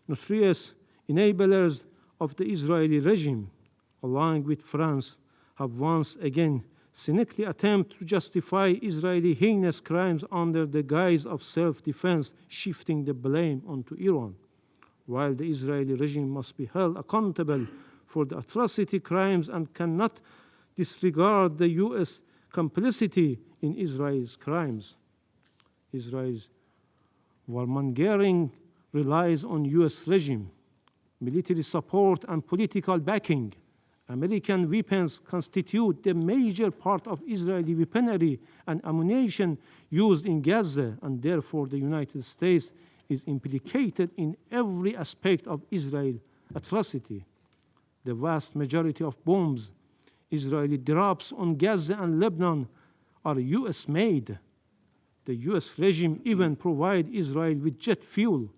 [SPEAKER 19] notorious enablers of the Israeli regime, along with France, have once again cynically attempted to justify Israeli heinous crimes under the guise of self-defense, shifting the blame onto Iran. While the Israeli regime must be held accountable for the atrocity crimes and cannot disregard the U.S. complicity in Israel's crimes. Israel's warmongering relies on U.S. regime, military support, and political backing. American weapons constitute the major part of Israeli weaponry and ammunition used in Gaza, and therefore the United States is implicated in every aspect of Israel's atrocity. The vast majority of bombs Israeli drops on Gaza and Lebanon are U.S.-made. The U.S. regime even provides Israel with jet fuel.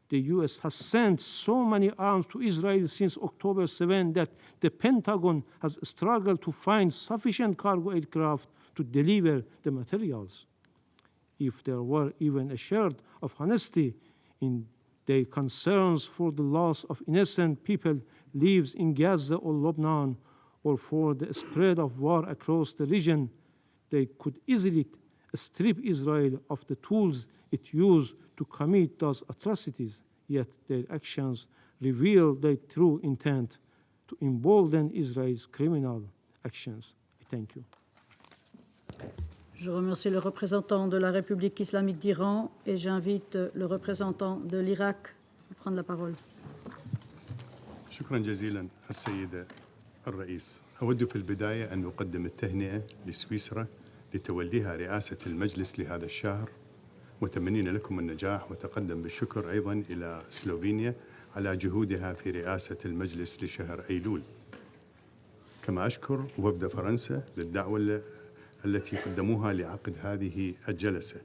[SPEAKER 19] The U.S. has sent so many arms to Israel since October 7 that the Pentagon has struggled to find sufficient cargo aircraft to deliver the materials. If there were even a shred of honesty in their concerns for the loss of innocent people lives in Gaza or Lebanon, or for the spread of war across the region, they could easily strip Israel of the tools it used to commit those atrocities, yet their actions reveal their true intent to embolden Israel's criminal actions. I thank you.
[SPEAKER 1] Je remercie le représentant de la République islamique d'Iran et j'invite le représentant de l'Irak à prendre la parole.
[SPEAKER 20] شكرا جزيلا السيد الرئيس. أود في البداية أن أقدم التهنئة لسويسرا لتوليها رئاسة المجلس لهذا الشهر، متمنين لكم النجاح، وتقدم بالشكر أيضا إلى سلوفينيا على جهودها في رئاسة المجلس لشهر أيلول. كما أشكر وفد فرنسا للدعوة التي قدموها لعقد هذه الجلسة،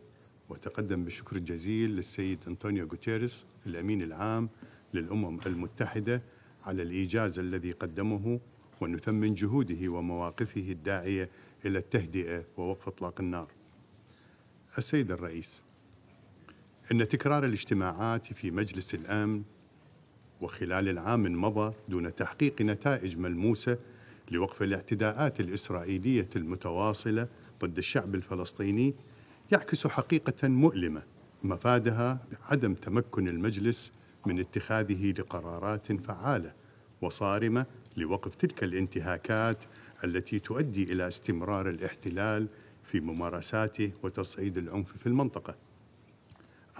[SPEAKER 20] وتقدم بالشكر الجزيل للسيد أنطونيو غوتيريس الأمين العام للأمم المتحدة على الإيجاز الذي قدمه، ونثمن جهوده ومواقفه الداعية إلى التهدئة ووقف إطلاق النار. السيد الرئيس، إن تكرار الاجتماعات في مجلس الأمن وخلال العام المضى دون تحقيق نتائج ملموسة لوقف الاعتداءات الإسرائيلية المتواصلة ضد الشعب الفلسطيني يعكس حقيقة مؤلمة مفادها عدم تمكن المجلس من اتخاذه لقرارات فعالة وصارمة لوقف تلك الانتهاكات التي تؤدي إلى استمرار الاحتلال في ممارساته وتصعيد العنف في المنطقة.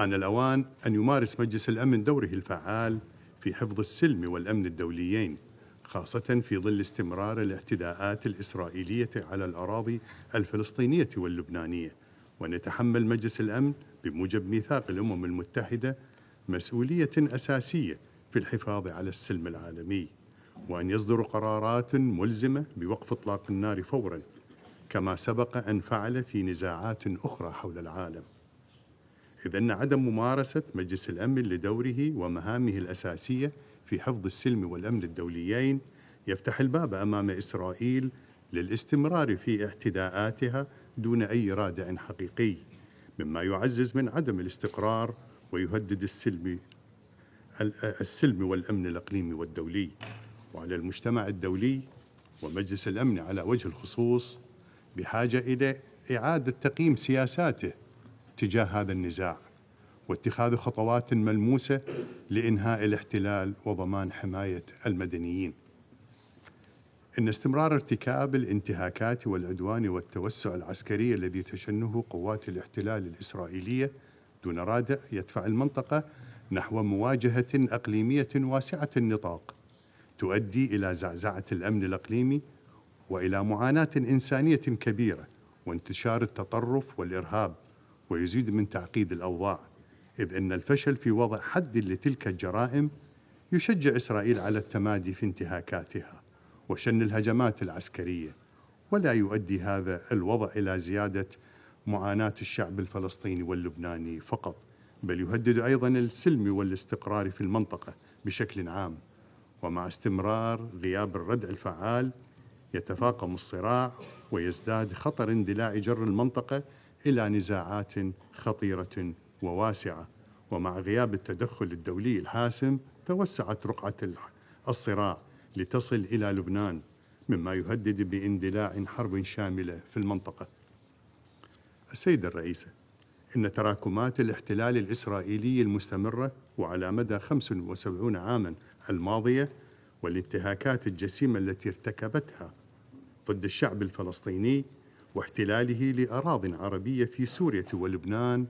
[SPEAKER 20] آن الأوان أن يمارس مجلس الأمن دوره الفعال في حفظ السلم والأمن الدوليين، خاصة في ظل استمرار الاعتداءات الإسرائيلية على الأراضي الفلسطينية واللبنانية، وأن يتحمل مجلس الأمن بموجب ميثاق الأمم المتحدة مسؤولية أساسية في الحفاظ على السلم العالمي، وأن يصدر قرارات ملزمة بوقف إطلاق النار فوراً، كما سبق أن فعل في نزاعات أخرى حول العالم. إذ أن عدم ممارسة مجلس الأمن لدوره ومهامه الأساسية في حفظ السلم والأمن الدوليين يفتح الباب أمام إسرائيل للاستمرار في اعتداءاتها دون أي رادع حقيقي، مما يعزز من عدم الاستقرار ويهدد السلم والأمن الإقليمي والدولي. وعلى المجتمع الدولي ومجلس الأمن على وجه الخصوص بحاجة إلى إعادة تقييم سياساته تجاه هذا النزاع، واتخاذ خطوات ملموسة لإنهاء الاحتلال وضمان حماية المدنيين. إن استمرار ارتكاب الانتهاكات والعدوان والتوسع العسكري الذي تشنه قوات الاحتلال الإسرائيلية دون رادع يدفع المنطقة نحو مواجهة إقليمية واسعة النطاق تؤدي إلى زعزعة الأمن الإقليمي وإلى معاناة إنسانية كبيرة وانتشار التطرف والإرهاب، ويزيد من تعقيد الأوضاع، إذ أن الفشل في وضع حد لتلك الجرائم يشجع إسرائيل على التمادي في انتهاكاتها وشن الهجمات العسكرية، ولا يؤدي هذا الوضع إلى زيادة معاناة الشعب الفلسطيني واللبناني فقط، بل يهدد أيضا السلم والاستقرار في المنطقة بشكل عام. ومع استمرار غياب الردع الفعال يتفاقم الصراع ويزداد خطر اندلاع جر المنطقة إلى نزاعات خطيرة وواسعة. ومع غياب التدخل الدولي الحاسم توسعت رقعة الصراع لتصل إلى لبنان، مما يهدد باندلاع حرب شاملة في المنطقة. السيدة الرئيسة، إن تراكمات الاحتلال الإسرائيلي المستمرة وعلى مدى 75 عاما الماضية والانتهاكات الجسيمة التي ارتكبتها ضد الشعب الفلسطيني واحتلاله لأراضٍ عربية في سوريا ولبنان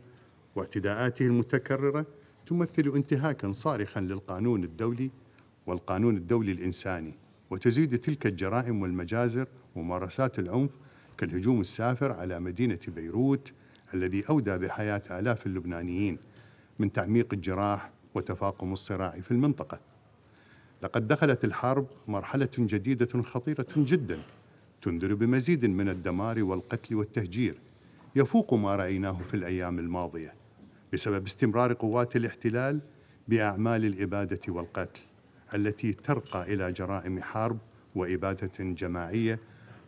[SPEAKER 20] واعتداءاته المتكررة تمثل انتهاكاً صارخاً للقانون الدولي والقانون الدولي الإنساني، وتزيد تلك الجرائم والمجازر وممارسات العنف كالهجوم السافر على مدينة بيروت الذي أودى بحياة آلاف اللبنانيين من تعميق الجراح وتفاقم الصراع في المنطقة. لقد دخلت الحرب مرحلة جديدة خطيرة جداً تنذر بمزيد من الدمار والقتل والتهجير يفوق ما رأيناه في الأيام الماضية بسبب استمرار قوات الاحتلال بأعمال الإبادة والقتل التي ترقى إلى جرائم حرب وإبادة جماعية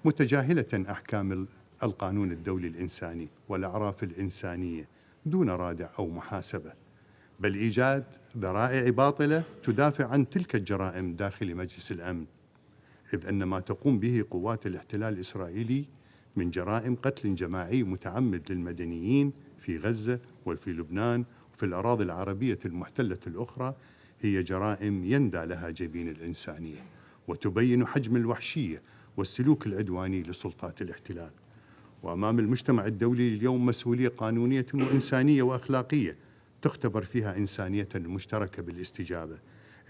[SPEAKER 20] متجاهلة أحكام القانون الدولي الإنساني والأعراف الإنسانية دون رادع أو محاسبة، بل إيجاد ذرائع باطلة تدافع عن تلك الجرائم داخل مجلس الأمن، إذ أن ما تقوم به قوات الاحتلال الإسرائيلي من جرائم قتل جماعي متعمد للمدنيين في غزة وفي لبنان وفي الأراضي العربية المحتلة الأخرى هي جرائم يندى لها جبين الإنسانية، وتبين حجم الوحشية والسلوك العدواني لسلطات الاحتلال. وأمام المجتمع الدولي اليوم مسؤولية قانونية وإنسانية وأخلاقية تختبر فيها إنسانية المشتركة بالاستجابة،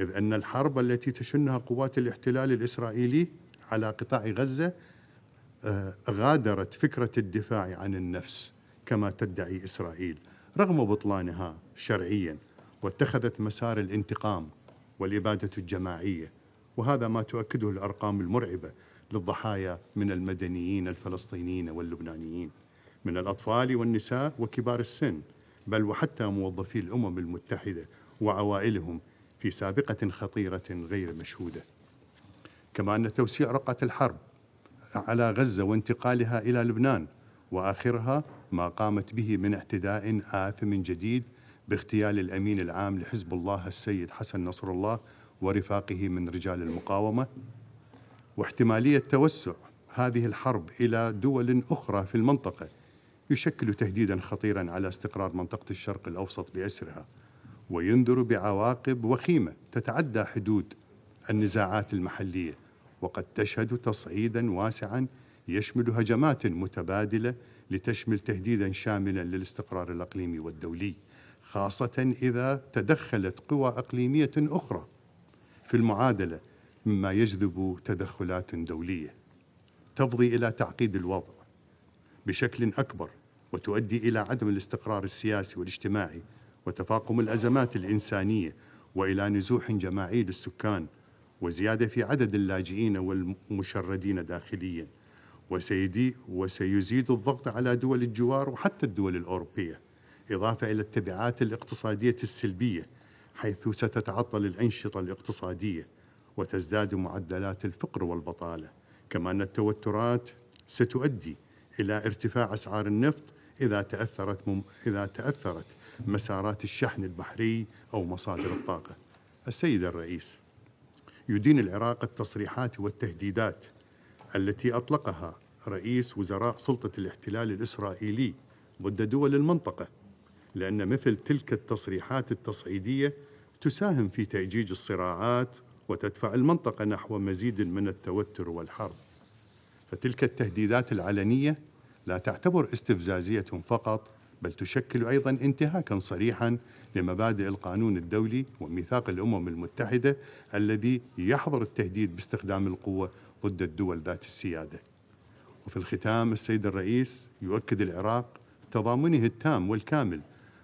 [SPEAKER 20] إذ أن الحرب التي تشنها قوات الاحتلال الإسرائيلي على قطاع غزة غادرت فكرة الدفاع عن النفس كما تدعي إسرائيل رغم بطلانها شرعيا، واتخذت مسار الانتقام والإبادة الجماعية، وهذا ما تؤكده الأرقام المرعبة للضحايا من المدنيين الفلسطينيين واللبنانيين، من الأطفال والنساء وكبار السن، بل وحتى موظفي الأمم المتحدة وعوائلهم في سابقة خطيرة غير مشهودة. كما أن توسيع رقعة الحرب على غزة وانتقالها إلى لبنان وآخرها ما قامت به من اعتداء آثم جديد باغتيال الأمين العام لحزب الله السيد حسن نصر الله ورفاقه من رجال المقاومة، واحتمالية توسع هذه الحرب إلى دول أخرى في المنطقة يشكل تهديداً خطيراً على استقرار منطقة الشرق الأوسط بأسرها، وينذر بعواقب وخيمة تتعدى حدود النزاعات المحلية، وقد تشهد تصعيدا واسعا يشمل هجمات متبادلة لتشمل تهديدا شاملا للاستقرار الإقليمي والدولي، خاصة إذا تدخلت قوى إقليمية أخرى في المعادلة، مما يجذب تدخلات دولية تفضي إلى تعقيد الوضع بشكل أكبر وتؤدي إلى عدم الاستقرار السياسي والاجتماعي وتفاقم الأزمات الإنسانية وإلى نزوح جماعي للسكان وزيادة في عدد اللاجئين والمشردين داخليا، وسيزيد الضغط على دول الجوار وحتى الدول الأوروبية، إضافة إلى التبعات الاقتصادية السلبية حيث ستتعطل الأنشطة الاقتصادية وتزداد معدلات الفقر والبطالة. كما أن التوترات ستؤدي إلى ارتفاع أسعار النفط إذا تأثرت مسارات الشحن البحري أو مصادر الطاقة. السيد الرئيس، يدين العراق التصريحات والتهديدات التي أطلقها رئيس وزراء سلطة الاحتلال الإسرائيلي ضد دول المنطقة، لأن مثل تلك التصريحات التصعيدية تساهم في تأجيج الصراعات وتدفع المنطقة نحو مزيد من التوتر والحرب. فتلك التهديدات العلنية لا تعتبر استفزازية فقط، بل تشكل أيضا انتهاكا صريحا لمبادئ القانون الدولي وميثاق الأمم المتحدة الذي يحظر التهديد باستخدام القوة ضد الدول ذات السيادة. وفي الختام، السيد الرئيس، يؤكد العراق تضامنه التام والكامل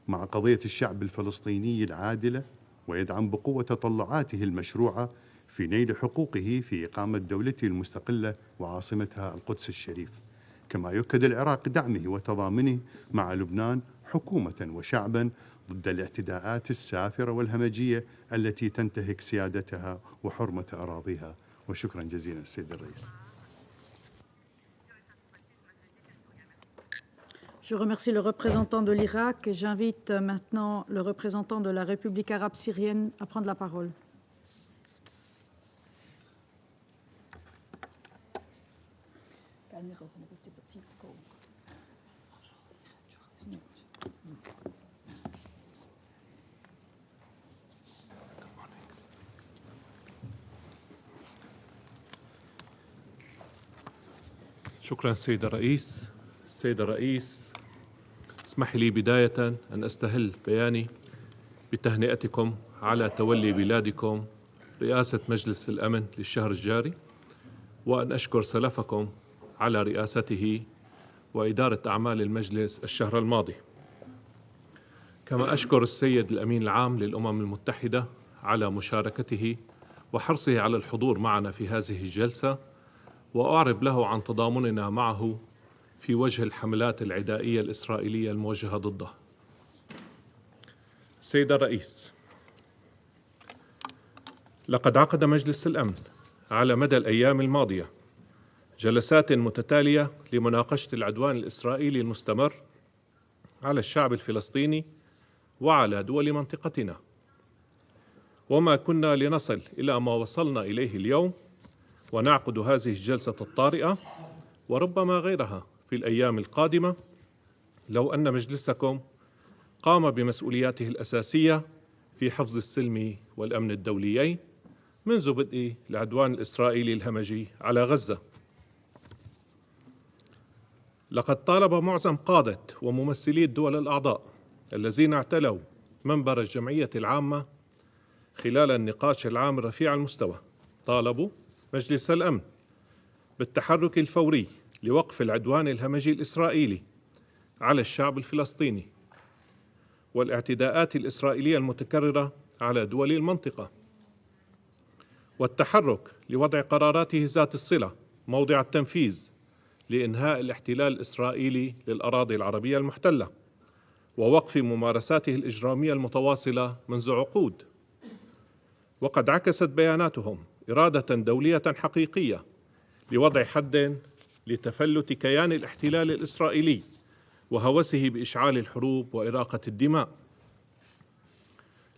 [SPEAKER 20] مع قضية الشعب الفلسطيني العادلة، ويدعم بقوة تطلعاته المشروعة في نيل حقوقه في إقامة دولته المستقلة وعاصمتها القدس الشريف. كما يؤكد العراق دعمه وتضامنه مع لبنان حكومة وشعبا ضد الاعتداءات السافرة والهمجية التي تنتهك سيادتها وحرمة أراضيها. وشكرا جزيلا السيد الرئيس.
[SPEAKER 1] Je remercie le représentant de l'Irak et j'invite maintenant le représentant de la République arabe syrienne à prendre la parole.
[SPEAKER 21] شكرا سيد الرئيس. سيد الرئيس، اسمح لي بداية أن أستهل بياني بتهنئتكم على تولي بلادكم رئاسة مجلس الأمن للشهر الجاري، وأن أشكر سلفكم على رئاسته وإدارة أعمال المجلس الشهر الماضي. كما أشكر السيد الأمين العام للأمم المتحدة على مشاركته وحرصه على الحضور معنا في هذه الجلسة، وأعرب له عن تضامننا معه في وجه الحملات العدائية الإسرائيلية الموجهة ضده. سيد الرئيس، لقد عقد مجلس الأمن على مدى الأيام الماضية جلسات متتالية لمناقشة العدوان الإسرائيلي المستمر على الشعب الفلسطيني وعلى دول منطقتنا، وما كنا لنصل إلى ما وصلنا إليه اليوم ونعقد هذه الجلسة الطارئة وربما غيرها في الأيام القادمة لو أن مجلسكم قام بمسؤولياته الأساسية في حفظ السلم والأمن الدوليين منذ بدء العدوان الإسرائيلي الهمجي على غزة. لقد طالب معظم قادة وممثلي الدول الأعضاء الذين اعتلوا منبر الجمعية العامة خلال النقاش العام رفيع المستوى، طالبوا مجلس الأمن بالتحرك الفوري لوقف العدوان الهمجي الإسرائيلي على الشعب الفلسطيني والاعتداءات الإسرائيلية المتكررة على دول المنطقة، والتحرك لوضع قراراته ذات الصلة موضع التنفيذ لإنهاء الاحتلال الإسرائيلي للأراضي العربية المحتلة ووقف ممارساته الإجرامية المتواصلة منذ عقود. وقد عكست بياناتهم إرادة دولية حقيقية لوضع حد لتفلت كيان الاحتلال الإسرائيلي وهوسه بإشعال الحروب وإراقة الدماء.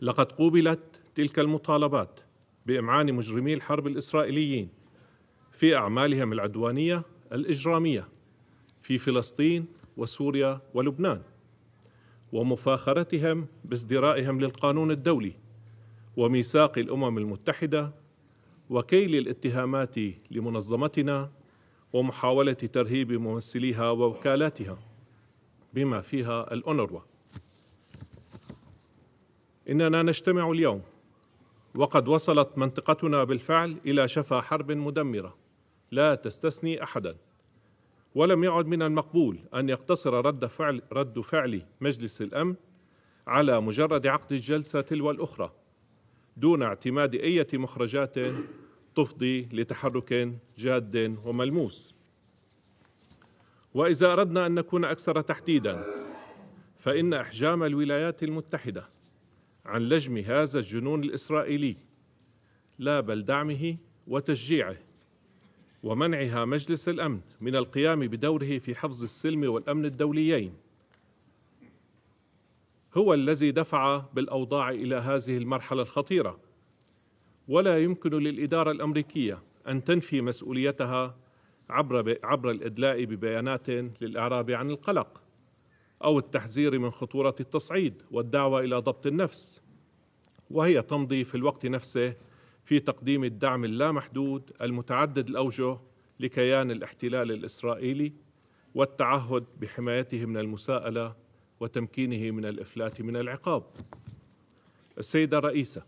[SPEAKER 21] لقد قوبلت تلك المطالبات بإمعان مجرمي الحرب الإسرائيليين في أعمالهم العدوانية الإجرامية في فلسطين وسوريا ولبنان، ومفاخرتهم بازدرائهم للقانون الدولي وميثاق الأمم المتحدة وكيل الاتهامات لمنظمتنا ومحاولة ترهيب ممثليها ووكالاتها بما فيها الأونروا. إننا نجتمع اليوم وقد وصلت منطقتنا بالفعل إلى شفا حرب مدمرة لا تستثني أحدا، ولم يعد من المقبول أن يقتصر رد فعل مجلس الأمن على مجرد عقد الجلسة تلو الأخرى دون اعتماد أي مخرجات تفضي لتحرك جاد وملموس. وإذا أردنا أن نكون أكثر تحديدا، فإن إحجام الولايات المتحدة عن لجم هذا الجنون الإسرائيلي، لا بل دعمه وتشجيعه ومنعها مجلس الأمن من القيام بدوره في حفظ السلم والأمن الدوليين، هو الذي دفع بالأوضاع إلى هذه المرحلة الخطيرة. ولا يمكن للإدارة الأمريكية أن تنفي مسؤوليتها عبر الإدلاء ببيانات للإعراب عن القلق أو التحذير من خطورة التصعيد والدعوة إلى ضبط النفس، وهي تمضي في الوقت نفسه في تقديم الدعم اللامحدود المتعدد الأوجه لكيان الاحتلال الإسرائيلي والتعهد بحمايته من المساءلة وتمكينه من الإفلات من العقاب. السيدة الرئيسة،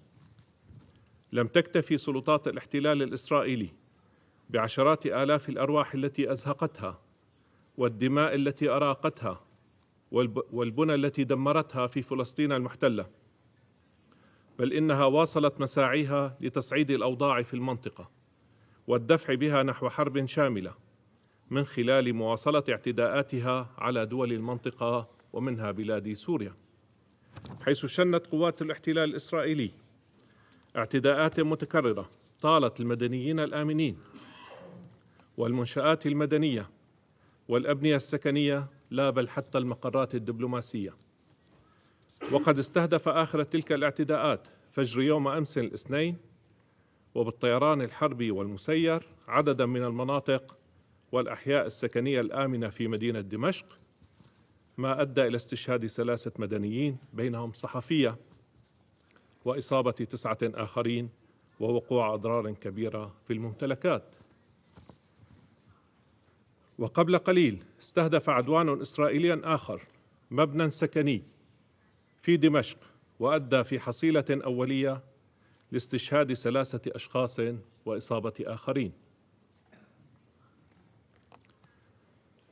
[SPEAKER 21] لم تكتفي سلطات الاحتلال الإسرائيلي بعشرات آلاف الأرواح التي أزهقتها والدماء التي أراقتها والبنى التي دمرتها في فلسطين المحتلة، بل إنها واصلت مساعيها لتصعيد الأوضاع في المنطقة والدفع بها نحو حرب شاملة من خلال مواصلة اعتداءاتها على دول المنطقة ومنها بلاد سوريا، حيث شنت قوات الاحتلال الإسرائيلي اعتداءات متكررة طالت المدنيين الآمنين والمنشآت المدنية والأبنية السكنية، لا بل حتى المقرات الدبلوماسية. وقد استهدف آخر تلك الاعتداءات فجر يوم أمس الاثنين وبالطيران الحربي والمسير عددا من المناطق والأحياء السكنية الآمنة في مدينة دمشق، ما أدى إلى استشهاد 3 مدنيين بينهم صحفية وإصابة 9 آخرين ووقوع أضرار كبيرة في الممتلكات. وقبل قليل استهدف عدوان إسرائيلي آخر مبنى سكني في دمشق وأدى في حصيلة أولية لاستشهاد 3 أشخاص وإصابة آخرين.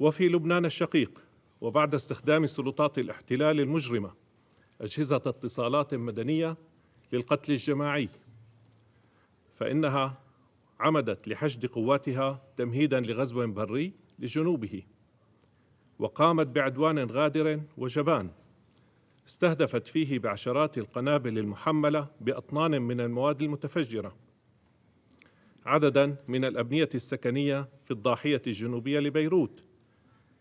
[SPEAKER 21] وفي لبنان الشقيق، وبعد استخدام سلطات الاحتلال المجرمة أجهزة اتصالات مدنية للقتل الجماعي، فإنها عمدت لحشد قواتها تمهيدا لغزو بري لجنوبه، وقامت بعدوان غادر وجبان استهدفت فيه بعشرات القنابل المحملة بأطنان من المواد المتفجرة عددا من الأبنية السكنية في الضاحية الجنوبية لبيروت،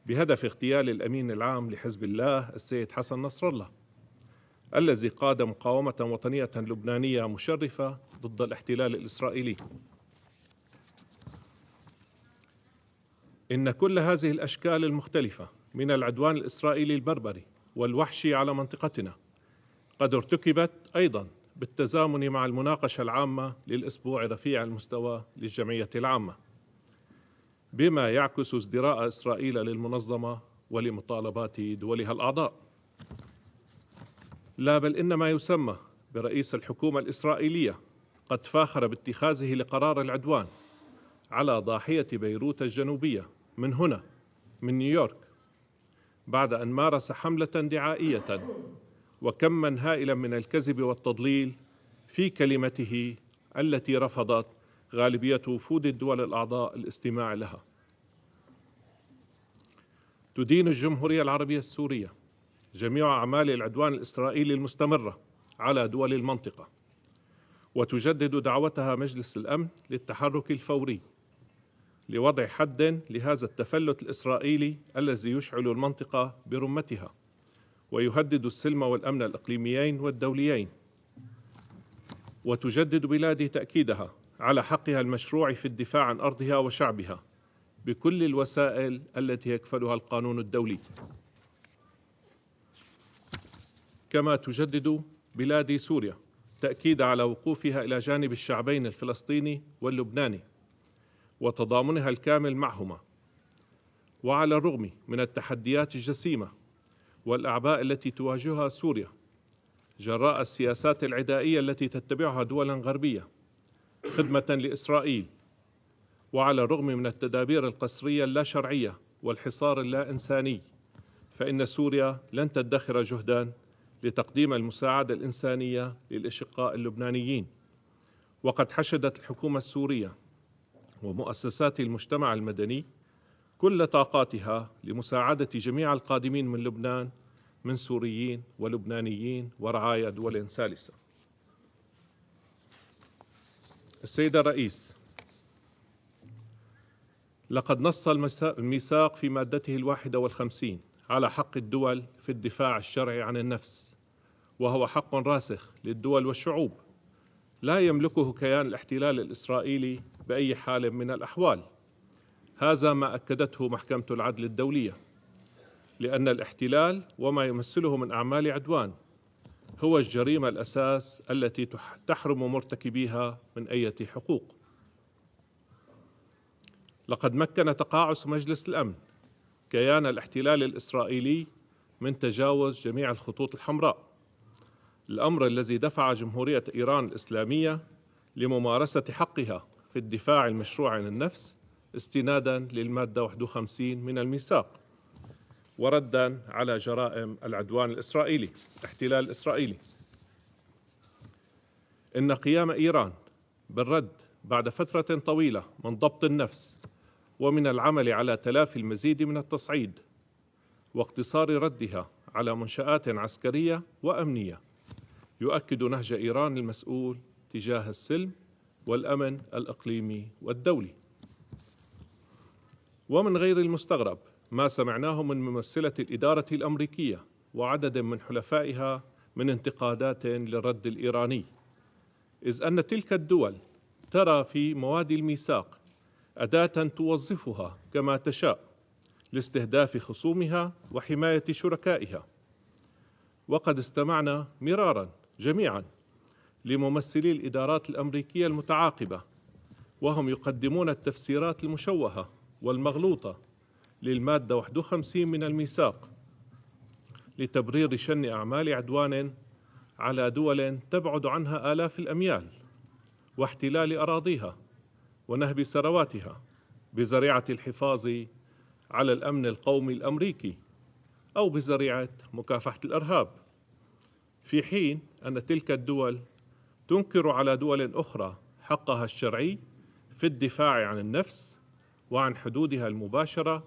[SPEAKER 21] بهدف اغتيال الأمين العام لحزب الله السيد حسن نصر الله، الذي قاد مقاومة وطنية لبنانية مشرفة ضد الاحتلال الإسرائيلي. إن كل هذه الأشكال المختلفة من العدوان الإسرائيلي البربري والوحشي على منطقتنا قد ارتكبت أيضا بالتزامن مع المناقشة العامة للأسبوع رفيع المستوى للجمعية العامة، بما يعكس ازدراء إسرائيل للمنظمة ولمطالبات دولها الأعضاء. لا بل إن ما يسمى برئيس الحكومة الإسرائيلية قد فاخر باتخاذه لقرار العدوان على ضاحية بيروت الجنوبية من هنا من نيويورك، بعد أن مارس حملة دعائية وكما هائلا من الكذب والتضليل في كلمته التي رفضت غالبية وفود الدول الأعضاء الاستماع لها. تدين الجمهورية العربية السورية جميع أعمال العدوان الإسرائيلي المستمرة على دول المنطقة، وتجدد دعوتها مجلس الأمن للتحرك الفوري لوضع حد لهذا التفلت الإسرائيلي الذي يشعل المنطقة برمتها ويهدد السلم والأمن الإقليميين والدوليين. وتجدد بلادي تأكيدها على حقها المشروع في الدفاع عن أرضها وشعبها بكل الوسائل التي يكفلها القانون الدولي. كما تجدد بلاد سوريا تأكيد على وقوفها إلى جانب الشعبين الفلسطيني واللبناني وتضامنها الكامل معهما. وعلى الرغم من التحديات الجسيمة والأعباء التي تواجهها سوريا جراء السياسات العدائية التي تتبعها دولا غربية خدمة لإسرائيل، وعلى الرغم من التدابير القسرية اللا شرعية والحصار اللا إنساني، فإن سوريا لن تدخر جهدا لتقديم المساعدة الإنسانية للأشقاء اللبنانيين. وقد حشدت الحكومة السورية ومؤسسات المجتمع المدني كل طاقاتها لمساعدة جميع القادمين من لبنان من سوريين ولبنانيين ورعايا دول ثالثة. السيد الرئيس، لقد نص الميثاق في مادته 51 على حق الدول في الدفاع الشرعي عن النفس، وهو حق راسخ للدول والشعوب لا يملكه كيان الاحتلال الإسرائيلي بأي حال من الأحوال. هذا ما أكدته محكمة العدل الدولية، لأن الاحتلال وما يمثله من أعمال عدوان هو الجريمة الأساس التي تحرم مرتكبيها من أي حقوق. لقد مكن تقاعس مجلس الأمن كيان الاحتلال الإسرائيلي من تجاوز جميع الخطوط الحمراء، الأمر الذي دفع جمهورية إيران الإسلامية لممارسة حقها في الدفاع المشروع عن النفس استنادا للمادة 51 من الميثاق، وردا على جرائم العدوان الإسرائيلي الاحتلال الإسرائيلي. إن قيام إيران بالرد بعد فترة طويلة من ضبط النفس ومن العمل على تلافي المزيد من التصعيد واقتصار ردها على منشآت عسكرية وأمنية يؤكد نهج إيران المسؤول تجاه السلم والأمن الإقليمي والدولي. ومن غير المستغرب ما سمعناه من ممثلة الإدارة الأمريكية وعدد من حلفائها من انتقادات للرد الإيراني، إذ أن تلك الدول ترى في مواد الميثاق أداة توظفها كما تشاء لاستهداف خصومها وحماية شركائها. وقد استمعنا مرارا جميعا لممثلي الإدارات الأمريكية المتعاقبة وهم يقدمون التفسيرات المشوهة والمغلوطة للمادة 51 من الميثاق لتبرير شن أعمال عدوان على دول تبعد عنها آلاف الأميال واحتلال أراضيها ونهب ثرواتها بذريعة الحفاظ على الأمن القومي الأمريكي أو بذريعة مكافحة الإرهاب، في حين أن تلك الدول تنكر على دول أخرى حقها الشرعي في الدفاع عن النفس وعن حدودها المباشرة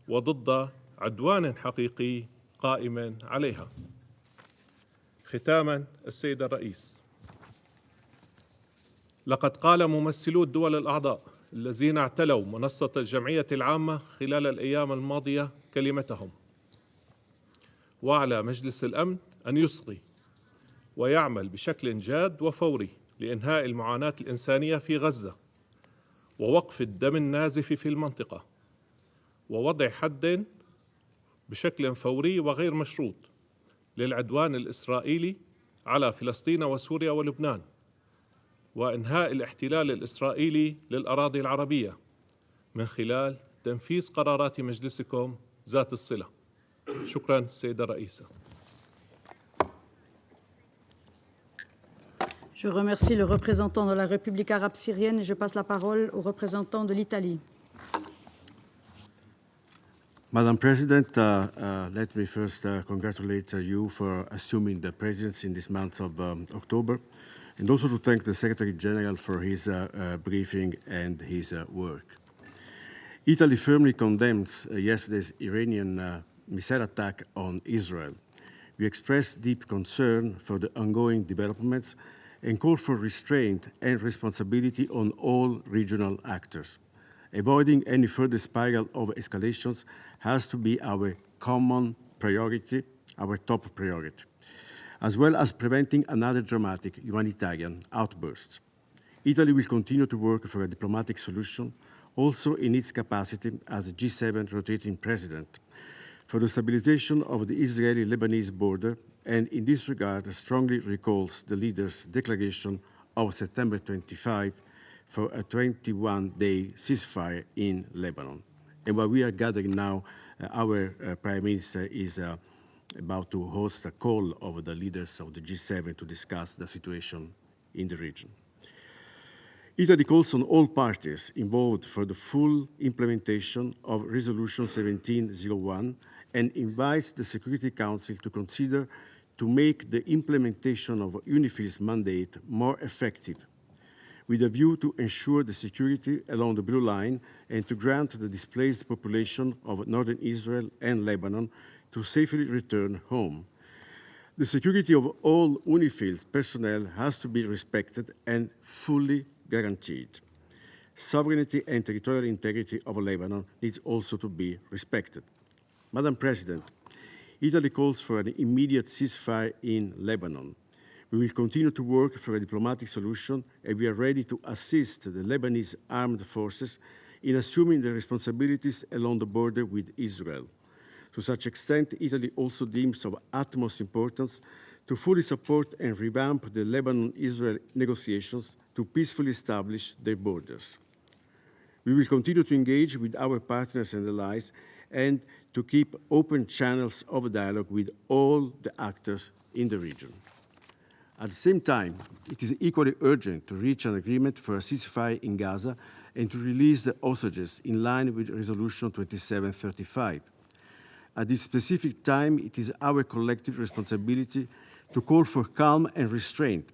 [SPEAKER 21] وضد عدوان حقيقي قائم عليها. ختاما، السيد الرئيس، لقد قال ممثلو الدول الأعضاء الذين اعتلوا منصة الجمعية العامة خلال الأيام الماضية كلمتهم، وعلى مجلس الأمن أن يصغي ويعمل بشكل جاد وفوري لإنهاء المعاناة الإنسانية في غزة ووقف الدم النازف في المنطقة ووضع حد بشكل فوري وغير مشروط للعدوان الإسرائيلي على فلسطين وسوريا ولبنان، وإنهاء الاحتلال الإسرائيلي للأراضي العربية من خلال تنفيذ قرارات مجلسكم ذات الصلة. شكرا سيدة الرئيسة.
[SPEAKER 1] Je remercie le représentant de la République arabe syrienne et je passe la parole au représentant de l'Italie.
[SPEAKER 2] Madam President, let me first congratulate you for assuming the presidency in this month of October, and also to thank the Secretary General for his briefing and his work. Italy firmly condemns yesterday's Iranian missile attack on Israel. We express deep concern for the ongoing developments and call for restraint and responsibility on all regional actors. Avoiding any further spiral of escalations has to be our common priority, our top priority, as well as preventing another dramatic humanitarian outburst. Italy will continue to work for a diplomatic solution, also in its capacity as a G7 rotating president, for the stabilization of the Israeli-Lebanese border and in this regard strongly recalls the leaders' declaration of September 25 for a 21-day ceasefire in Lebanon. And while we are gathering now, our Prime Minister is about to host a call of the leaders of the G7 to discuss the situation in the region. Italy calls on all parties involved for the full implementation of Resolution 1701 and invites the Security Council to consider to make the implementation of UNIFIL's mandate more effective, with a view to ensure the security along the Blue Line and to grant the displaced population of northern Israel and Lebanon to safely return home. The security of all UNIFIL personnel has to be respected and fully guaranteed. Sovereignty and territorial integrity of Lebanon needs also to be respected. Madam President, Italy calls for an immediate ceasefire in Lebanon. We will continue to work for a diplomatic solution, and we are ready to assist the Lebanese armed forces in assuming their responsibilities along the border with Israel. To such extent, Italy also deems of utmost importance to fully support and revamp the Lebanon-Israel negotiations to peacefully establish their borders. We will continue to engage with our partners and allies and to keep open channels of dialogue with all the actors in the region. At the same time, it is equally urgent to reach an agreement for a ceasefire in Gaza and to release the hostages in line with Resolution 2735. At this specific time, it is our collective responsibility to call for calm and restraint,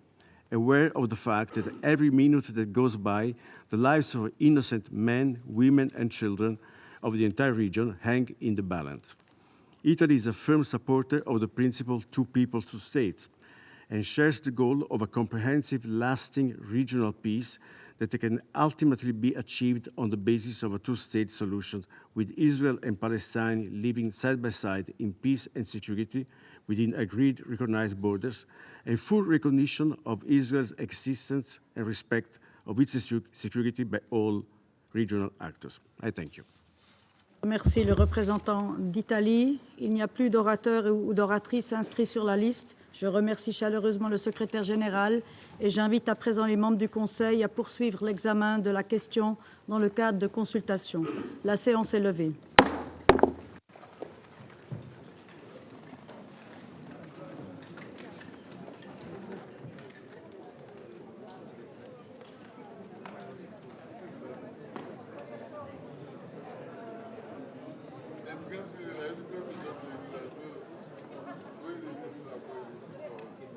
[SPEAKER 2] aware of the fact that every minute that goes by, the lives of innocent men, women, and children of the entire region hang in the balance. Italy is a firm supporter of the principle two peoples, two states, and shares the goal of a comprehensive, lasting regional peace that can ultimately be achieved on the basis of a two-state solution, with Israel and Palestine living side by side in peace and security within agreed, recognized borders, and full recognition of Israel's existence and respect of its security by all regional actors. I thank you.
[SPEAKER 1] Merci le représentant d'Italie. Il n'y a plus d'orateurs ou d'oratrices inscrits sur la liste. Je remercie chaleureusement le secrétaire général et j'invite à présent les membres du Conseil à poursuivre l'examen de la question dans le cadre de consultations. La séance est levée.